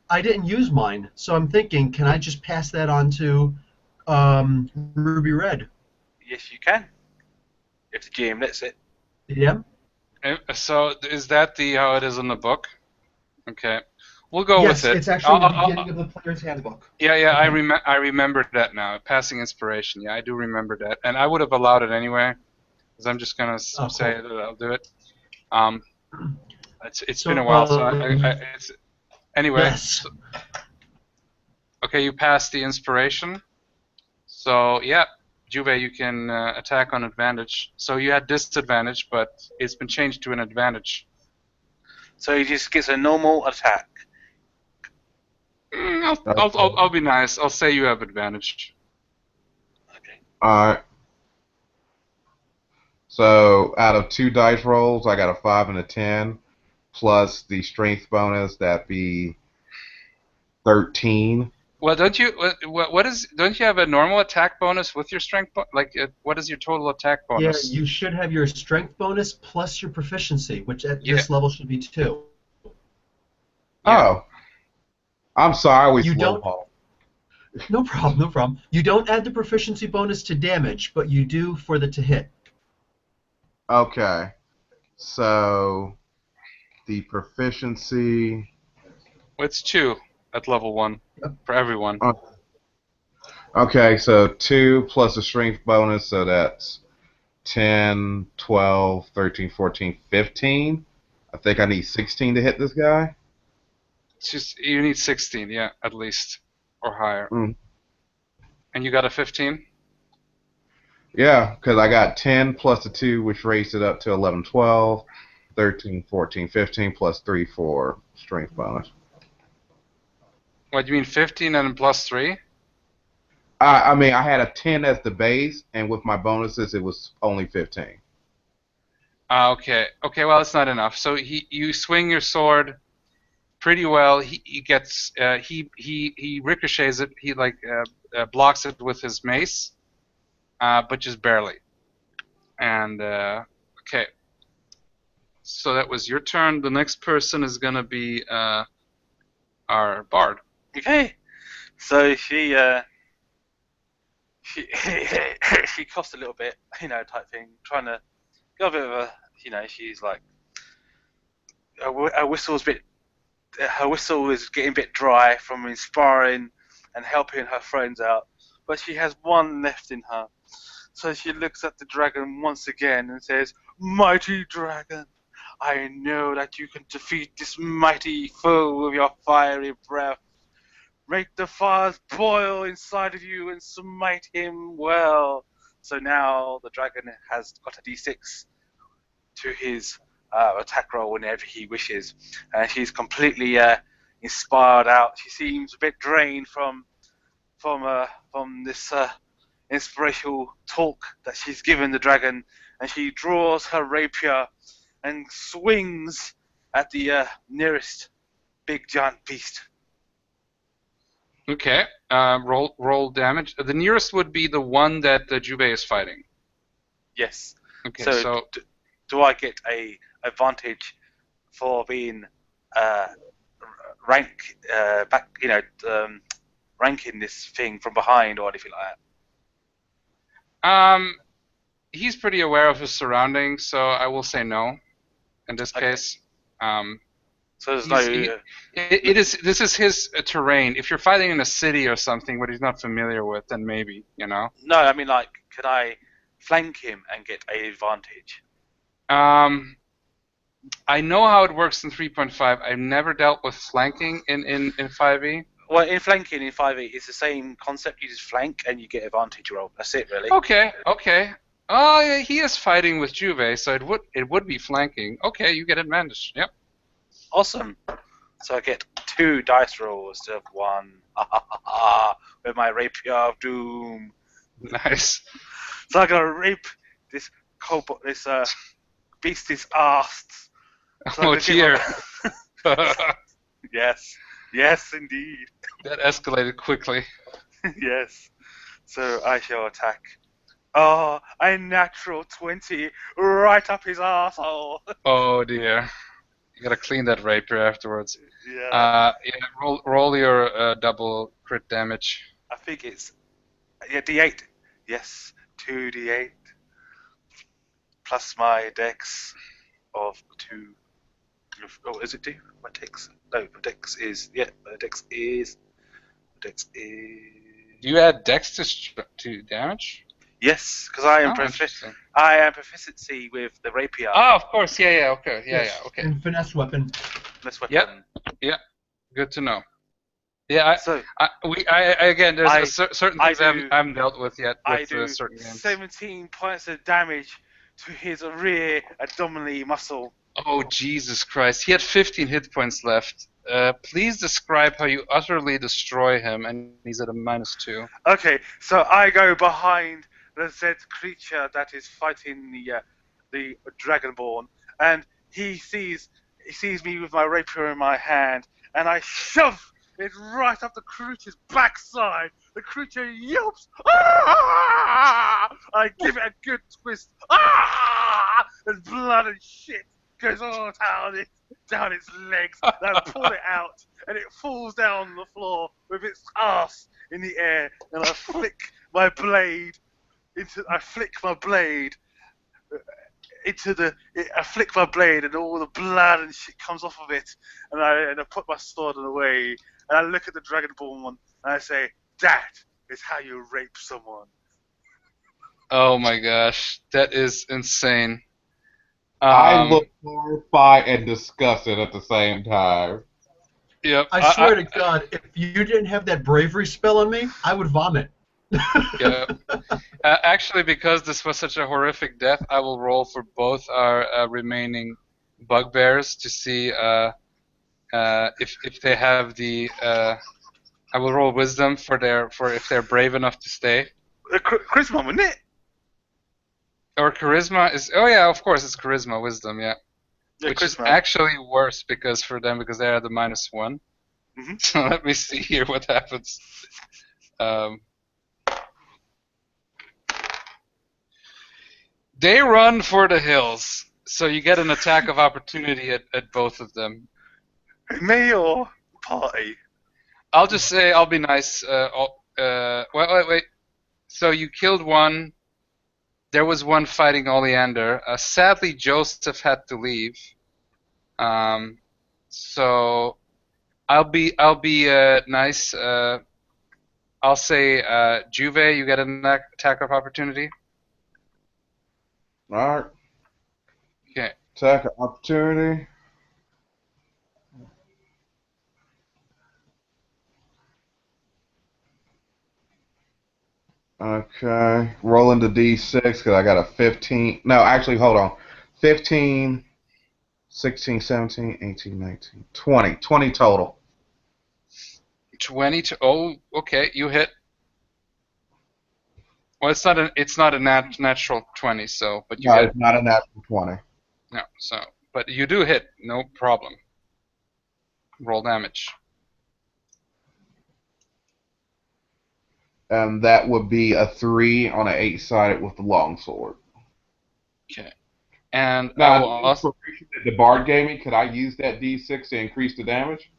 I didn't use mine, so I'm thinking, can I just pass that on to Ruby Red? yes, you can, if the GM lets it. Yeah. so is that the how it is in the book? Okay, we'll go Yes, with it. it's actually the beginning of the player's handbook. Yeah, Okay. I remembered that now. Passing inspiration. Yeah, I do remember that, and I would have allowed it anyway, because I'm just gonna Oh, say cool. that I'll do it. Um, it's been a So, while, so it's anyway. yes. So, okay, you passed the inspiration. So yeah, Juve, you can attack on advantage. So you had disadvantage, but it's been changed to an advantage. So he just gets a normal attack. I'll be nice. I'll say you have advantage. Okay. Alright. So out of 2 dice rolls, I got a 5 and a 10, plus the strength bonus, that be 13. Well, don't you? What is? Don't you have a normal attack bonus with your strength? What is your total attack Yeah, bonus? you should have your strength bonus plus your proficiency, which at Yeah. this level should be 2. Yeah. Oh, I'm sorry, we You slow don't. ball. No problem. No problem. You don't add the proficiency bonus to damage, but you do for the to hit. Okay, so the proficiency. It's 2 at level 1 Yep. for everyone. Okay, so 2 plus a strength bonus, so that's 10, 12, 13, 14, 15. I think I need 16 to hit this guy. It's just you need 16, yeah, at least, or higher. Mm. And you got a 15? Yeah, because I got 10 plus a 2, which raised it up to 11, 12, 13, 14, 15, plus 3 for strength bonus. What, you mean 15 and plus 3? I mean, I had a 10 as the base, and with my bonuses, it was only 15. Okay. Okay, well, it's not enough. So you swing your sword pretty well. He gets he ricochets it. He like blocks it with his mace, but just barely. And okay, so that was your turn. The next person is gonna be our bard. Okay. So she she coughs a little bit, type thing, trying to got a bit of a, she's like her whistle's bit, her whistle is getting a bit dry from inspiring and helping her friends out, but she has one left in her. So she looks at the dragon once again and says, "Mighty dragon, I know that you can defeat this mighty foe with your fiery breath. Make the fires boil inside of you and smite him well." So now the dragon has got a d6 to his attack roll whenever he wishes, and she's completely inspired out. She seems a bit drained from this inspirational talk that she's given the dragon, and she draws her rapier and swings at the nearest big giant beast. Okay. Roll damage. The nearest would be the one that Juve is fighting. Yes. Okay. So, So do I get a advantage for being rank back? Ranking this thing from behind or anything like he's pretty aware of his surroundings, so I will say no in this that? Okay. case. Um, So there's he's, no. he, it is this is his terrain. If you're fighting in a city or something what he's not familiar with, then maybe, you know. No, I mean, like, can I flank him and get a advantage? I know how it works in 3.5. I've never dealt with flanking in 5e. Well, in flanking in 5e, it's the same concept. You just flank and you get advantage roll. That's it, really. Okay, okay. Oh, yeah, he is fighting with Juve, so it would be flanking. Okay, you get advantage. Yep. Awesome. So I get 2 dice rolls instead of 1. With my rapier of doom. Nice. So I'm gonna rape this beast's ass. So Oh dear. Yes. Yes, indeed. That escalated quickly. Yes. So I shall attack. Oh, a natural 20 right up his asshole. Oh dear. You gotta clean that rapier afterwards. Yeah. Yeah. Roll your double crit damage. I think it's d8. Yes, 2d8 plus my dex of 2. Oh, is it 2? My dex? No, my dex is dex is. Do you add dex to damage? Yes, because I am interesting. I am proficiency with the rapier. Oh, of course. Yeah, yeah. Okay. Yeah, Yes, yeah. Okay. and finesse weapon. This weapon. Yep. Yeah. Good to know. Yeah. So Again, there's certain I things I haven't dealt with yet I with do certain games. 17 points of damage to his rear abdominal muscle. Oh, Jesus Christ. He had 15 hit points left. Please describe how you utterly destroy him, and he's at a -2. Okay, so I go behind the Zed creature that is fighting the Dragonborn, and he sees me with my rapier in my hand, and I shove it right up the creature's backside. The creature yelps, "Ah!" I give it a good twist, "Ah!" and blood and shit goes all down its legs. And I pull it out, and it falls down on the floor with its ass in the air, and I flick my blade I flick my blade and all the blood and shit comes off of it, and I put my sword away, and I look at the Dragonborn one, and I say, "That is how you rape someone. Oh my gosh, that is insane. I look horrified and disgusted at the same time. Yep. I swear to God, if you didn't have that bravery spell on me, I would vomit. Yep. Actually, because this was such a horrific death, I will roll for both our remaining bugbears to see if they have the. I will roll wisdom for if they're brave enough to stay. Charisma, wasn't it? Or charisma is. Oh yeah, of course it's charisma, wisdom, yeah. Yeah, Which is charisma. actually worse because they are the -1. Mhm. So let me see here what happens. They run for the hills, so you get an attack of opportunity at both of them. Me or party? I'll just say I'll be nice. Wait. So you killed one. There was one fighting Oleander. Sadly, Joseph had to leave. So I'll be nice. I'll say Juve, you get an attack of opportunity. Alright. Okay. Attack of opportunity. Okay. Rolling the D6 because I got a 15. No, actually, hold on. 15, 16, 17, 18, 19, 20. 20 total. 20 to. Oh, okay. You hit. Well, it's not a natural 20, so but you No, get it's not a natural 20. no. So but you do hit, no problem. Roll damage. And that would be a 3 on an 8-sided with the longsword. Okay. And I Now, will the also. inspiration that the bard gave me, could I use that D6 to increase the damage?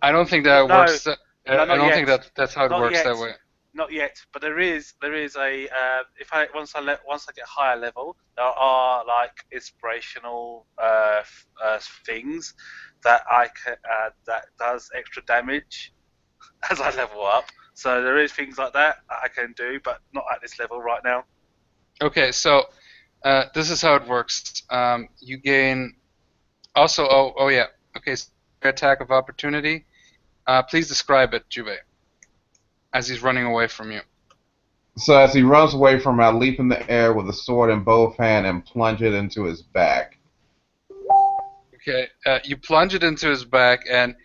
I don't think that No, works. no, I not don't yet. think that's how it Not works yet. that way. Not yet, but there is a once I get higher level, there are like inspirational things that I can that does extra damage as I level up. So there is things like that I can do, but not at this level right now. Okay, so this is how it works. You gain also. Oh yeah. Okay. So attack of opportunity. Please describe it, Juve, as he's running away from you. So as he runs away from me, I leap in the air with a sword in both hands and plunge it into his back. Okay, you plunge it into his back, and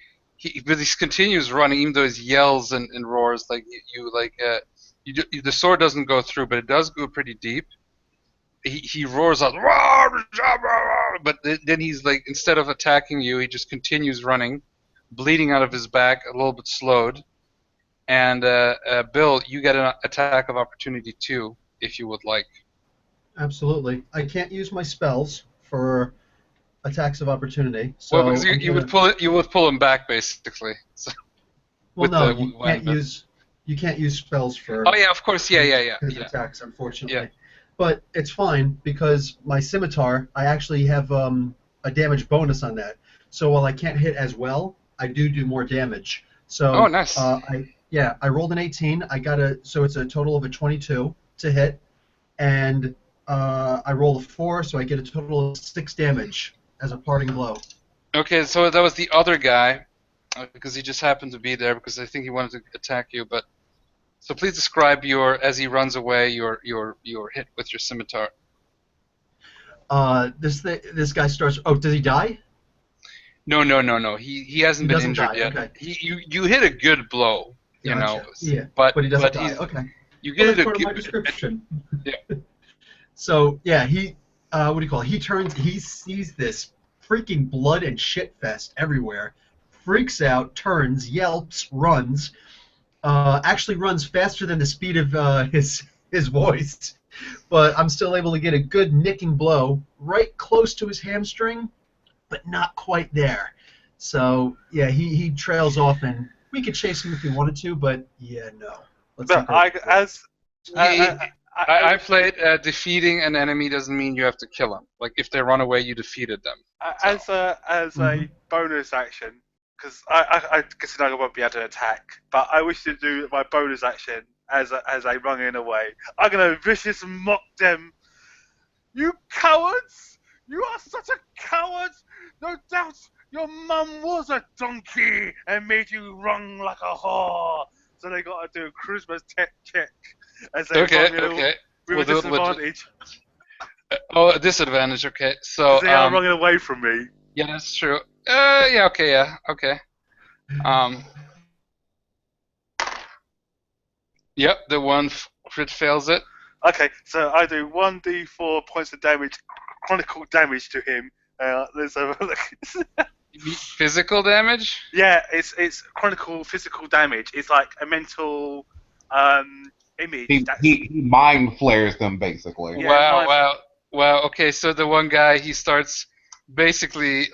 but he continues running, even though he yells and roars like the sword doesn't go through, but it does go pretty deep. He roars out, but then he's like, instead of attacking you, he just continues running, bleeding out of his back, a little bit slowed. And Bill, you get an attack of opportunity too, if you would like. Absolutely. I can't use my spells for attacks of opportunity, Well, because so I'm gonna. you would pull him back basically. So, Well, with no, the you can't weapon. use spells for Oh yeah, of course, his yeah. attacks, Yeah. unfortunately. But it's fine because my scimitar, I actually have a damage bonus on that. So while I can't hit as well, I do more damage. Oh, So nice. I rolled an 18. So it's a total of a 22 to hit, and I rolled a 4, so I get a total of 6 damage as a parting blow. Okay, so that was the other guy, because he just happened to be there because I think he wanted to attack you. But so please describe as he runs away, your hit with your scimitar. This guy starts. Oh, does he die? No. He hasn't He been doesn't injured die. yet. Okay, you hit a good blow, gotcha. Yeah, but but he doesn't die. he's Okay. you Well, get that's it part of my a, description. yeah. So yeah, what do you call it? He sees this freaking blood and shit fest everywhere, freaks out, turns, yelps, runs, actually runs faster than the speed of his voice, but I'm still able to get a good nicking blow right close to his hamstring, but not quite there. So yeah, he trails off, and we could chase him if we wanted to, but yeah, no. Let's But not go there. I played defeating an enemy doesn't mean you have to kill them. Like if they run away, you defeated them. So as a Mhm. bonus action, because I consider I won't be able to attack, but I wish to do my bonus action as I run in away. I'm gonna vicious mock them. You cowards! You are such a coward! No doubt your mum was a donkey and made you run like a whore. So they got to do a charisma check as they Okay, run in okay. with We'll a do it legit. disadvantage Oh, a disadvantage. Okay, because so they are running away from me. yeah, that's true. Yeah, okay, yeah, okay. Um, yep, the one crit fails it. Okay, so I do 1d4 points of damage, chronicle damage to him. Let's have a look. You mean physical damage? Yeah, it's chronicle physical damage. It's like a mental image. He, That's he, he mind flares them, basically. yeah, Wow, my. wow, wow. Okay, so the one guy he starts basically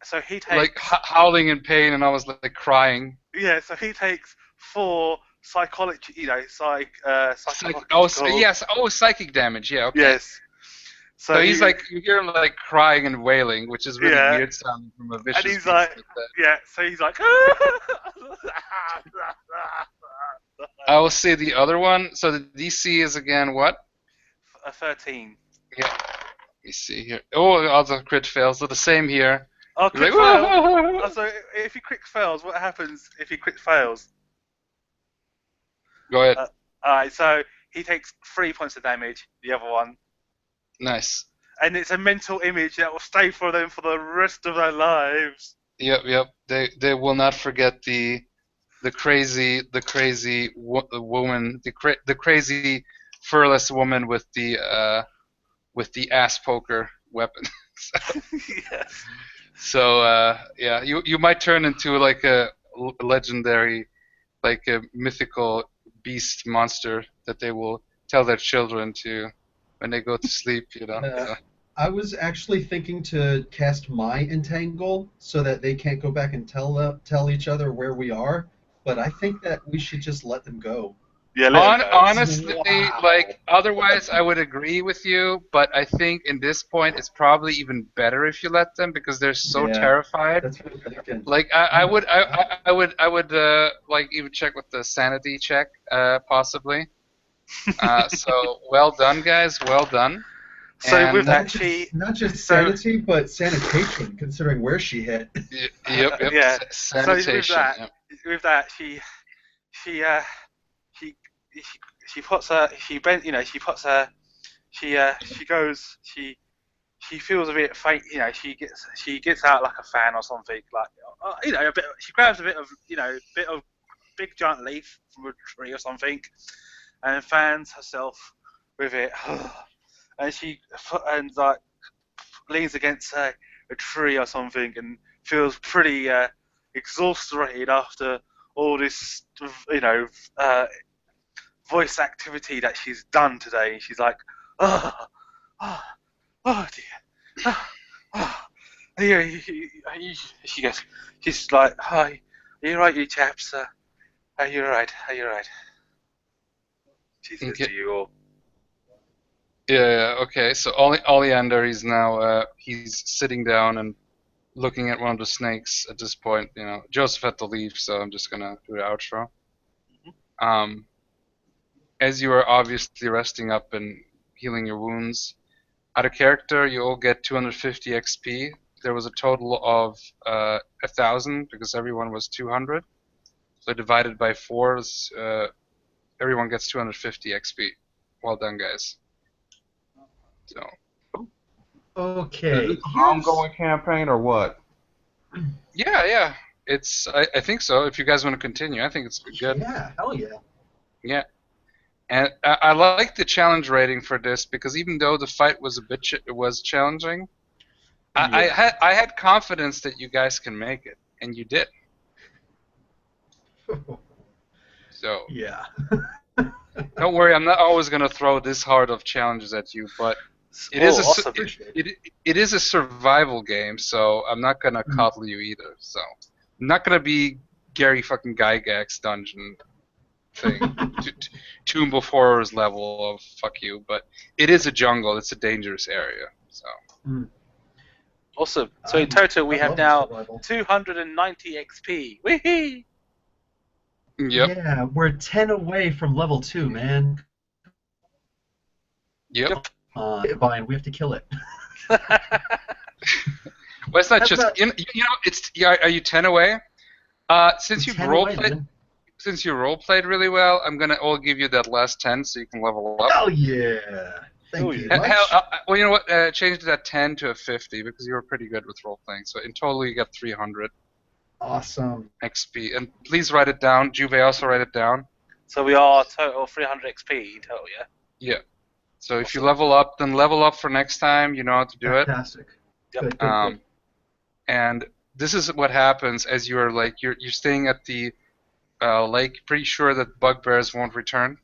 So he takes howling in pain and almost like crying. yeah. So he takes 4 psychology. Oh, Psychological. yes. Oh, psychic damage. Yeah. Okay. Yes. So So he's he like you hear him like crying and wailing, which is really yeah, weird sounding from a and vicious he's beast like like that. yeah. So he's like. I will say the other one. So the DC is again what? A 13. Yeah. Let me see here. Oh, the other crit fails. So the same here. Oh, He's crit like, fail. "Whoa." So if he crit fails, what happens if he crit fails? Go ahead. Alright, so he takes 3 points of damage, the other one. Nice. And it's a mental image that will stay for them for the rest of their lives. Yep, yep. They will not forget the crazy woman, the crazy furless woman with the ass poker weapon. Yes. So yeah, you might turn into like a legendary, like a mythical beast monster that they will tell their children to when they go to sleep. So. I was actually thinking to cast my entangle so that they can't go back and tell each other where we are. But I think that we should just let them go. Yeah, let him go. Honestly, Wow. like otherwise, I would agree with you, but I think in this point, it's probably even better if you let them because they're so Yeah, terrified. that's what I'm thinking. Like I would, like even check with the sanity check, possibly. So well done, guys, well done. So with And that, she. Not just So, sanity, but sanitation, considering where she hit. yep, yeah. So sanitation. Yep. with that, she, she puts her, she bent, she puts her, she goes, she feels a bit faint, she gets out like a fan or something, like, a bit, she grabs a bit of, bit of big giant leaf from a tree or something, and fans herself with it, and like leans against a tree or something and feels pretty exhausted after all this, uh, voice activity that she's done today. She's like, oh, oh, oh dear. Oh, oh. She goes, she's like, hi, are you right, you chaps? Are you right? Are you right? She says Okay. to you all. Yeah. Okay. So Oleander, he's now he's sitting down and looking at one of the snakes at this point. Joseph had to leave, so I'm just gonna do the outro. Um, as you are obviously resting up and healing your wounds, out of character, you all get 250 XP. There was a total of 1,000 because everyone was 200. So divided by 4, everyone gets 250 XP. Well done, guys. So. Okay, Is this an here's ongoing campaign or what? Yeah. I think so. If you guys want to continue, I think it's good. yeah, hell yeah. Yeah. And I like the challenge rating for this because even though the fight was was challenging, I had confidence that you guys can make it, and you did. So Yeah. don't worry, I'm not always gonna throw this hard of challenges at you, but it is awesome. it is a survival game, so I'm not gonna coddle you either. So I'm not gonna be Gary fucking Gygax dungeon thing, Tomb of Horrors level of fuck you, but it is a jungle. It's a dangerous area. So Awesome. So in I'm- total, we I have love now survival. 290 XP. Wee Yep. Yeah, we're 10 away from level 2, man. Yep. Yep. Vine, we have to kill it. Well, it's not That's just not it's yeah. Are you 10 away? Since you've 10 role away, played, man. since you role played really well, I'm gonna all give you that last 10 so you can level up. Oh yeah. Thank Oh, you yeah. Hell, much. well, you know what? Change that 10 to a 50 because you were pretty good with role playing. So in total, you got 300 Awesome. XP. And please write it down. Juve, also write it down. So we are total 300 XP in total, yeah? Yeah. So if you Awesome. level up, then level up for next time. You know how to do it. Fantastic. Yep. Good, good, good. And this is what happens as you're like you're staying at the lake, pretty sure that bugbears won't return.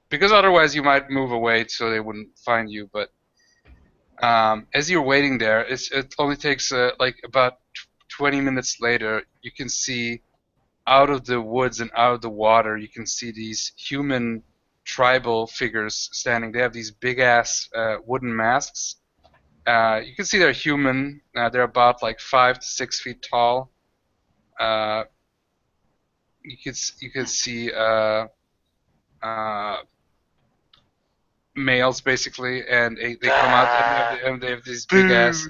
Because otherwise you might move away so they wouldn't find you. But as you're waiting there, it only takes like about 20 minutes later, you can see out of the woods and out of the water, you can see these human tribal figures standing. They have these big ass wooden masks. You can see they're human. They're about like 5 to 6 feet tall. You could see uh, males basically, and they come out and they have these big ass.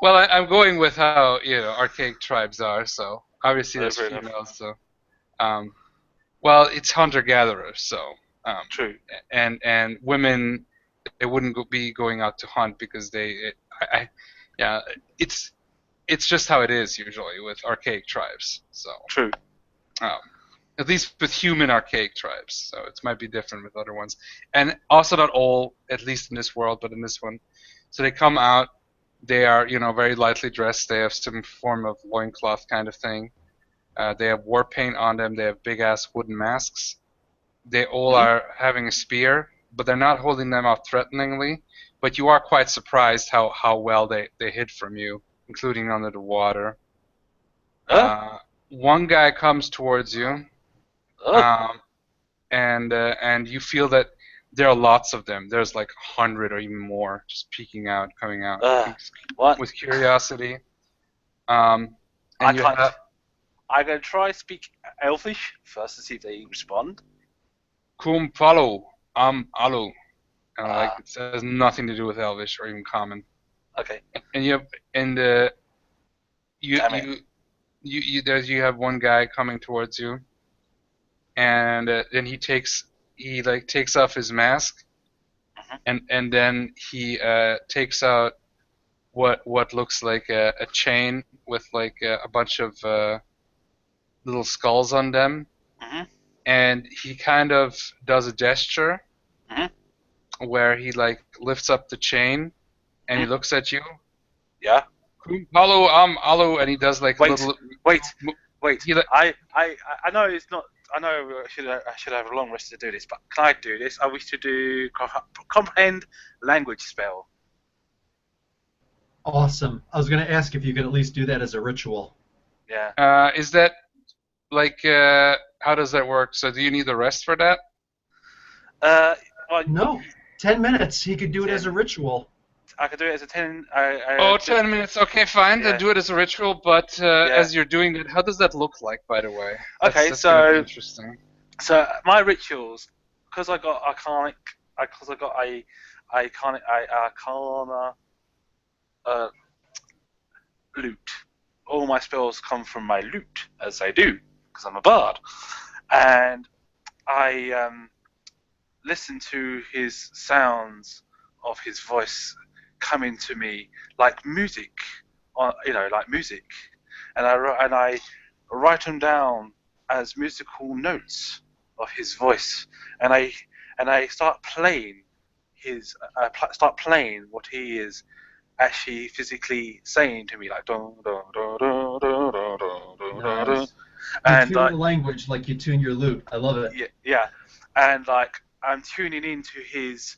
Well, I'm going with how archaic tribes are. So obviously there's Fair enough. females. So well, it's hunter gatherers. So True. and women, they wouldn't be going out to hunt because yeah, it's just how it is usually with archaic tribes. So True. at least with human archaic tribes. So it might be different with other ones, and also not all, at least in this world, but in this one. So they come out. They are very lightly dressed. They have some form of loincloth kind of thing. They have war paint on them. They have big ass wooden masks. They all are having a spear, but they're not holding them out threateningly. But you are quite surprised how well they hid from you, including under the water. One guy comes towards you, and you feel that there are lots of them. There's like 100 or even more just peeking out, coming out What? with curiosity. And I you can't. have I'm going to try speak Elfish first to see if they respond. Kum Palo, Alu. Like Ah. it has nothing to do with Elvish or even Common. Okay. And you have you Damn it. you have one guy coming towards you, and then he takes off his mask, and then he takes out what looks like a chain with like a bunch of little skulls on them, and he kind of does a gesture where he like lifts up the chain and he looks at you. Yeah. Hello, Alu, and he does like Wait. a little. Wait. He like, I know it's not. I know I should have a long rest to do this, but can I do this? I wish to do comprehend language spell. Awesome. I was going to ask if you could at least do that as a ritual. Yeah. Is that like how does that work? So do you need the rest for that? Well, No. 10 minutes. He could do it as a ritual. I could do it as a 10. 10 minutes. Okay, fine. Yeah. Then do it as a ritual. But as you're doing that, how does that look like, by the way? That's gonna be interesting. So my rituals, because I got arcana loot. All my spells come from my loot, as I do, because I'm a bard, and I listen to his sounds of his voice coming to me like music, like music, and I write them down as musical notes of his voice, and I start playing what he is actually physically saying to me, like dun, dun, dun, dun, dun, dun, dun, dun, dun. Nice. You And tune the language like you tune your lute. I love it. yeah, and like I'm tuning into his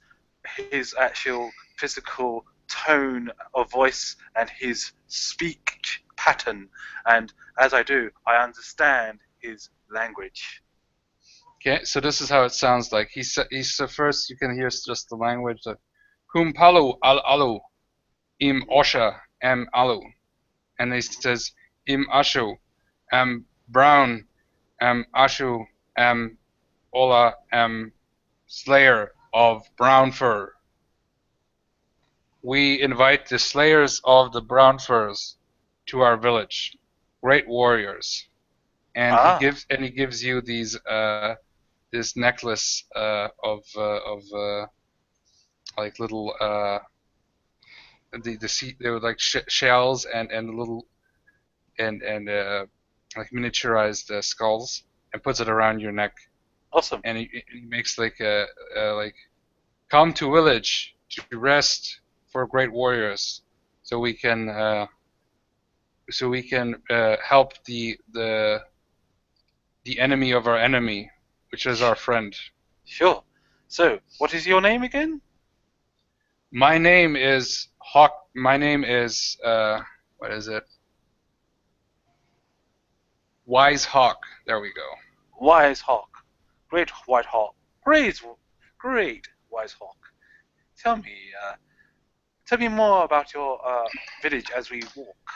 actual physical tone of voice and his speech pattern, and as I do, I understand his language. Okay, so this is how it sounds like. He's so first you can hear just the language that Palu al alu im osha am alu, and he says im ashu am brown am ashu am ola am slayer of brown fur. We invite the slayers of the brown furs to our village, great warriors, and Ah, he gives you this necklace of like little they were like shells and little and like miniaturized skulls, and puts it around your neck, awesome. and he makes like a like come to village to rest for great warriors, so we can help the enemy of our enemy, which is our friend. Sure. So, what is your name again? My name is Hawk. My name is what is it? Wise Hawk. There we go. Wise Hawk. Great White Hawk. Great Wise Hawk. Tell me, tell me more about your village as we walk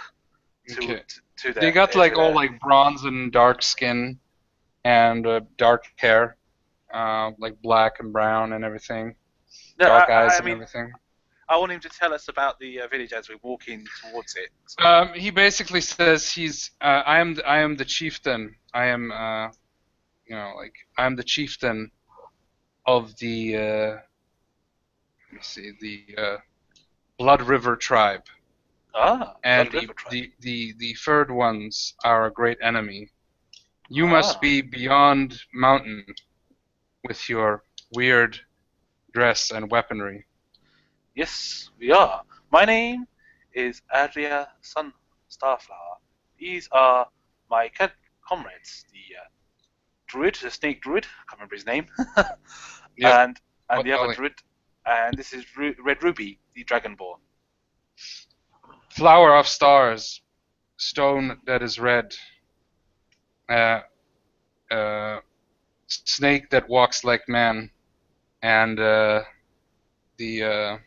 to Okay. to They there. got like To all there. like bronze and dark skin and dark hair, like black and brown and everything, No, dark eyes I and mean, everything. I want him to tell us about the village as we walk in towards it. So, He basically says I am the chieftain. I am like I am the chieftain of the let me see the Blood River tribe, and Blood River tribe. the furred ones are a great enemy. You must Ah, be beyond mountain with your weird dress and weaponry. yes, we are. My name is Adria Sun Starflower. These are my comrades, the druid, the snake druid. I can't remember his name, Yep, and the other Ollie. druid, and this is Red Ruby, the dragonborn. Flower of stars, stone that is red, uh, uh, snake that walks like man, and the uh,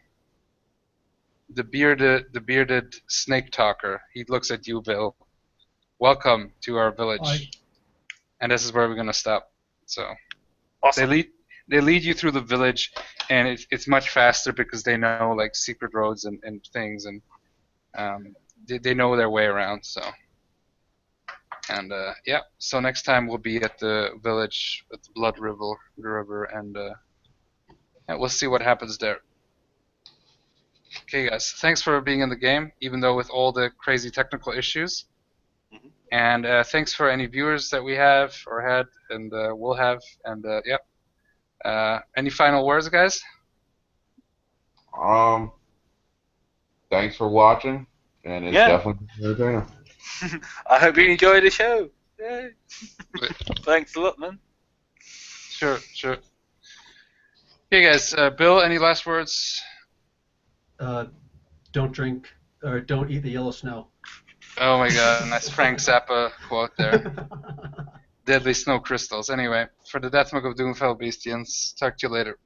the bearded snake talker. He looks at you, Bill. Welcome to our I village, and this is where we're gonna stop. So they Awesome. lead they lead you through the village, and it's much faster because they know like secret roads and things, and they know their way around. So and yeah, so next time we'll be at the village at the Blood River, and yeah, we'll see what happens there. Okay, guys, thanks for being in the game, even though with all the crazy technical issues. Mhm. And thanks for any viewers that we have or had and will have. And yeah, any final words, guys? Um, thanks for watching, and it's Yeah. definitely entertaining. I hope you enjoy the show. Yay. Thanks a lot, man. Sure, sure. Okay, guys. Bill, any last words? don't drink or don't eat the yellow snow. Oh my God, nice Frank Zappa quote there. Deadly snow crystals. Anyway, for the Deathmark of Doomfell Beastians, talk to you later.